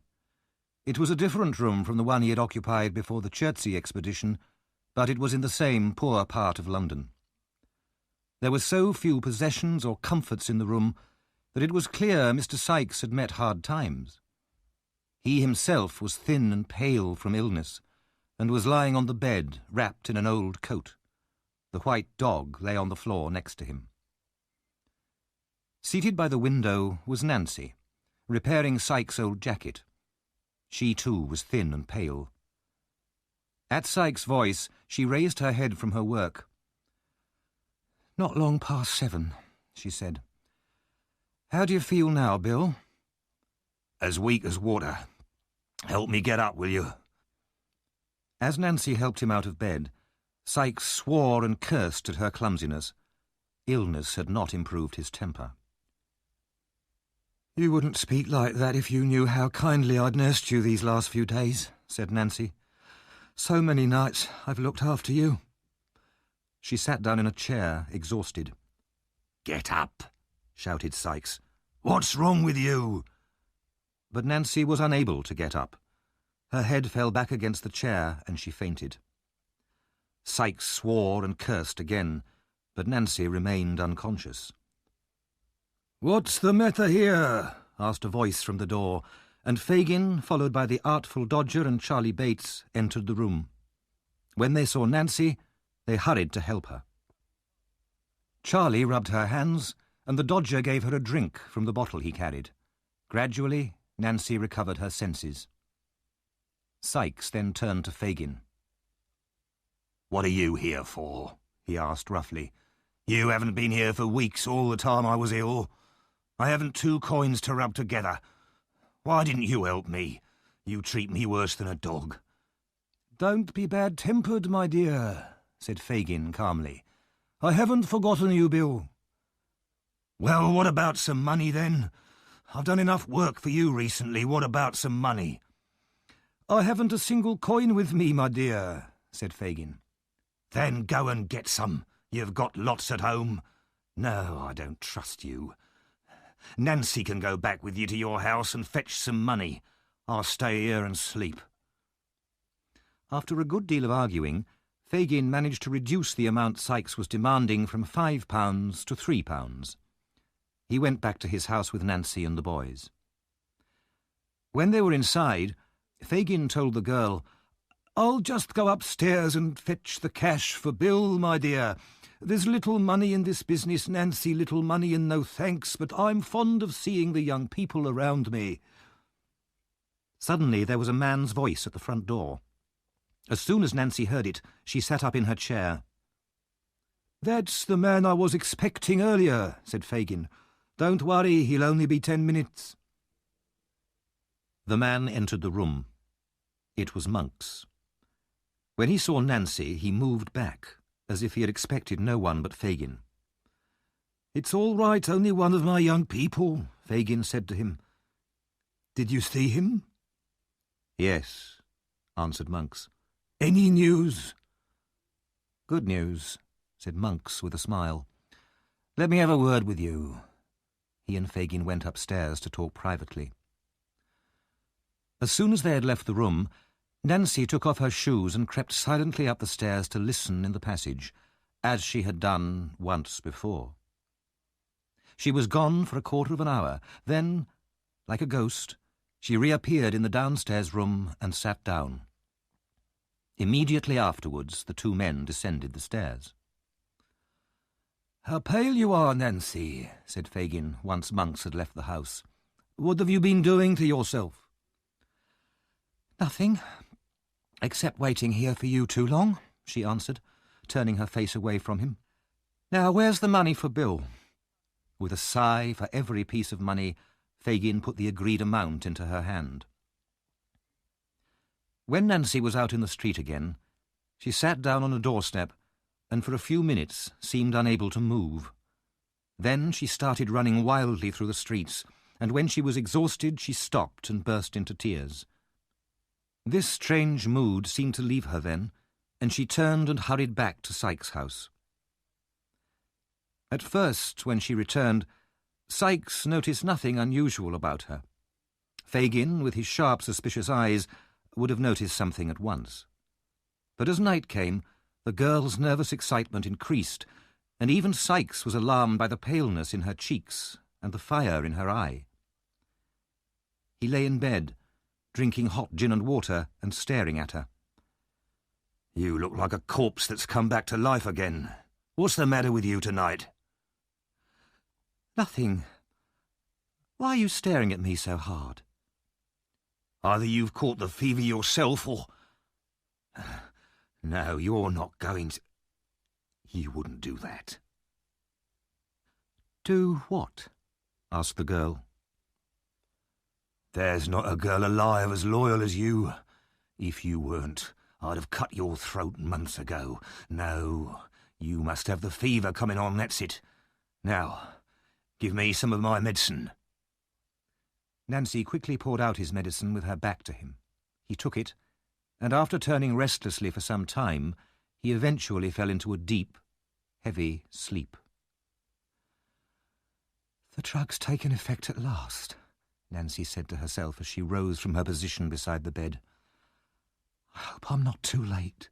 [SPEAKER 2] It was a different room from the one he had occupied before the Chertsey expedition, but it was in the same poor part of London. There were so few possessions or comforts in the room that it was clear Mr. Sikes had met hard times. He himself was thin and pale from illness, and was lying on the bed, wrapped in an old coat. The white dog lay on the floor next to him. Seated by the window was Nancy, repairing Sikes' old jacket. She too was thin and pale. At Sikes' voice, she raised her head from her work. "Not long past 7, she said. "How do you feel now, Bill?"
[SPEAKER 3] "As weak as water. Help me get up, will you?"
[SPEAKER 2] As Nancy helped him out of bed, Sikes swore and cursed at her clumsiness. Illness had not improved his temper. "You wouldn't speak like that if you knew how kindly I'd nursed you these last few days," said Nancy. "So many nights I've looked after you." She sat down in a chair, exhausted.
[SPEAKER 3] "Get up," shouted Sikes. "What's wrong with you?"
[SPEAKER 2] But Nancy was unable to get up. Her head fell back against the chair and she fainted. Sikes swore and cursed again, but Nancy remained unconscious. "What's the matter here?" asked a voice from the door, and Fagin, followed by the artful Dodger and Charlie Bates, entered the room. When they saw Nancy, they hurried to help her. Charlie rubbed her hands, and the Dodger gave her a drink from the bottle he carried. Gradually, Nancy recovered her senses. Sikes then turned to Fagin.
[SPEAKER 3] "What are you here for?" he asked roughly. "You haven't been here for weeks, all the time I was ill. I haven't 2 coins to rub together. Why didn't you help me? You treat me worse than a dog."
[SPEAKER 4] "Don't be bad-tempered, my dear," said Fagin calmly. "I haven't forgotten you, Bill."
[SPEAKER 3] "Well, what about some money, then? I've done enough work for you recently. What about some money?"
[SPEAKER 4] "I haven't a single coin with me, my dear," said Fagin.
[SPEAKER 3] "Then go and get some. You've got lots at home." "No, I don't trust you. Nancy can go back with you to your house and fetch some money. I'll stay here and sleep."
[SPEAKER 2] After a good deal of arguing, Fagin managed to reduce the amount Sikes was demanding from £5 to £3. He went back to his house with Nancy and the boys. When they were inside, Fagin told the girl, "I'll just go upstairs and fetch the cash for Bill, my dear. There's little money in this business, Nancy, little money and no thanks, but I'm fond of seeing the young people around me." Suddenly there was a man's voice at the front door. As soon as Nancy heard it, she sat up in her chair.
[SPEAKER 4] "That's the man I was expecting earlier," said Fagin. "Don't worry, he'll only be 10 minutes.
[SPEAKER 2] The man entered the room. It was Monks. When he saw Nancy, he moved back, as if he had expected no one but Fagin.
[SPEAKER 4] "It's all right, only one of my young people," Fagin said to him. "Did you see him?"
[SPEAKER 2] "Yes," answered Monks.
[SPEAKER 4] "Any news?"
[SPEAKER 2] "Good news," said Monks with a smile. "Let me have a word with you." He and Fagin went upstairs to talk privately. As soon as they had left the room, Nancy took off her shoes and crept silently up the stairs to listen in the passage, as she had done once before. She was gone for a quarter of an hour. Then, like a ghost, she reappeared in the downstairs room and sat down. Immediately afterwards, the 2 men descended the stairs.
[SPEAKER 4] "How pale you are, Nancy," said Fagin, once Monks had left the house. "What have you been doing to yourself?"
[SPEAKER 2] "Nothing, except waiting here for you too long," she answered, turning her face away from him. "Now, where's the money for Bill?" With a sigh for every piece of money, Fagin put the agreed amount into her hand. When Nancy was out in the street again, she sat down on a doorstep and for a few minutes seemed unable to move. Then she started running wildly through the streets, and when she was exhausted she stopped and burst into tears. This strange mood seemed to leave her then, and she turned and hurried back to Sykes' house. At first, when she returned, Sykes noticed nothing unusual about her. Fagin, with his sharp, suspicious eyes, would have noticed something at once. But as night came, the girl's nervous excitement increased, and even Sykes was alarmed by the paleness in her cheeks and the fire in her eye. He lay in bed, drinking hot gin and water and staring at her.
[SPEAKER 3] "You look like a corpse that's come back to life again. What's the matter with you tonight?"
[SPEAKER 2] "Nothing. Why are you staring at me so hard?"
[SPEAKER 3] "Either you've caught the fever yourself or... No, you're not going to... You wouldn't do that."
[SPEAKER 2] "Do what?" asked the girl.
[SPEAKER 3] "There's not a girl alive as loyal as you. If you weren't, I'd have cut your throat months ago. No, you must have the fever coming on, that's it. Now, give me some of my medicine."
[SPEAKER 2] Nancy quickly poured out his medicine with her back to him. He took it, and after turning restlessly for some time, he eventually fell into a deep, heavy sleep. "The drug's taken effect at last," Nancy said to herself as she rose from her position beside the bed. "I hope I'm not too late."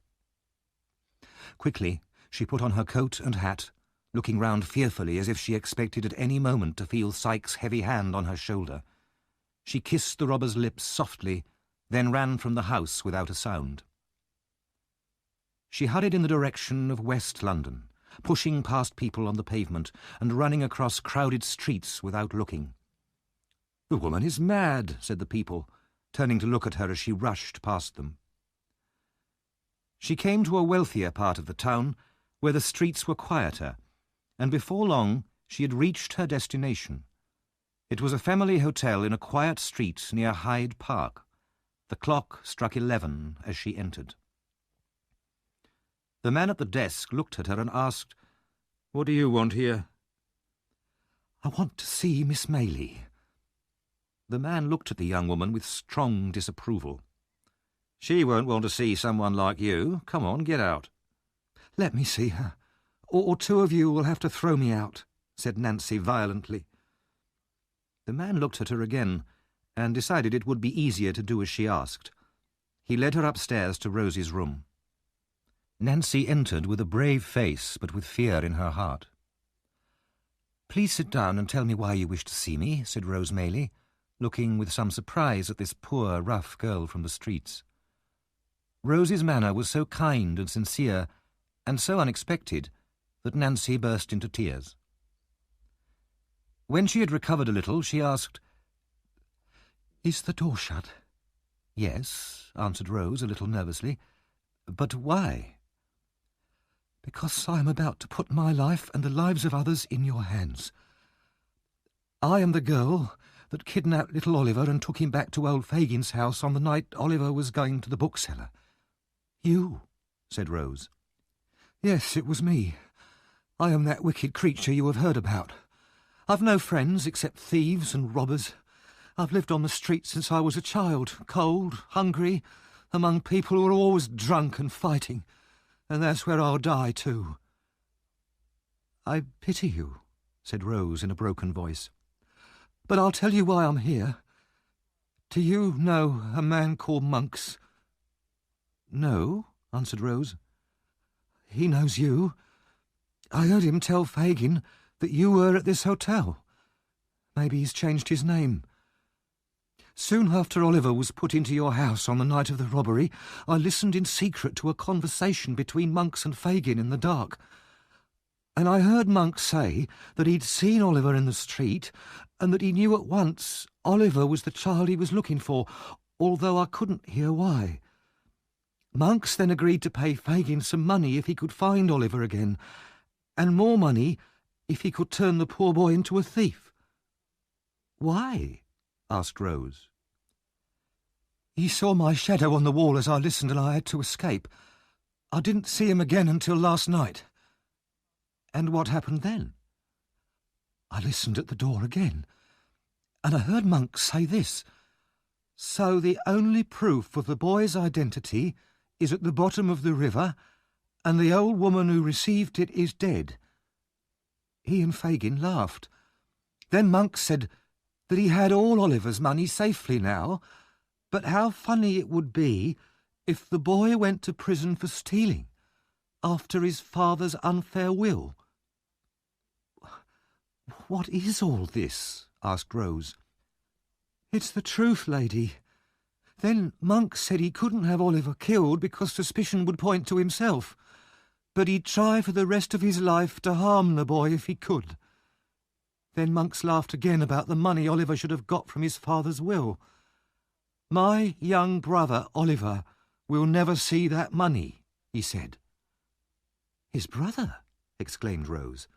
[SPEAKER 2] Quickly, she put on her coat and hat, looking round fearfully as if she expected at any moment to feel Sykes' heavy hand on her shoulder. She kissed the robber's lips softly, then ran from the house without a sound. She hurried in the direction of West London, pushing past people on the pavement and running across crowded streets without looking. "The woman is mad," said the people, turning to look at her as she rushed past them. She came to a wealthier part of the town, where the streets were quieter, and before long she had reached her destination. It was a family hotel in a quiet street near Hyde Park. The clock struck 11 as she entered. The man at the desk looked at her and asked, "What do you want here?" "I want to see Miss Maylie." The man looked at the young woman with strong disapproval. "She won't want to see someone like you. Come on, get out." "Let me see her, or two of you will have to throw me out," said Nancy violently. The man looked at her again and decided it would be easier to do as she asked. He led her upstairs to Rosie's room. Nancy entered with a brave face, but with fear in her heart. "Please sit down and tell me why you wish to see me," said Rose Maylie, looking with some surprise at this poor, rough girl from the streets. Rosie's manner was so kind and sincere, and so unexpected, that Nancy burst into tears. When she had recovered a little, she asked, "Is the door shut?" "Yes," answered Rose a little nervously. "But why?" "Because I am about to put my life and the lives of others in your hands. I am the girl that kidnapped little Oliver and took him back to old Fagin's house on the night Oliver was going to the bookseller." "You?" said Rose. "Yes, it was me. I am that wicked creature you have heard about. I've no friends except thieves and robbers. I've lived on the streets since I was a child, cold, hungry, among people who are always drunk and fighting, and that's where I'll die too." "I pity you," said Rose in a broken voice. "But I'll tell you why I'm here. Do you know a man called Monks?" "No," answered Rose. "He knows you. I heard him tell Fagin that you were at this hotel. Maybe he's changed his name. Soon after Oliver was put into your house on the night of the robbery, I listened in secret to a conversation between Monks and Fagin in the dark. And I heard Monks say that he'd seen Oliver in the street and that he knew at once Oliver was the child he was looking for, although I couldn't hear why. Monks then agreed to pay Fagin some money if he could find Oliver again, and more money if he could turn the poor boy into a thief." "Why?" asked Rose. "He saw my shadow on the wall as I listened and I had to escape. I didn't see him again until last night." "And what happened then?" "I listened at the door again, and I heard Monks say this.
[SPEAKER 4] So the only proof of the boy's identity is at the bottom of the river, and the old woman who received it is dead. He and Fagin laughed. Then Monks said that he had all Oliver's money safely now, but how funny it would be if the boy went to prison for stealing after his father's unfair will. "What is all this?" asked Rose. "It's the truth, lady. Then Monks said he couldn't have Oliver killed because suspicion would point to himself, but he'd try for the rest of his life to harm the boy if he could. Then Monks laughed again about the money Oliver should have got from his father's will. 'My young brother, Oliver, will never see that money,' he said." "His brother?" exclaimed Rose.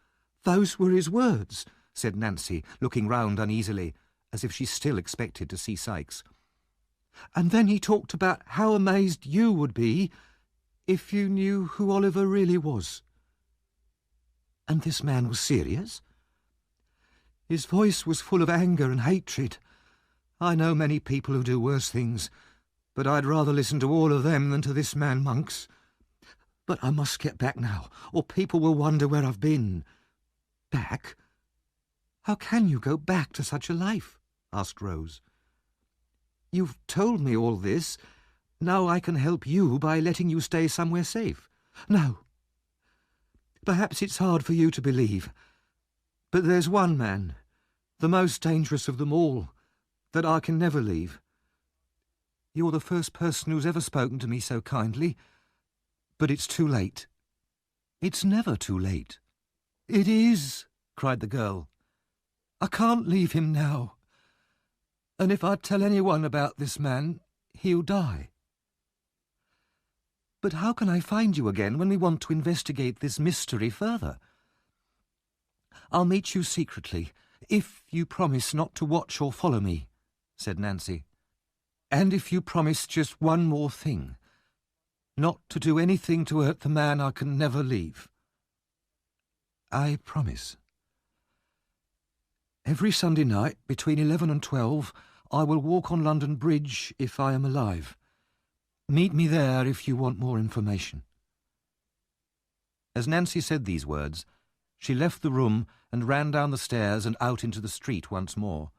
[SPEAKER 4] "Those were his words," said Nancy, looking round uneasily, as if she still expected to see Sikes. "And then he talked about how amazed you would be if you knew who Oliver really was." "And this man was serious?" "His voice was full of anger and hatred. I know many people who do worse things, but I'd rather listen to all of them than to this man Monks. But I must get back now, or people will wonder where I've been." "Back? How can you go back to such a life?" asked Rose. "You've told me all this. Now I can help you by letting you stay somewhere safe." "No. Perhaps it's hard for you to believe, but there's one man, the most dangerous of them all, that I can never leave. You're the first person who's ever spoken to me so kindly, but it's too late." "It's never too late." "It is," cried the girl. "I can't leave him now. And if I tell anyone about this man, he'll die." "But how can I find you again when we want to investigate this mystery further?" "I'll meet you secretly, if you promise not to watch or follow me," said Nancy. "And if you promise just one more thing, not to do anything to hurt the man I can never leave." "I promise." "Every Sunday night, between 11 and 12, I will walk on London Bridge if I am alive. Meet me there if you want more information." As Nancy said these words, she left the room and ran down the stairs and out into the street once more.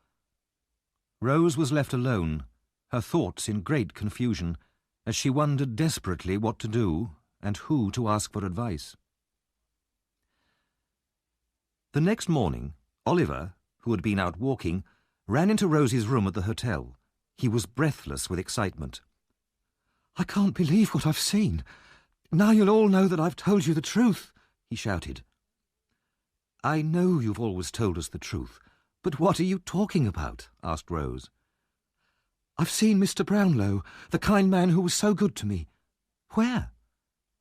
[SPEAKER 4] Rose was left alone, her thoughts in great confusion, as she wondered desperately what to do and who to ask for advice. The next morning, Oliver, who had been out walking, ran into Rose's room at the hotel. He was breathless with excitement. "I can't believe what I've seen. Now you'll all know that I've told you the truth," he shouted. "I know you've always told us the truth, but what are you talking about?" asked Rose. "I've seen Mr. Brownlow, the kind man who was so good to me." "Where?"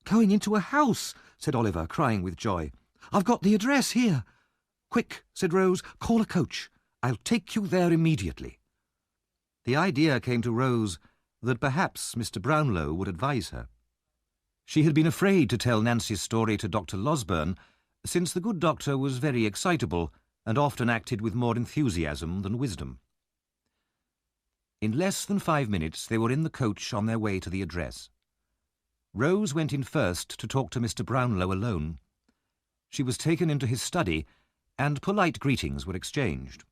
[SPEAKER 4] "Going into a house," said Oliver, crying with joy. "I've got the address here." "Quick," said Rose, "call a coach. I'll take you there immediately." The idea came to Rose that perhaps Mr. Brownlow would advise her. She had been afraid to tell Nancy's story to Dr. Losberne, since the good doctor was very excitable and often acted with more enthusiasm than wisdom. In less than 5 minutes they were in the coach on their way to the address. Rose went in first to talk to Mr. Brownlow alone. She was taken into his study, and polite greetings were exchanged.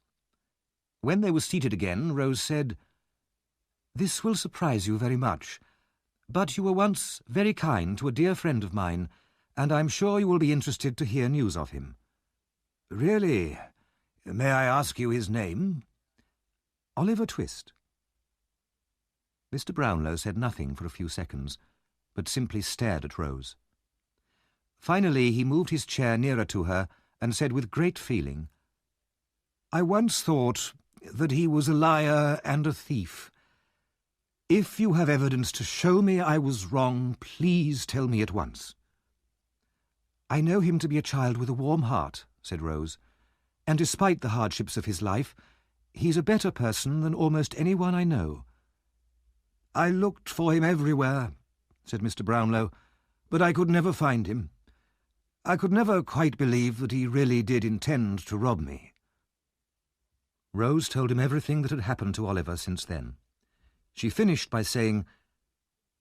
[SPEAKER 4] When they were seated again, Rose said, "This will surprise you very much, but you were once very kind to a dear friend of mine, and I'm sure you will be interested to hear news of him."
[SPEAKER 3] "Really? May I ask you his name?"
[SPEAKER 4] "Oliver Twist."
[SPEAKER 2] Mr. Brownlow said nothing for a few seconds, but simply stared at Rose. Finally he moved his chair nearer to her and said with great feeling, "I once thought that he was a liar and a thief. If you have evidence to show me I was wrong, please tell me at once." "I know him to be a child with a warm heart," said Rose, "and despite the hardships of his life, he's a better person than almost anyone I know." "I looked for him everywhere," said Mr. Brownlow, "but I could never find him. I could never quite believe that he really did intend to rob me." Rose told him everything that had happened to Oliver since then. She finished by saying,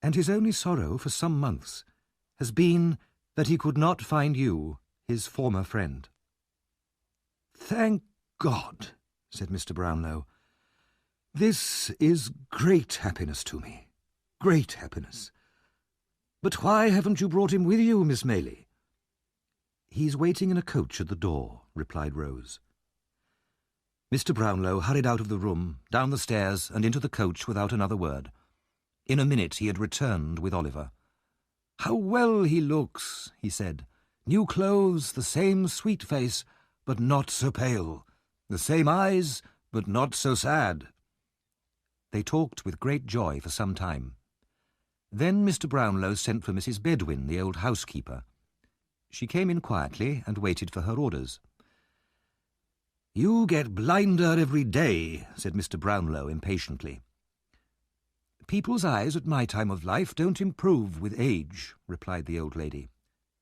[SPEAKER 2] "And his only sorrow for some months has been that he could not find you, his former friend." "Thank God," said Mr. Brownlow. "This is great happiness to me. Great happiness. But why haven't you brought him with you, Miss Maylie?" "He's waiting in a coach at the door," replied Rose. Mr. Brownlow hurried out of the room, down the stairs, and into the coach without another word. In a minute he had returned with Oliver. "How well he looks," he said. "New clothes, the same sweet face, but not so pale. The same eyes, but not so sad." They talked with great joy for some time. Then Mr. Brownlow sent for Mrs. Bedwin, the old housekeeper. She came in quietly and waited for her orders. "You get blinder every day," said Mr. Brownlow impatiently. "People's eyes at my time of life don't improve with age," replied the old lady.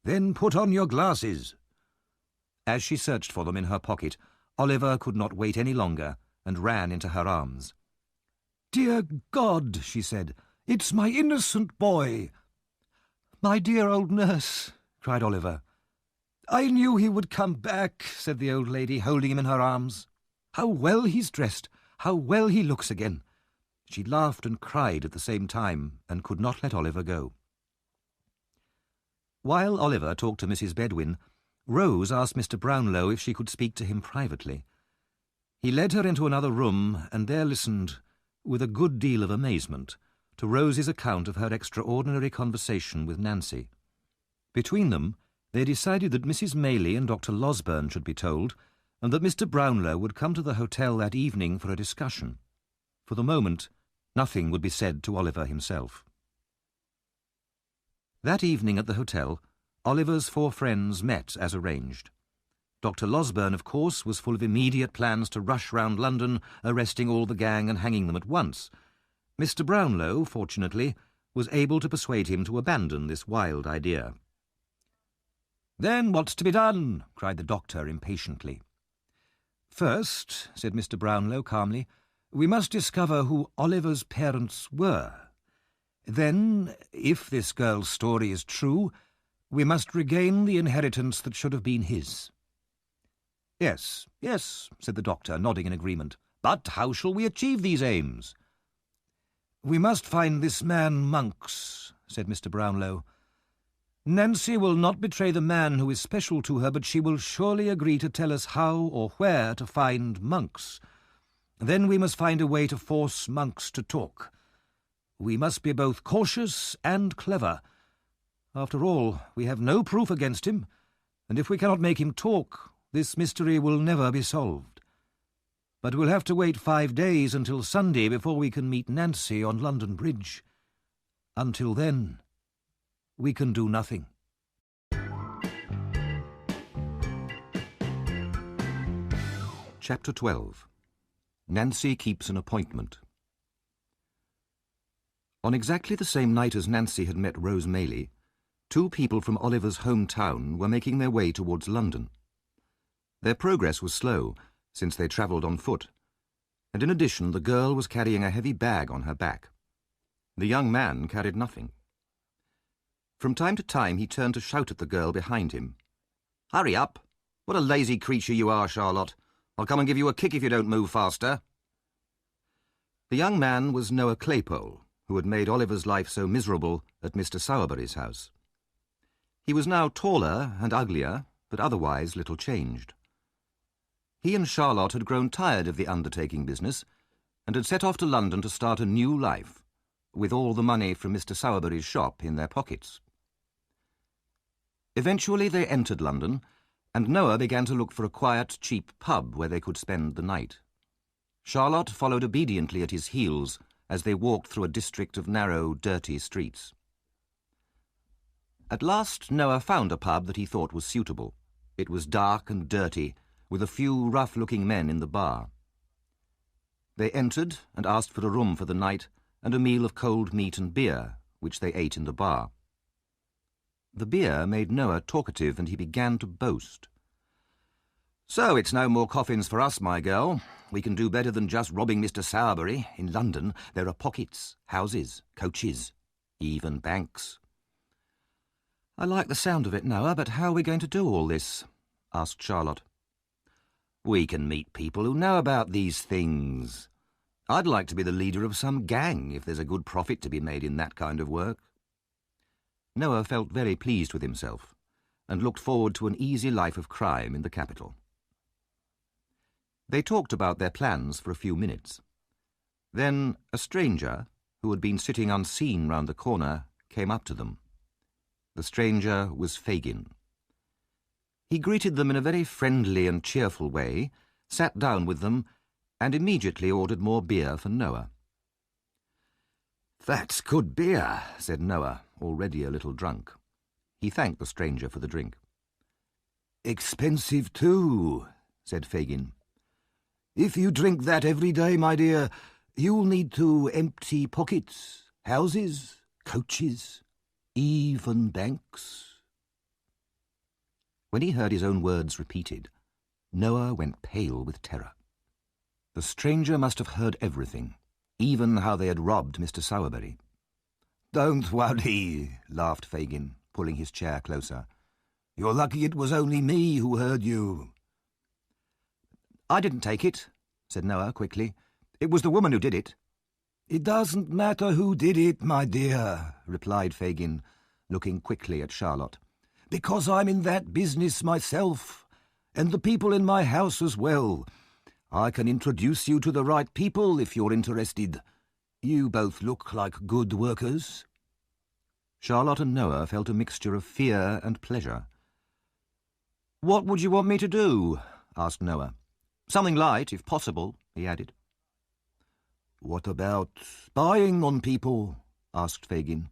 [SPEAKER 2] "Then put on your glasses." As she searched for them in her pocket, Oliver could not wait any longer and ran into her arms. "Dear God," she said, "it's my innocent boy." "My dear old nurse," cried Oliver. "I knew he would come back," said the old lady, holding him in her arms. "How well he's dressed, how well he looks again." She laughed and cried at the same time, and could not let Oliver go. While Oliver talked to Mrs. Bedwin, Rose asked Mr. Brownlow if she could speak to him privately. He led her into another room, and there listened, with a good deal of amazement, to Rose's account of her extraordinary conversation with Nancy. Between them, they decided that Mrs. Maylie and Dr. Losberne should be told, and that Mr. Brownlow would come to the hotel that evening for a discussion. For the moment, nothing would be said to Oliver himself. That evening at the hotel, Oliver's 4 friends met as arranged. Dr. Losberne, of course, was full of immediate plans to rush round London, arresting all the gang and hanging them at once. Mr. Brownlow, fortunately, was able to persuade him to abandon this wild idea. "Then what's to be done?" cried the doctor impatiently. "First," said Mr. Brownlow calmly, "we must discover who Oliver's parents were. Then, if this girl's story is true, we must regain the inheritance that should have been his." "Yes, yes," said the doctor, nodding in agreement. "But how shall we achieve these aims?" "We must find this man Monks," said Mr. Brownlow. "Nancy will not betray the man who is special to her, but she will surely agree to tell us how or where to find Monks. Then we must find a way to force Monks to talk. We must be both cautious and clever. After all, we have no proof against him, and if we cannot make him talk, this mystery will never be solved. But we'll have to wait 5 days until Sunday before we can meet Nancy on London Bridge. Until then, we can do nothing."
[SPEAKER 1] Chapter 12. Nancy keeps an appointment. On exactly the same night as Nancy had met Rose Maylie, 2 people from Oliver's hometown were making their way towards London. Their progress was slow, since they travelled on foot, and in addition the girl was carrying a heavy bag on her back. The young man carried nothing. From time to time he turned to shout at the girl behind him. "Hurry up! What a lazy creature you are, Charlotte! I'll come and give you a kick if you don't move faster." The young man was Noah Claypole, who had made Oliver's life so miserable at Mr. Sowerberry's house. He was now taller and uglier, but otherwise little changed. He and Charlotte had grown tired of the undertaking business, and had set off to London to start a new life, with all the money from Mr. Sowerberry's shop in their pockets. Eventually they entered London, and Noah began to look for a quiet, cheap pub where they could spend the night. Charlotte followed obediently at his heels as they walked through a district of narrow, dirty streets. At last Noah found a pub that he thought was suitable. It was dark and dirty, with a few rough-looking men in the bar. They entered and asked for a room for the night and a meal of cold meat and beer, which they ate in the bar. The beer made Noah talkative, and he began to boast. "So it's no more coffins for us, my girl. we can do better than just robbing Mr. Sowerberry. In London, there are pockets, houses, coaches, even banks. I like the sound of it, Noah, but how are we going to do all this? Asked Charlotte. We can meet people who know about these things. I'd like to be the leader of some gang if there's a good profit to be made in that kind of work. Noah felt very pleased with himself and looked forward to an easy life of crime in the capital. They talked about their plans for a few minutes. Then a stranger, who had been sitting unseen round the corner, came up to them. The stranger was Fagin. He greeted them in a very friendly and cheerful way, sat down with them, and immediately ordered more beer for Noah. "That's good beer," said Noah, already a little drunk. He thanked the stranger for the drink. "Expensive too," said Fagin. "If you drink that every day, my dear, you'll need to empty pockets, houses, coaches, even banks." When he heard his own words repeated, Noah went pale with terror. The stranger must have heard everything, even how they had robbed Mr. Sowerberry. "Don't worry," laughed Fagin, pulling his chair closer. "You're lucky it was only me who heard you." "I didn't take it," said Noah quickly. "It was the woman who did it." "It doesn't matter who did it, my dear," replied Fagin, looking quickly at Charlotte, "because I'm in that business myself, and the people in my house as well. I can introduce you to the right people if you're interested. You both look like good workers." Charlotte and Noah felt a mixture of fear and pleasure. "What would you want me to do?" asked Noah. "Something light, if possible," he added. "What about spying on people?" asked Fagin.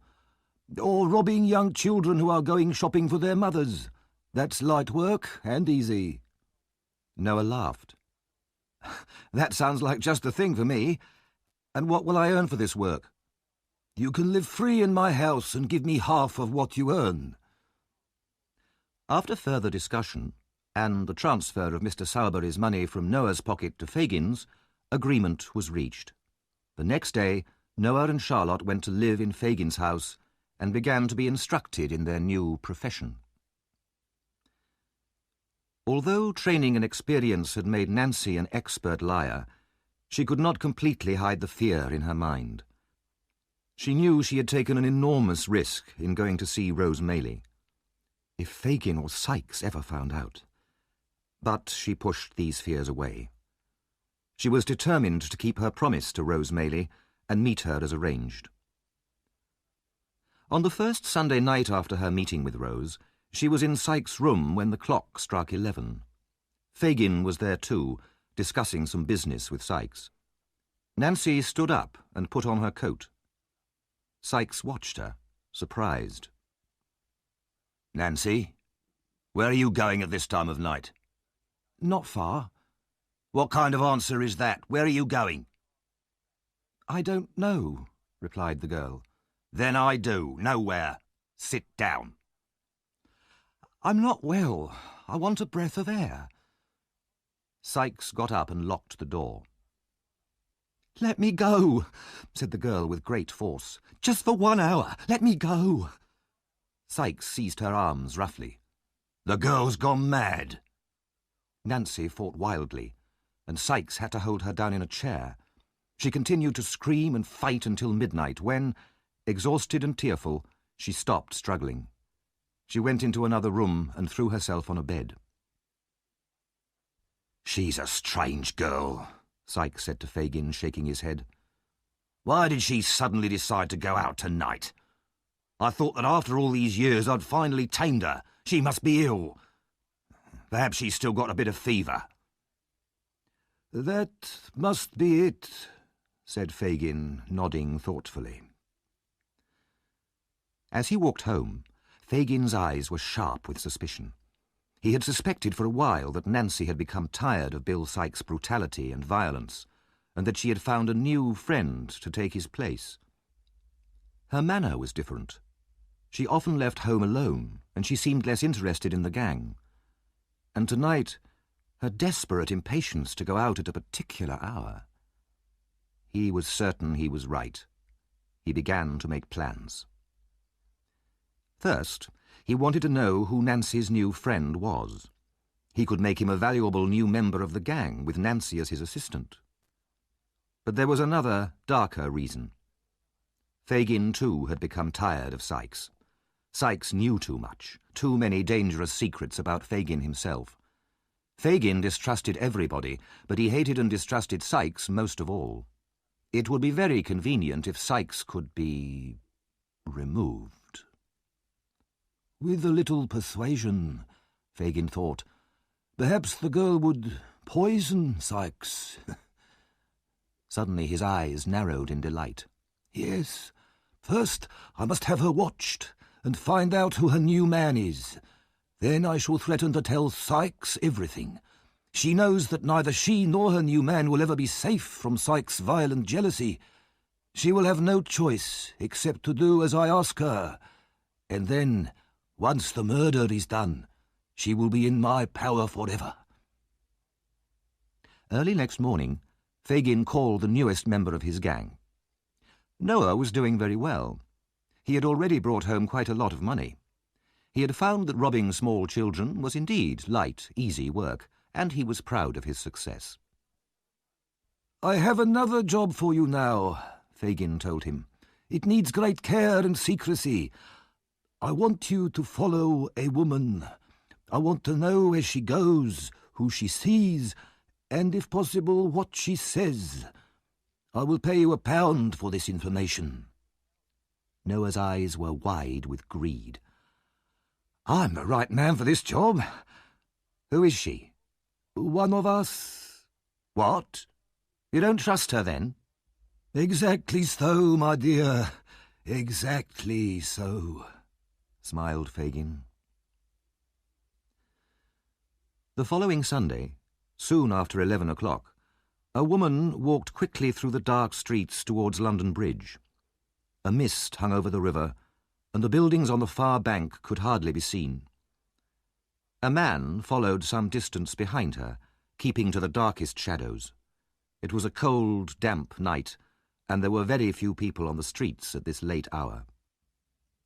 [SPEAKER 1] "Or robbing young children who are going shopping for their mothers? That's light work and easy." Noah laughed. "That sounds like just the thing for me. And what will I earn for this work?" "You can live free in my house and give me half of what you earn." After further discussion, and the transfer of Mr. Sowerberry's money from Noah's pocket to Fagin's, agreement was reached. The next day, Noah and Charlotte went to live in Fagin's house and began to be instructed in their new profession. Although training and experience had made Nancy an expert liar, she could not completely hide the fear in her mind. She knew she had taken an enormous risk in going to see Rose Maylie. If Fagin or Sykes ever found out. But she pushed these fears away. She was determined to keep her promise to Rose Maylie and meet her as arranged. On the first Sunday night after her meeting with Rose, she was in Sykes' room when the clock struck 11. Fagin was there too, discussing some business with Sykes. Nancy stood up and put on her coat. Sykes watched her, surprised. "Nancy, where are you going at this time of night?" "Not far." "What kind of answer is that? Where are you going?" "I don't know," replied the girl. "Then I do. Nowhere. Sit down." "I'm not well. I want a breath of air." Sykes got up and locked the door. "Let me go," said the girl with great force. "Just for 1 hour. Let me go." Sykes seized her arms roughly. "The girl's gone mad." Nancy fought wildly, and Sykes had to hold her down in a chair. She continued to scream and fight until midnight when, exhausted and tearful, she stopped struggling. She went into another room and threw herself on a bed. "She's a strange girl," Sykes said to Fagin, shaking his head. "Why did she suddenly decide to go out tonight? I thought that after all these years I'd finally tamed her. She must be ill. Perhaps she's still got a bit of fever." "That must be it," said Fagin, nodding thoughtfully. As he walked home, Fagin's eyes were sharp with suspicion. He had suspected for a while that Nancy had become tired of Bill Sykes' brutality and violence, and that she had found a new friend to take his place. Her manner was different. She often left home alone, and she seemed less interested in the gang. And tonight, her desperate impatience to go out at a particular hour. He was certain he was right. He began to make plans. First, he wanted to know who Nancy's new friend was. He could make him a valuable new member of the gang, with Nancy as his assistant. But there was another, darker reason. Fagin, too, had become tired of Sykes. Sykes knew too much, too many dangerous secrets about Fagin himself. Fagin distrusted everybody, but he hated and distrusted Sykes most of all. It would be very convenient if Sykes could be removed.
[SPEAKER 4] With a little persuasion, Fagin thought, perhaps the girl would poison Sykes.
[SPEAKER 1] Suddenly his eyes narrowed in delight.
[SPEAKER 4] Yes, first I must have her watched and find out who her new man is. Then I shall threaten to tell Sykes everything. She knows that neither she nor her new man will ever be safe from Sykes' violent jealousy. She will have no choice except to do as I ask her. And then, once the murder is done, she will be in my power forever.
[SPEAKER 1] Early next morning, Fagin called the newest member of his gang. Noah was doing very well. He had already brought home quite a lot of money. He had found that robbing small children was indeed light, easy work, and he was proud of his success.
[SPEAKER 4] I have another job for you now, Fagin told him. It needs great care and secrecy. I want you to follow a woman. I want to know where she goes, who she sees, and, if possible, what she says. I will pay you £1 for this information.
[SPEAKER 1] Noah's eyes were wide with greed.
[SPEAKER 4] I'm the right man for this job.
[SPEAKER 1] Who is she?
[SPEAKER 4] One of us.
[SPEAKER 1] What? You don't trust her, then?
[SPEAKER 4] Exactly so, my dear. Exactly so,
[SPEAKER 1] smiled Fagin. The following Sunday, soon after 11 o'clock, a woman walked quickly through the dark streets towards London Bridge. A mist hung over the river, and the buildings on the far bank could hardly be seen. A man followed some distance behind her, keeping to the darkest shadows. It was a cold, damp night, and there were very few people on the streets at this late hour.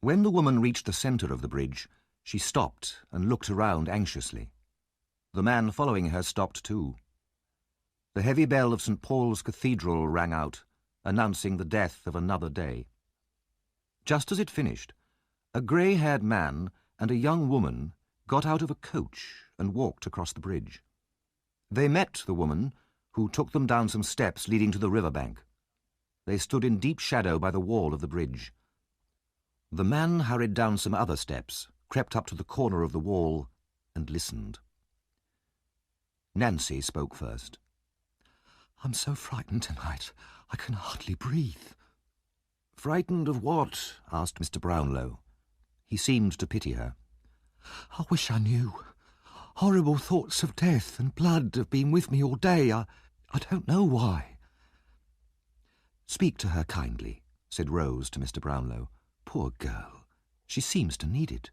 [SPEAKER 1] When the woman reached the centre of the bridge, she stopped and looked around anxiously. The man following her stopped too. The heavy bell of St. Paul's Cathedral rang out, announcing the death of another day. Just as it finished, a grey-haired man and a young woman got out of a coach and walked across the bridge. They met the woman, who took them down some steps leading to the river bank. They stood in deep shadow by the wall of the bridge. The man hurried down some other steps, crept up to the corner of the wall, and listened. Nancy spoke first.
[SPEAKER 4] I'm so frightened tonight, I can hardly breathe.
[SPEAKER 1] Frightened of what? Asked Mr. Brownlow. He seemed to pity her.
[SPEAKER 4] I wish I knew. Horrible thoughts of death and blood have been with me all day. I don't know why.
[SPEAKER 1] Speak to her kindly, said Rose to Mr. Brownlow. Poor girl. She seems to need it.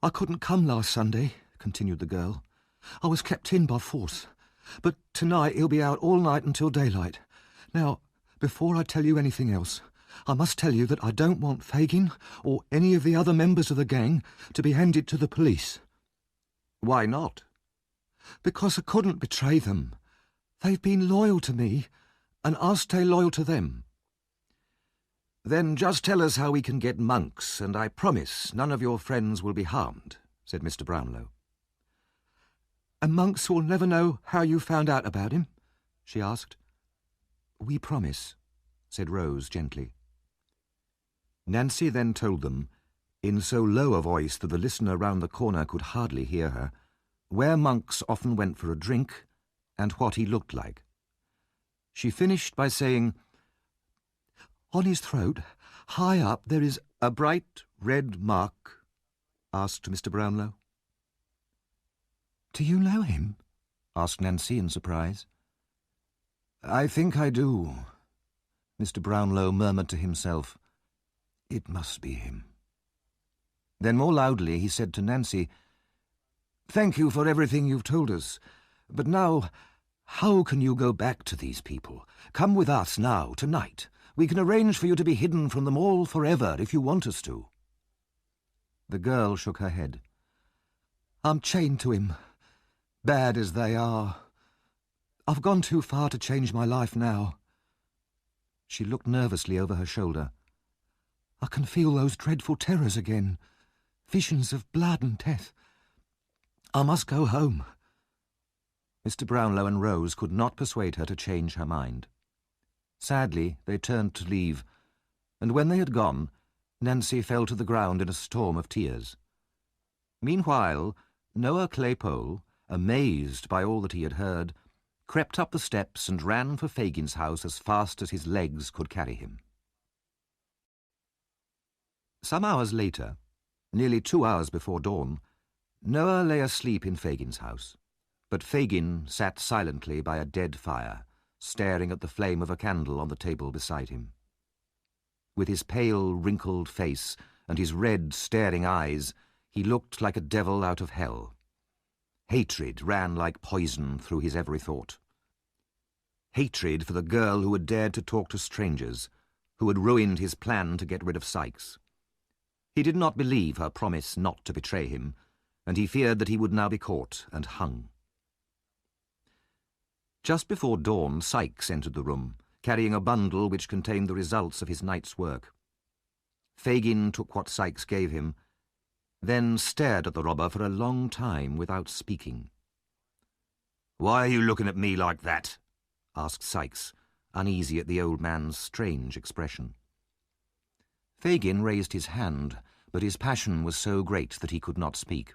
[SPEAKER 4] I couldn't come last Sunday, continued the girl. I was kept in by force. But tonight he'll be out all night until daylight. Now, before I tell you anything else, I must tell you that I don't want Fagin or any of the other members of the gang to be handed to the police.
[SPEAKER 1] Why not?
[SPEAKER 4] Because I couldn't betray them. They've been loyal to me, and I'll stay loyal to them.
[SPEAKER 1] Then just tell us how we can get Monks, and I promise none of your friends will be harmed, said Mr. Brownlow.
[SPEAKER 4] And Monks will never know how you found out about him? She asked.
[SPEAKER 1] We promise, said Rose gently. Nancy then told them, in so low a voice that the listener round the corner could hardly hear her, where Monks often went for a drink and what he looked like. She finished by saying,
[SPEAKER 4] On his throat, high up, there is
[SPEAKER 1] a bright red mark, asked Mr. Brownlow.
[SPEAKER 4] Do you know him?
[SPEAKER 1] Asked Nancy in surprise.
[SPEAKER 4] I think I do,
[SPEAKER 1] Mr. Brownlow murmured to himself.
[SPEAKER 4] It must be him.
[SPEAKER 1] Then more loudly he said to Nancy,
[SPEAKER 4] Thank you for everything you've told us.
[SPEAKER 1] But now, how can you go back to these people? Come with us now, tonight. We can arrange for you to be hidden from them all forever if you want us to." The girl shook her head. "I'm chained to him, bad as they are. I've gone too far to change my life now." She looked nervously over her shoulder. "I can feel those dreadful terrors again, visions of blood and death. I must go home." Mr. Brownlow and Rose could not persuade her to change her mind. Sadly, they turned to leave, and when they had gone, Nancy fell to the ground in a storm of tears. Meanwhile, Noah Claypole, amazed by all that he had heard, crept up the steps and ran for Fagin's house as fast as his legs could carry him. Some hours later, nearly 2 hours before dawn, Noah lay asleep in Fagin's house, but Fagin sat silently by a dead fire, staring at the flame of a candle on the table beside him. With his pale, wrinkled face and his red, staring eyes, he looked like a devil out of hell. Hatred ran like poison through his every thought. Hatred for the girl who had dared to talk to strangers, who had ruined his plan to get rid of Sykes. He did not believe her promise not to betray him, and he feared that he would now be caught and hung. Just before dawn, Sykes entered the room, carrying a bundle which contained the results of his night's work. Fagin took what Sykes gave him, then stared at the robber for a long time without speaking.
[SPEAKER 3] "Why are you looking at me like that?"
[SPEAKER 1] asked Sykes, uneasy at the old man's strange expression. Fagin raised his hand, but his passion was so great that he could not speak.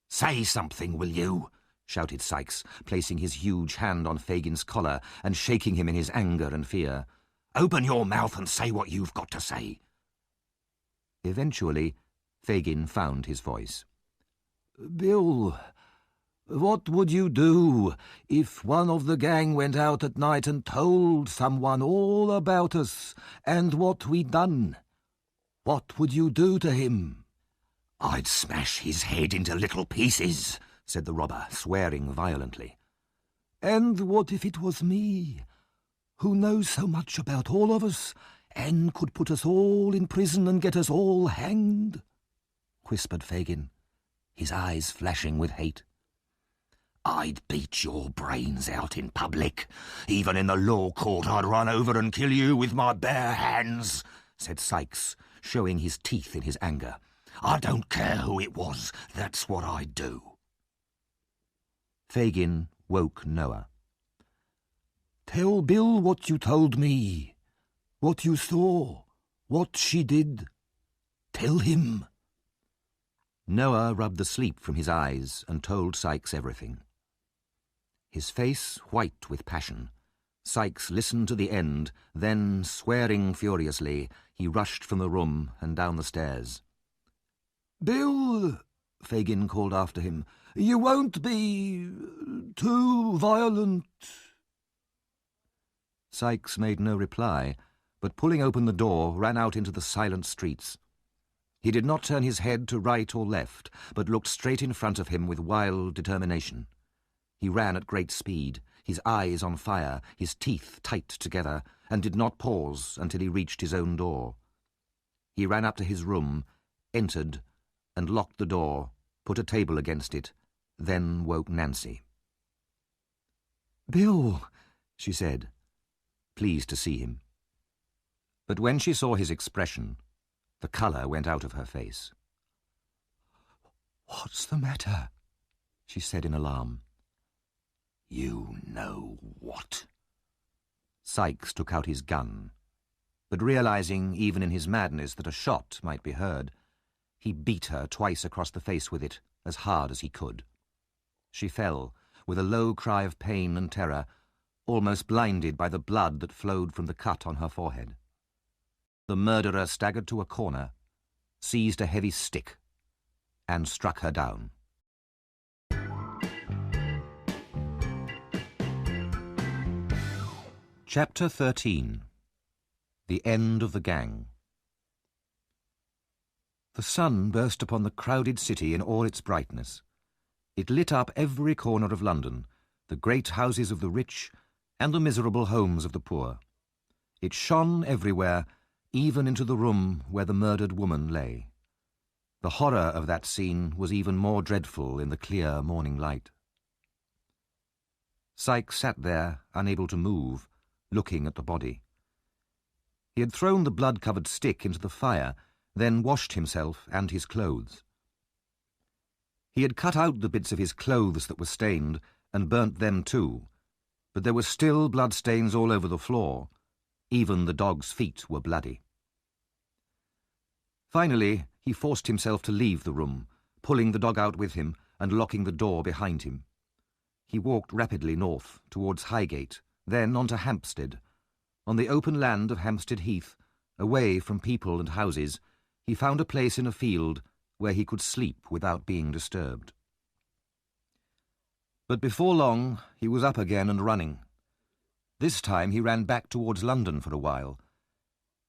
[SPEAKER 3] "Say something, will you?" shouted Sykes, placing his huge hand on Fagin's collar and shaking him in his anger and fear. "Open your mouth and say what you've got to say."
[SPEAKER 1] Eventually, Fagin found his voice. "Bill, what would you do if one of the gang went out at night and told someone all about us and what we'd done? What would you do to him?"
[SPEAKER 3] "I'd smash his head into little pieces," said the robber, swearing violently.
[SPEAKER 1] "And what if it was me, who knows so much about all of us and could put us all in prison and get us all hanged?" whispered Fagin, his eyes flashing with hate.
[SPEAKER 3] "I'd beat your brains out in public. Even in the law court I'd run over and kill you with my bare hands," said Sykes, showing his teeth in his anger. "I don't care who it was, that's what I'd do."
[SPEAKER 1] Fagin woke Noah. "Tell Bill what you told me, what you saw, what she did. Tell him." Noah rubbed the sleep from his eyes and told Sykes everything. His face white with passion, Sykes listened to the end, then, swearing furiously, he rushed from the room and down the stairs. "Bill," Fagin called after him, "you won't be too violent." Sykes made no reply, but pulling open the door, ran out into the silent streets. He did not turn his head to right or left, but looked straight in front of him with wild determination. He ran at great speed, his eyes on fire, his teeth tight together, and did not pause until he reached his own door. He ran up to his room, entered, and locked the door, put a table against it, then woke Nancy. "Bill," she said, pleased to see him. But when she saw his expression, the colour went out of her face. "What's the matter?" she said in alarm.
[SPEAKER 3] "You know what?"
[SPEAKER 1] Sykes took out his gun, but realizing even in his madness that a shot might be heard, he beat her twice across the face with it, as hard as he could. She fell, with a low cry of pain and terror, almost blinded by the blood that flowed from the cut on her forehead. The murderer staggered to a corner, seized a heavy stick, and struck her down. Chapter 13. The End of the Gang. The sun burst upon the crowded city in all its brightness. It lit up every corner of London,
[SPEAKER 2] the great houses of the rich and the miserable homes of the poor. It shone everywhere, even into the room where the murdered woman lay. The horror of that scene was even more dreadful in the clear morning light. Sikes sat there, unable to move, looking at the body. He had thrown the blood-covered stick into the fire, then washed himself and his clothes. He had cut out the bits of his clothes that were stained and burnt them too, but there were still bloodstains all over the floor. Even the dog's feet were bloody. Finally, he forced himself to leave the room, pulling the dog out with him and locking the door behind him. He walked rapidly north, towards Highgate, then on to Hampstead. On the open land of Hampstead Heath, away from people and houses, he found a place in a field where he could sleep without being disturbed. But before long, he was up again and running. This time he ran back towards London for a while.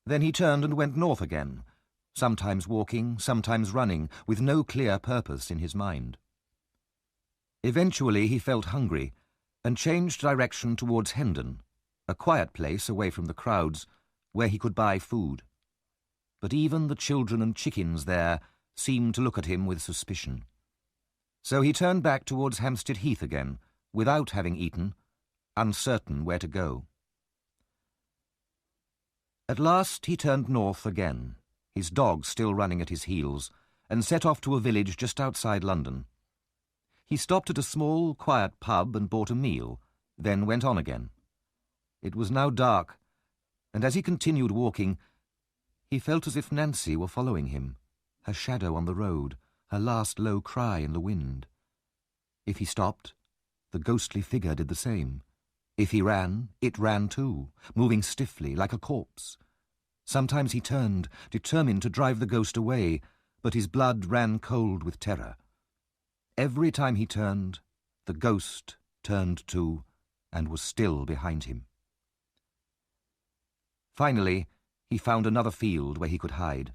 [SPEAKER 2] Then he turned and went north again, sometimes walking, sometimes running, with no clear purpose in his mind. Eventually he felt hungry and changed direction towards Hendon, a quiet place away from the crowds, where he could buy food. But even the children and chickens there seemed to look at him with suspicion. So he turned back towards Hampstead Heath again, without having eaten, uncertain where to go. At last he turned north again, his dog still running at his heels, and set off to a village just outside London. He stopped at a small, quiet pub and bought a meal, then went on again. It was now dark, and as he continued walking, he felt as if Nancy were following him, her shadow on the road, her last low cry in the wind. If he stopped, the ghostly figure did the same. If he ran, it ran too, moving stiffly like a corpse. Sometimes he turned, determined to drive the ghost away, but his blood ran cold with terror. Every time he turned, the ghost turned too, and was still behind him. Finally, he found another field where he could hide.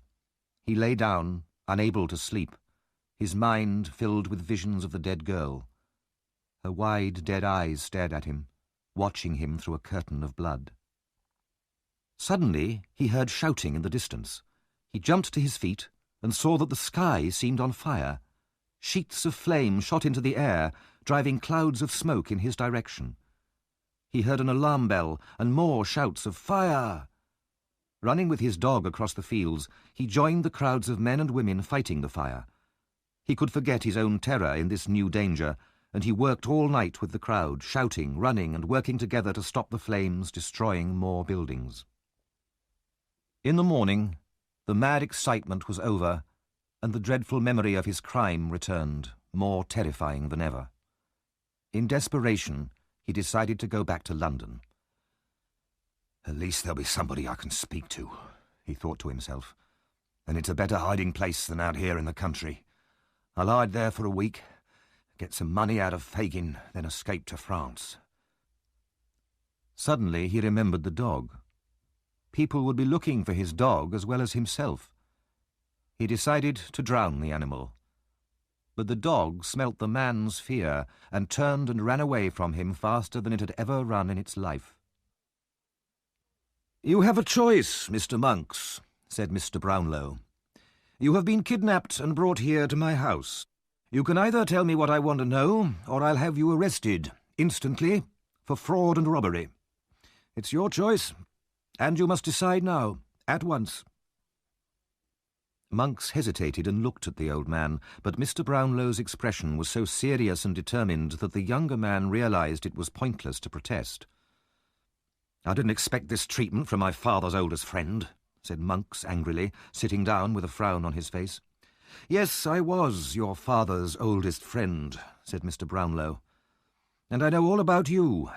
[SPEAKER 2] He lay down, unable to sleep, his mind filled with visions of the dead girl. Her wide, dead eyes stared at him, watching him through a curtain of blood. Suddenly, he heard shouting in the distance. He jumped to his feet and saw that the sky seemed on fire. Sheets of flame shot into the air, driving clouds of smoke in his direction. He heard an alarm bell and more shouts of fire. Running with his dog across the fields, he joined the crowds of men and women fighting the fire. He could forget his own terror in this new danger, and he worked all night with the crowd, shouting, running, and working together to stop the flames destroying more buildings. In the morning, the mad excitement was over, and the dreadful memory of his crime returned, more terrifying than ever. In desperation, he decided to go back to London.
[SPEAKER 3] At least there'll be somebody I can speak to, he thought to himself. And it's a better hiding place than out here in the country. I'll hide there for a week, get some money out of Fagin, then escape to France.
[SPEAKER 2] Suddenly he remembered the dog. People would be looking for his dog as well as himself. He decided to drown the animal. But the dog smelt the man's fear and turned and ran away from him faster than it had ever run in its life.
[SPEAKER 4] "You have a choice, Mr. Monks," said Mr. Brownlow. "You have been kidnapped and brought here to my house. You can either tell me what I want to know, or I'll have you arrested, instantly, for fraud and robbery. It's your choice, and you must decide now, at once."
[SPEAKER 2] Monks hesitated and looked at the old man, but Mr. Brownlow's expression was so serious and determined that the younger man realized it was pointless to protest.
[SPEAKER 4] "I didn't expect this treatment from my father's oldest friend," said Monks angrily, sitting down with a frown on his face. "Yes, I was your father's oldest friend," said Mr. Brownlow. "And I know all about you,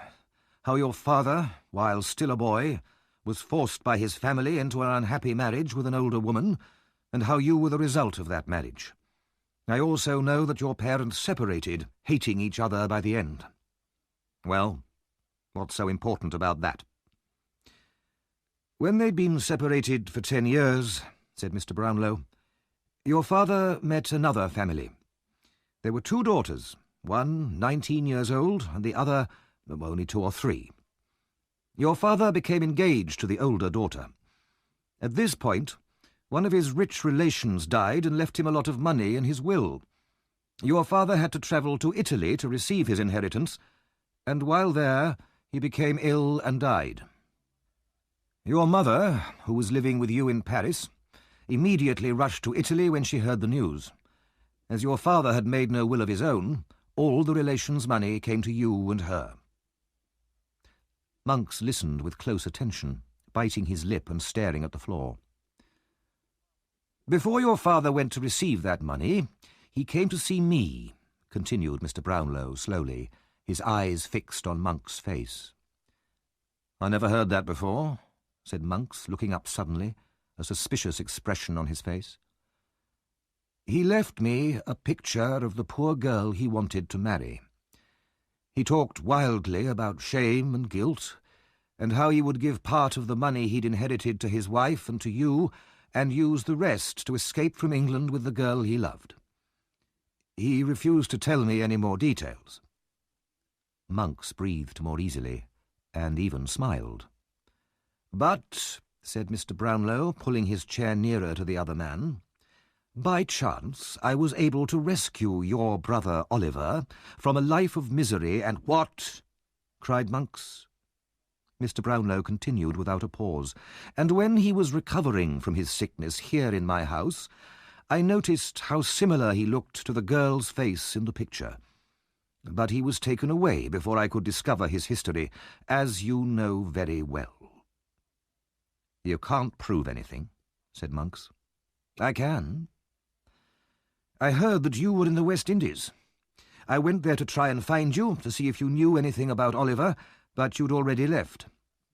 [SPEAKER 4] how your father, while still a boy, was forced by his family into an unhappy marriage with an older woman, and how you were the result of that marriage. I also know that your parents separated, hating each other by the end. Well, what's so important about that?" "When they'd been separated for 10 years, said Mr. Brownlow, your father met another family. There were 2 daughters,
[SPEAKER 2] one 19 years old and the other only 2 or 3. Your father became engaged to the older daughter. At this point, one of his rich relations died and left him a lot of money in his will. Your father had to travel to Italy to receive his inheritance, and while there, he became ill and died. Your mother, who was living with you in Paris, immediately rushed to Italy when she heard the news. As your father had made no will of his own, all the relations' money came to you and her. Monks listened with close attention, biting his lip and staring at the floor. Before your father went to receive that money, he came to see me, continued Mr. Brownlow slowly, his eyes fixed on Monk's face. I never heard that before, said Monks, looking up suddenly, a suspicious expression on his face. He left me a picture of the poor girl he wanted to marry. He talked wildly about shame and guilt, and how he would give part of the money he'd inherited to his wife and to you, and use the rest to escape from England with the girl he loved. He refused to tell me any more details. Monks breathed more easily, and even smiled. But, said Mr. Brownlow, pulling his chair nearer to the other man, by chance I was able to rescue your brother Oliver from a life of misery and— What? Cried Monks. Mr. Brownlow continued without a pause, and when he was recovering from his sickness here in my house, I noticed how similar he looked to the girl's face in the picture. But he was taken away before I could discover his history, as you know very well. You can't prove anything, said Monks. I can. I heard that you were in the West Indies. I went there to try and find you, to see if you knew anything about Oliver, but you'd already left.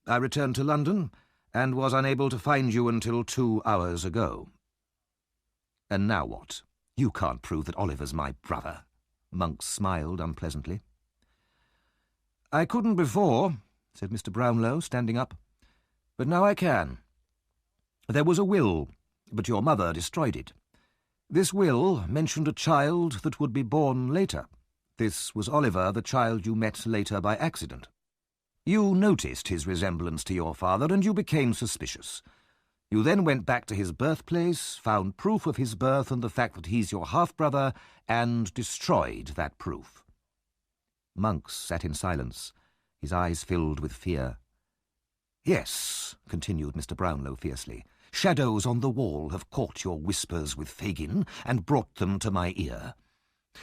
[SPEAKER 2] I returned to London, and was unable to find you until 2 hours ago. And now what? You can't prove that Oliver's my brother. Monks smiled unpleasantly. I couldn't before, said Mr. Brownlow, standing up, but now I can. There was a will, but your mother destroyed it. This will mentioned a child that would be born later. This was Oliver, the child you met later by accident. You noticed his resemblance to your father, and you became suspicious. You then went back to his birthplace, found proof of his birth and the fact that he's your half-brother, and destroyed that proof. Monks sat in silence, his eyes filled with fear. Yes, continued Mr. Brownlow fiercely, shadows on the wall have caught your whispers with Fagin and brought them to my ear.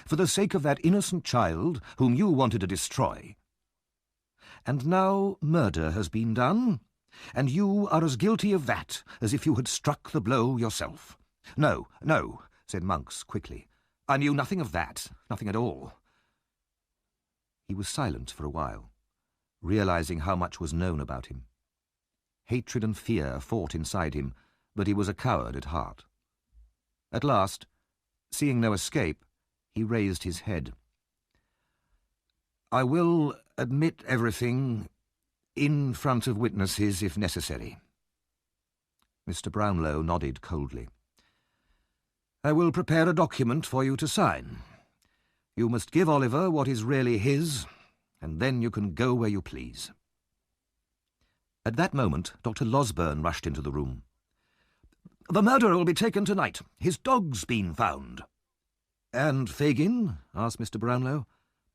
[SPEAKER 2] For the sake of that innocent child whom you wanted to destroy. And now murder has been done, and you are as guilty of that as if you had struck the blow yourself. No, no, said Monks quickly. I knew nothing of that, nothing at all. He was silent for a while, realizing how much was known about him. Hatred and fear fought inside him, but he was a coward at heart. At last, seeing no escape, he raised his head. I will admit everything in front of witnesses if necessary. Mr. Brownlow nodded coldly. I will prepare a document for you to sign. You must give Oliver what is really his, and then you can go where you please. At that moment, Dr. Losberne rushed into the room. The murderer will be taken tonight. His dog's been found. And Fagin? Asked Mr. Brownlow.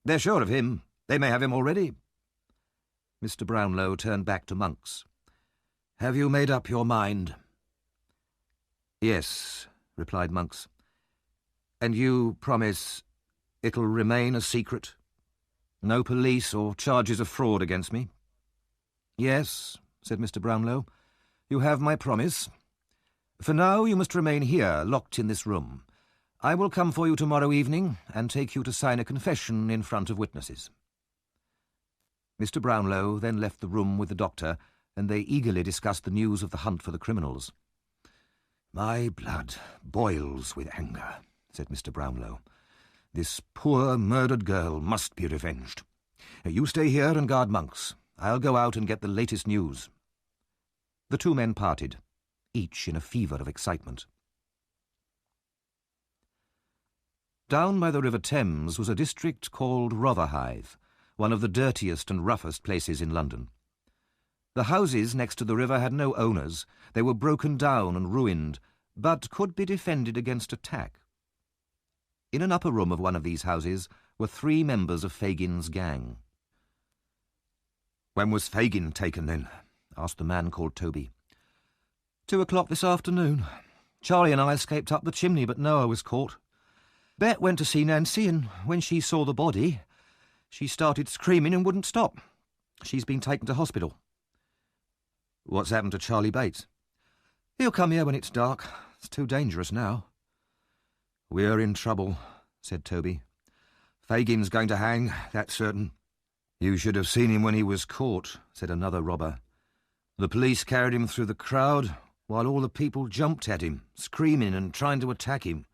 [SPEAKER 2] They're sure of him. They may have him already. Mr. Brownlow turned back to Monks. Have you made up your mind? Yes, replied Monks. And you promise it'll remain a secret? No police or charges of fraud against me? Yes, said Mr. Brownlow. You have my promise. For now you must remain here, locked in this room. I will come for you tomorrow evening and take you to sign a confession in front of witnesses. Mr. Brownlow then left the room with the doctor, and they eagerly discussed the news of the hunt for the criminals. My blood boils with anger, said Mr. Brownlow. This poor murdered girl must be revenged. You stay here and guard Monks. I'll go out and get the latest news. The 2 men parted, each in a fever of excitement. Down by the River Thames was a district called Rotherhithe, one of the dirtiest and roughest places in London. The houses next to the river had no owners. They were broken down and ruined, but could be defended against attack. In an upper room of one of these houses were 3 members of Fagin's gang.
[SPEAKER 3] "When was Fagin taken, then?" asked the man called Toby.
[SPEAKER 2] 2 o'clock this afternoon. Charlie and I escaped up the chimney, but Noah was caught. Bet went to see Nancy, and when she saw the body, she started screaming and wouldn't stop. She's been taken to hospital."
[SPEAKER 1] "What's happened to Charlie Bates?"
[SPEAKER 2] "He'll come here when it's dark. It's too dangerous now."
[SPEAKER 1] "We're in trouble," said Toby. "Fagin's going to hang, that's certain." "You should have seen him when he was caught," said another robber. "The police carried him through the crowd, while all the people jumped at him, screaming and trying to attack him."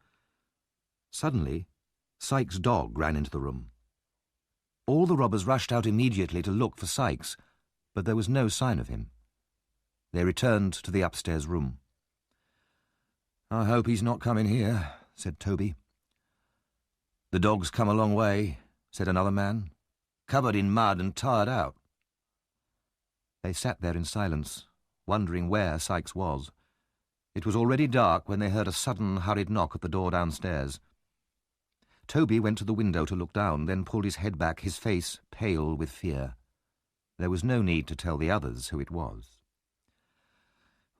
[SPEAKER 1] Suddenly, Sykes' dog ran into the room. All the robbers rushed out immediately to look for Sykes, but there was no sign of him. They returned to the upstairs room. "I hope he's not coming here," said Toby. "The dog's come a long way," said another man, "covered in mud and tired out." They sat there in silence, wondering where Sykes was. It was already dark when they heard a sudden, hurried knock at the door downstairs. Toby went to the window to look down, then pulled his head back, his face pale with fear. There was no need to tell the others who it was.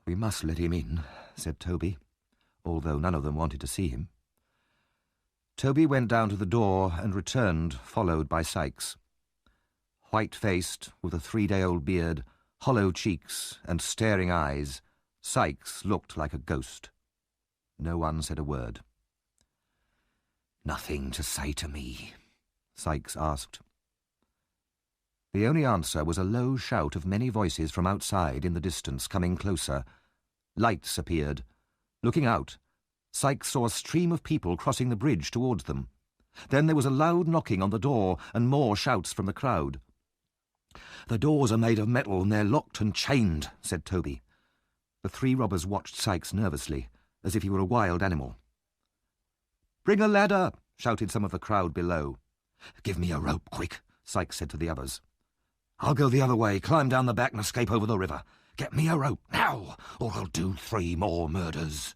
[SPEAKER 1] "We must let him in," said Toby, although none of them wanted to see him. Toby went down to the door and returned, followed by Sykes. White-faced, with a 3-day-old beard, hollow cheeks and staring eyes, Sykes looked like a ghost. No one said a word.
[SPEAKER 3] "Nothing to say to me?"
[SPEAKER 2] Sykes asked. The only answer was a low shout of many voices from outside in the distance, coming closer. Lights appeared. Looking out, Sykes saw a stream of people crossing the bridge towards them. Then there was a loud knocking on the door and more shouts from the crowd. "The doors are made of metal and they're locked and chained," said Toby. The 3 robbers watched Sykes nervously, as if he were a wild animal. "Bring a ladder," shouted some of the crowd below.
[SPEAKER 3] "Give me a rope, quick,"
[SPEAKER 2] Sykes said to the others.
[SPEAKER 3] "I'll go the other way, climb down the back and escape over the river. Get me a rope, now, or I'll do 3 more murders."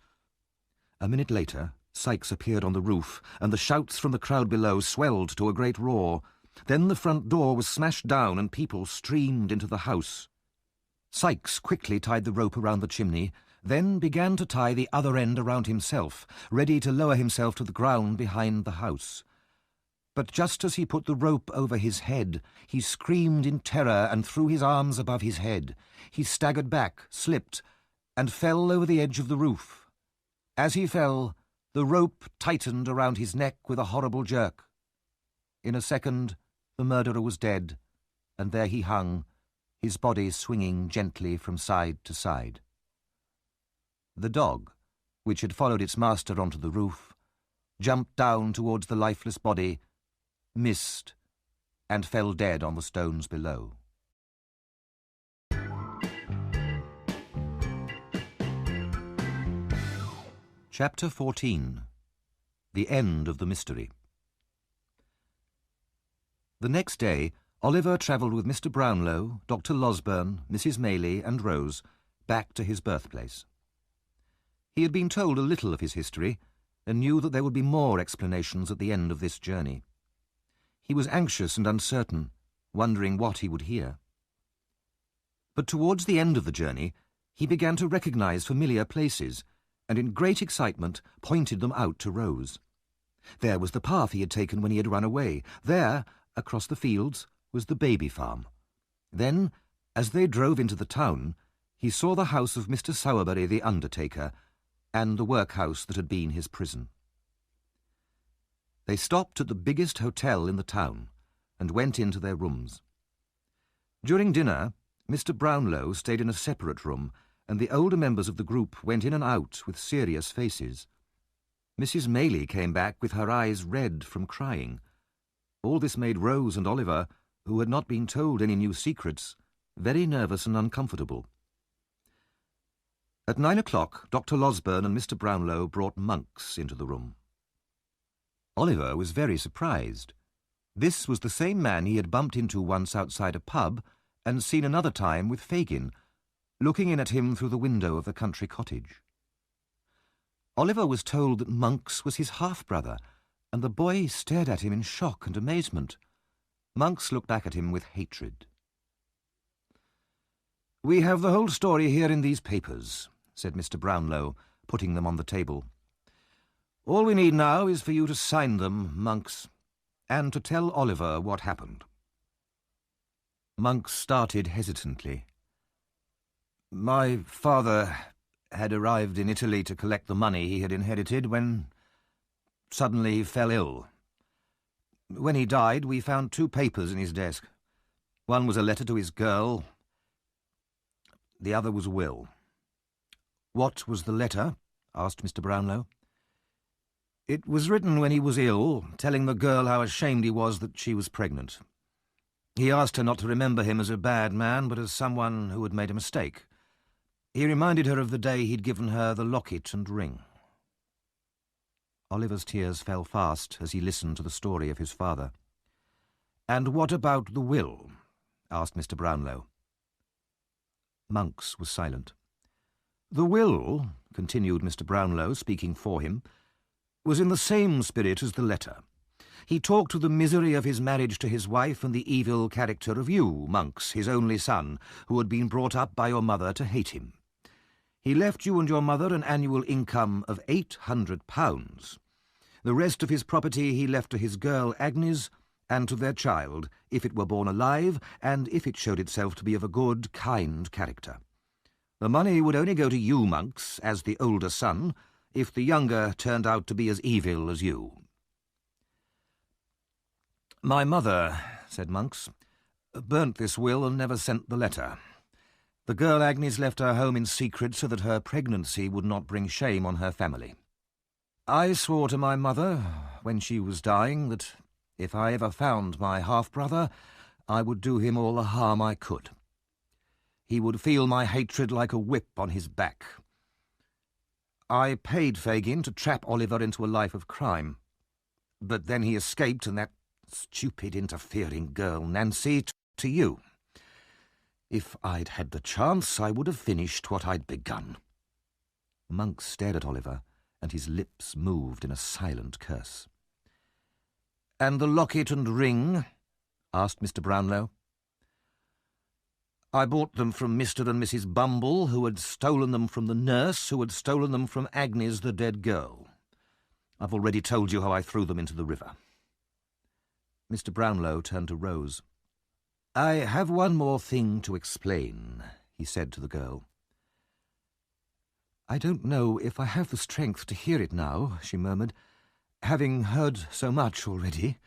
[SPEAKER 2] A minute later, Sykes appeared on the roof, and the shouts from the crowd below swelled to a great roar. Then the front door was smashed down and people streamed into the house. Sykes quickly tied the rope around the chimney, then began to tie the other end around himself, ready to lower himself to the ground behind the house. But just as he put the rope over his head, he screamed in terror and threw his arms above his head. He staggered back, slipped, and fell over the edge of the roof. As he fell, the rope tightened around his neck with a horrible jerk. In a second, the murderer was dead, and there he hung, his body swinging gently from side to side. The dog, which had followed its master onto the roof, jumped down towards the lifeless body, missed, and fell dead on the stones below. Chapter 14. The End of the Mystery. The next day, Oliver travelled with Mr. Brownlow, Dr. Losberne, Mrs. Maylie, and Rose back to his birthplace. He had been told a little of his history, and knew that there would be more explanations at the end of this journey. He was anxious and uncertain, wondering what he would hear. But towards the end of the journey, he began to recognise familiar places, and in great excitement pointed them out to Rose. There was the path he had taken when he had run away. There, across the fields, was the baby farm. Then, as they drove into the town, he saw the house of Mr. Sowerberry the undertaker, and the workhouse that had been his prison. They stopped at the biggest hotel in the town, and went into their rooms. During dinner, Mr. Brownlow stayed in a separate room, and the older members of the group went in and out with serious faces. Mrs. Maylie came back with her eyes red from crying. All this made Rose and Oliver, who had not been told any new secrets, very nervous and uncomfortable. At 9 o'clock, Dr. Losberne and Mr. Brownlow brought Monks into the room. Oliver was very surprised. This was the same man he had bumped into once outside a pub and seen another time with Fagin, looking in at him through the window of the country cottage. Oliver was told that Monks was his half-brother, and the boy stared at him in shock and amazement. Monks looked back at him with hatred. "We have the whole story here in these papers," said Mr. Brownlow, putting them on the table. "All we need now is for you to sign them, Monks, and to tell Oliver what happened." Monks started hesitantly. "My father had arrived in Italy to collect the money he had inherited when suddenly he fell ill. When he died, we found 2 papers in his desk. One was a letter to his girl. The other was a will." "What was the letter?" asked Mr. Brownlow. "It was written when he was ill, telling the girl how ashamed he was that she was pregnant. He asked her not to remember him as a bad man, but as someone who had made a mistake. He reminded her of the day he'd given her the locket and ring." Oliver's tears fell fast as he listened to the story of his father. "And what about the will?" asked Mr. Brownlow. Monks was silent. "The will," continued Mr. Brownlow, speaking for him, "was in the same spirit as the letter. He talked of the misery of his marriage to his wife and the evil character of you, Monks, his only son, who had been brought up by your mother to hate him. He left you and your mother an annual income of £800. The rest of his property he left to his girl Agnes and to their child, if it were born alive, and if it showed itself to be of a good, kind character. The money would only go to you, Monks, as the older son, if the younger turned out to be as evil as you." "My mother," said Monks, "burnt this will and never sent the letter. The girl Agnes left her home in secret so that her pregnancy would not bring shame on her family. I swore to my mother, when she was dying, that if I ever found my half-brother, I would do him all the harm I could. He would feel my hatred like a whip on his back. I paid Fagin to trap Oliver into a life of crime, but then he escaped, and that stupid, interfering girl, Nancy, to you. If I'd had the chance, I would have finished what I'd begun." Monks stared at Oliver, and his lips moved in a silent curse. "And the locket and ring?" asked Mr. Brownlow. "I bought them from Mr. and Mrs. Bumble, who had stolen them from the nurse, who had stolen them from Agnes, the dead girl. I've already told you how I threw them into the river." Mr. Brownlow turned to Rose. "I have one more thing to explain," he said to the girl. "I don't know if I have the strength to hear it now," she murmured, "having heard so much already."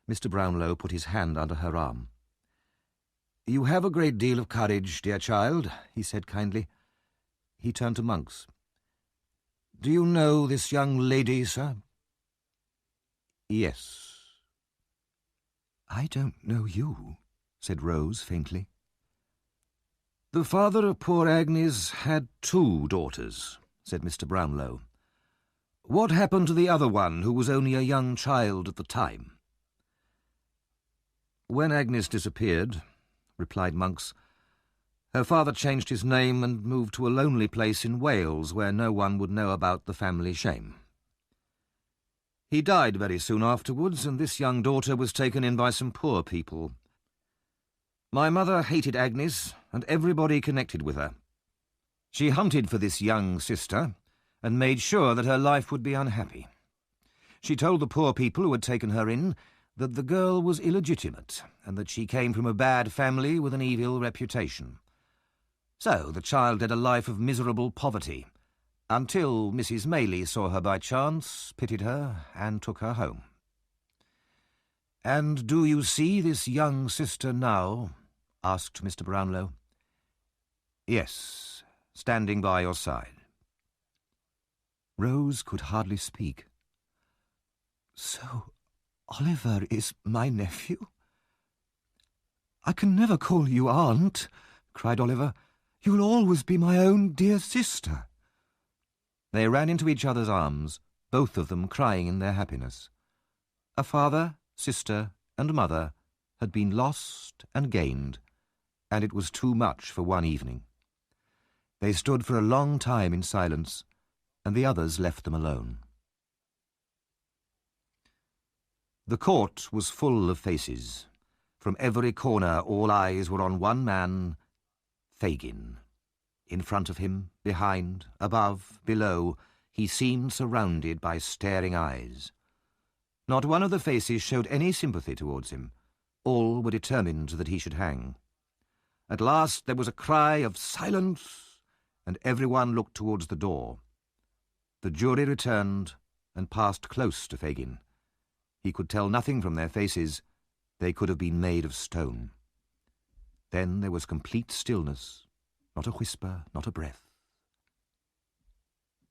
[SPEAKER 2] Mr. Brownlow put his hand under her arm. "You have a great deal of courage, dear child," he said kindly. He turned to Monks. "Do you know this young lady, sir?" "Yes." "I don't know you," said Rose faintly. "The father of poor Agnes had 2 daughters," said Mr. Brownlow. "What happened to the other one, who was only a young child at the time?" "When Agnes disappeared," replied Monks, "her father changed his name and moved to a lonely place in Wales where no one would know about the family shame. He died very soon afterwards, and this young daughter was taken in by some poor people. My mother hated Agnes and everybody connected with her. She hunted for this young sister and made sure that her life would be unhappy. She told the poor people who had taken her in that the girl was illegitimate and that she came from a bad family with an evil reputation. So the child led a life of miserable poverty, until Mrs. Maylie saw her by chance, pitied her, and took her home. "And do you see this young sister now?" asked Mr. Brownlow. "Yes, standing by your side." Rose could hardly speak. "So Oliver is my nephew?" "I can never call you aunt," cried Oliver. "You'll always be my own dear sister." They ran into each other's arms, both of them crying in their happiness. A father, sister, and mother had been lost and gained, and it was too much for one evening. They stood for a long time in silence, and the others left them alone. The court was full of faces. From every corner all eyes were on one man, Fagin. In front of him, behind, above, below, he seemed surrounded by staring eyes. Not one of the faces showed any sympathy towards him. All were determined that he should hang. At last there was a cry of "Silence!" and everyone looked towards the door. The jury returned and passed close to Fagin. He could tell nothing from their faces. They could have been made of stone. Then there was complete stillness, not a whisper, not a breath.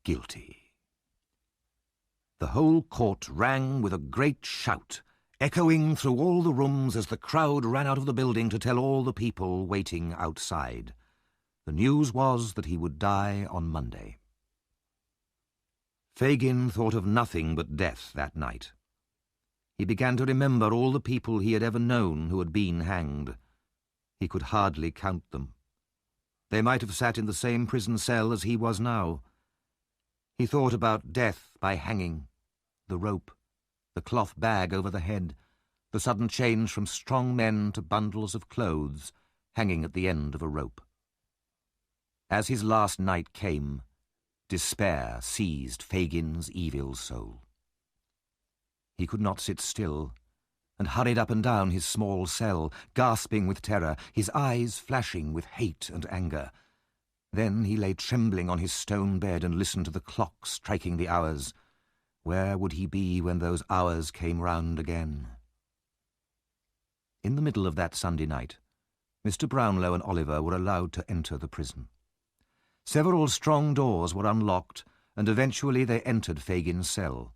[SPEAKER 2] Guilty. The whole court rang with a great shout, echoing through all the rooms as the crowd ran out of the building to tell all the people waiting outside. The news was that he would die on Monday. Fagin thought of nothing but death that night. He began to remember all the people he had ever known who had been hanged. He could hardly count them. They might have sat in the same prison cell as he was now. He thought about death by hanging, the rope, the cloth bag over the head, the sudden change from strong men to bundles of clothes hanging at the end of a rope. As his last night came, despair seized Fagin's evil soul. He could not sit still, and hurried up and down his small cell, gasping with terror, his eyes flashing with hate and anger. Then he lay trembling on his stone bed and listened to the clock striking the hours. Where would he be when those hours came round again? In the middle of that Sunday night, Mr. Brownlow and Oliver were allowed to enter the prison. Several strong doors were unlocked, and eventually they entered Fagin's cell.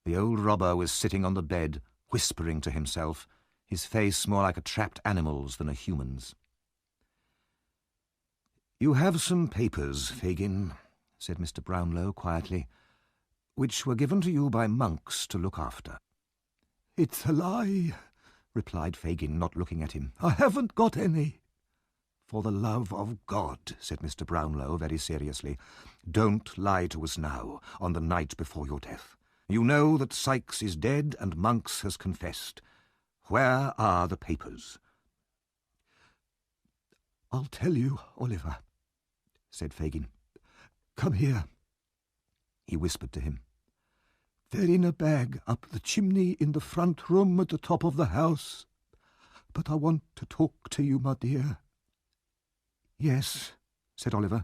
[SPEAKER 2] The old robber was sitting on the bed, whispering to himself, his face more like a trapped animal's than a human's. "You have some papers, Fagin," said Mr. Brownlow quietly, "which were given to you by monks to look after."
[SPEAKER 4] "It's a lie," replied Fagin, not looking at him. "I haven't got any."
[SPEAKER 1] "For the love of God," said Mr. Brownlow very seriously, "don't lie to us now, on the night before your death. You know that Sykes is dead and Monks has confessed. Where are the papers?"
[SPEAKER 4] "I'll tell you, Oliver," said Fagin. "Come here." He whispered to him. "They're in a bag up the chimney in the front room at the top of the house. But I want to talk to you, my dear." "Yes," said Oliver.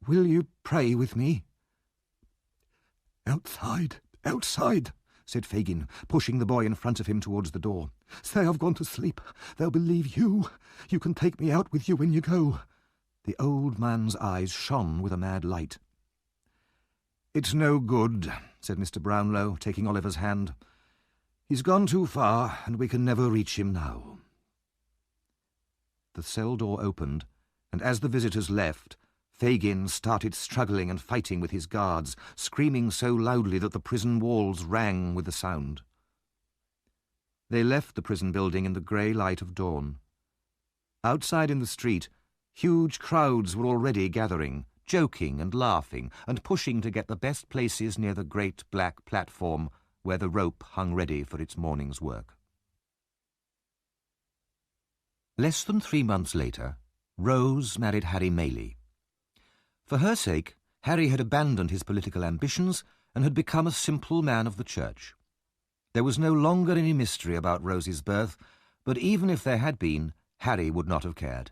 [SPEAKER 4] "Will you pray with me?" Outside, said Fagin, pushing the boy in front of him towards the door. "Say I've gone to sleep. They'll believe you. You can take me out with you when you go." The old man's eyes shone with a mad light. "It's no good," said Mr. Brownlow, taking Oliver's hand. "He's gone too far, and we can never reach him now." The cell door opened, and as the visitors left, Fagin started struggling and fighting with his guards, screaming so loudly that the prison walls rang with the sound. They left the prison building in the grey light of dawn. Outside in the street, huge crowds were already gathering, joking and laughing and pushing to get the best places near the great black platform where the rope hung ready for its morning's work. Less than 3 months later, Rose married Harry Maylie. For her sake, Harry had abandoned his political ambitions and had become a simple man of the church. There was no longer any mystery about Rose's birth, but even if there had been, Harry would not have cared.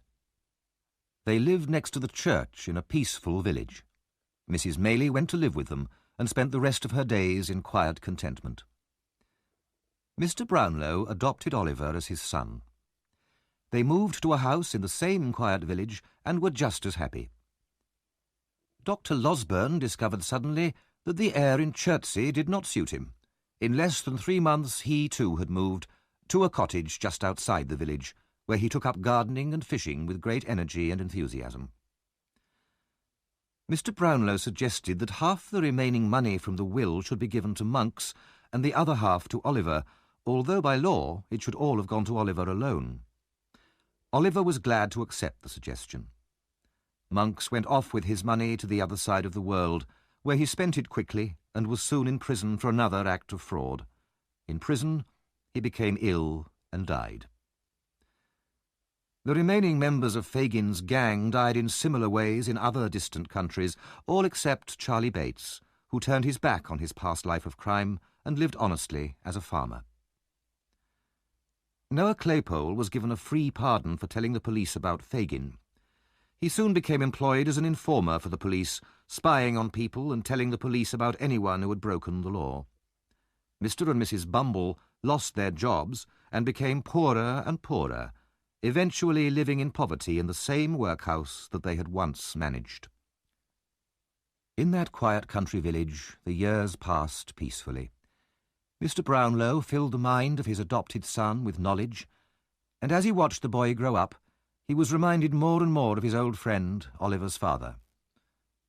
[SPEAKER 4] They lived next to the church in a peaceful village. Mrs. Maylie went to live with them and spent the rest of her days in quiet contentment. Mr. Brownlow adopted Oliver as his son. They moved to a house in the same quiet village and were just as happy. Dr. Losburn discovered suddenly that the air in Chertsey did not suit him. In less than 3 months he too had moved to a cottage just outside the village, where he took up gardening and fishing with great energy and enthusiasm.
[SPEAKER 2] Mr. Brownlow suggested that half the remaining money from the will should be given to Monks and the other half to Oliver, although by law it should all have gone to Oliver alone. Oliver was glad to accept the suggestion. Monks went off with his money to the other side of the world, where he spent it quickly and was soon in prison for another act of fraud. In prison, he became ill and died. The remaining members of Fagin's gang died in similar ways in other distant countries, all except Charlie Bates, who turned his back on his past life of crime and lived honestly as a farmer. Noah Claypole was given a free pardon for telling the police about Fagin. He soon became employed as an informer for the police, spying on people and telling the police about anyone who had broken the law. Mr. and Mrs. Bumble lost their jobs and became poorer and poorer, eventually living in poverty in the same workhouse that they had once managed. In that quiet country village, the years passed peacefully. Mr. Brownlow filled the mind of his adopted son with knowledge, and as he watched the boy grow up, he was reminded more and more of his old friend, Oliver's father.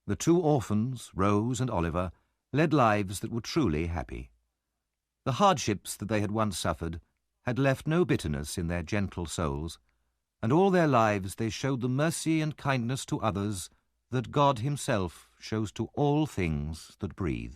[SPEAKER 2] The two orphans, Rose and Oliver, led lives that were truly happy. The hardships that they had once suffered had left no bitterness in their gentle souls, and all their lives they showed the mercy and kindness to others that God himself shows to all things that breathe.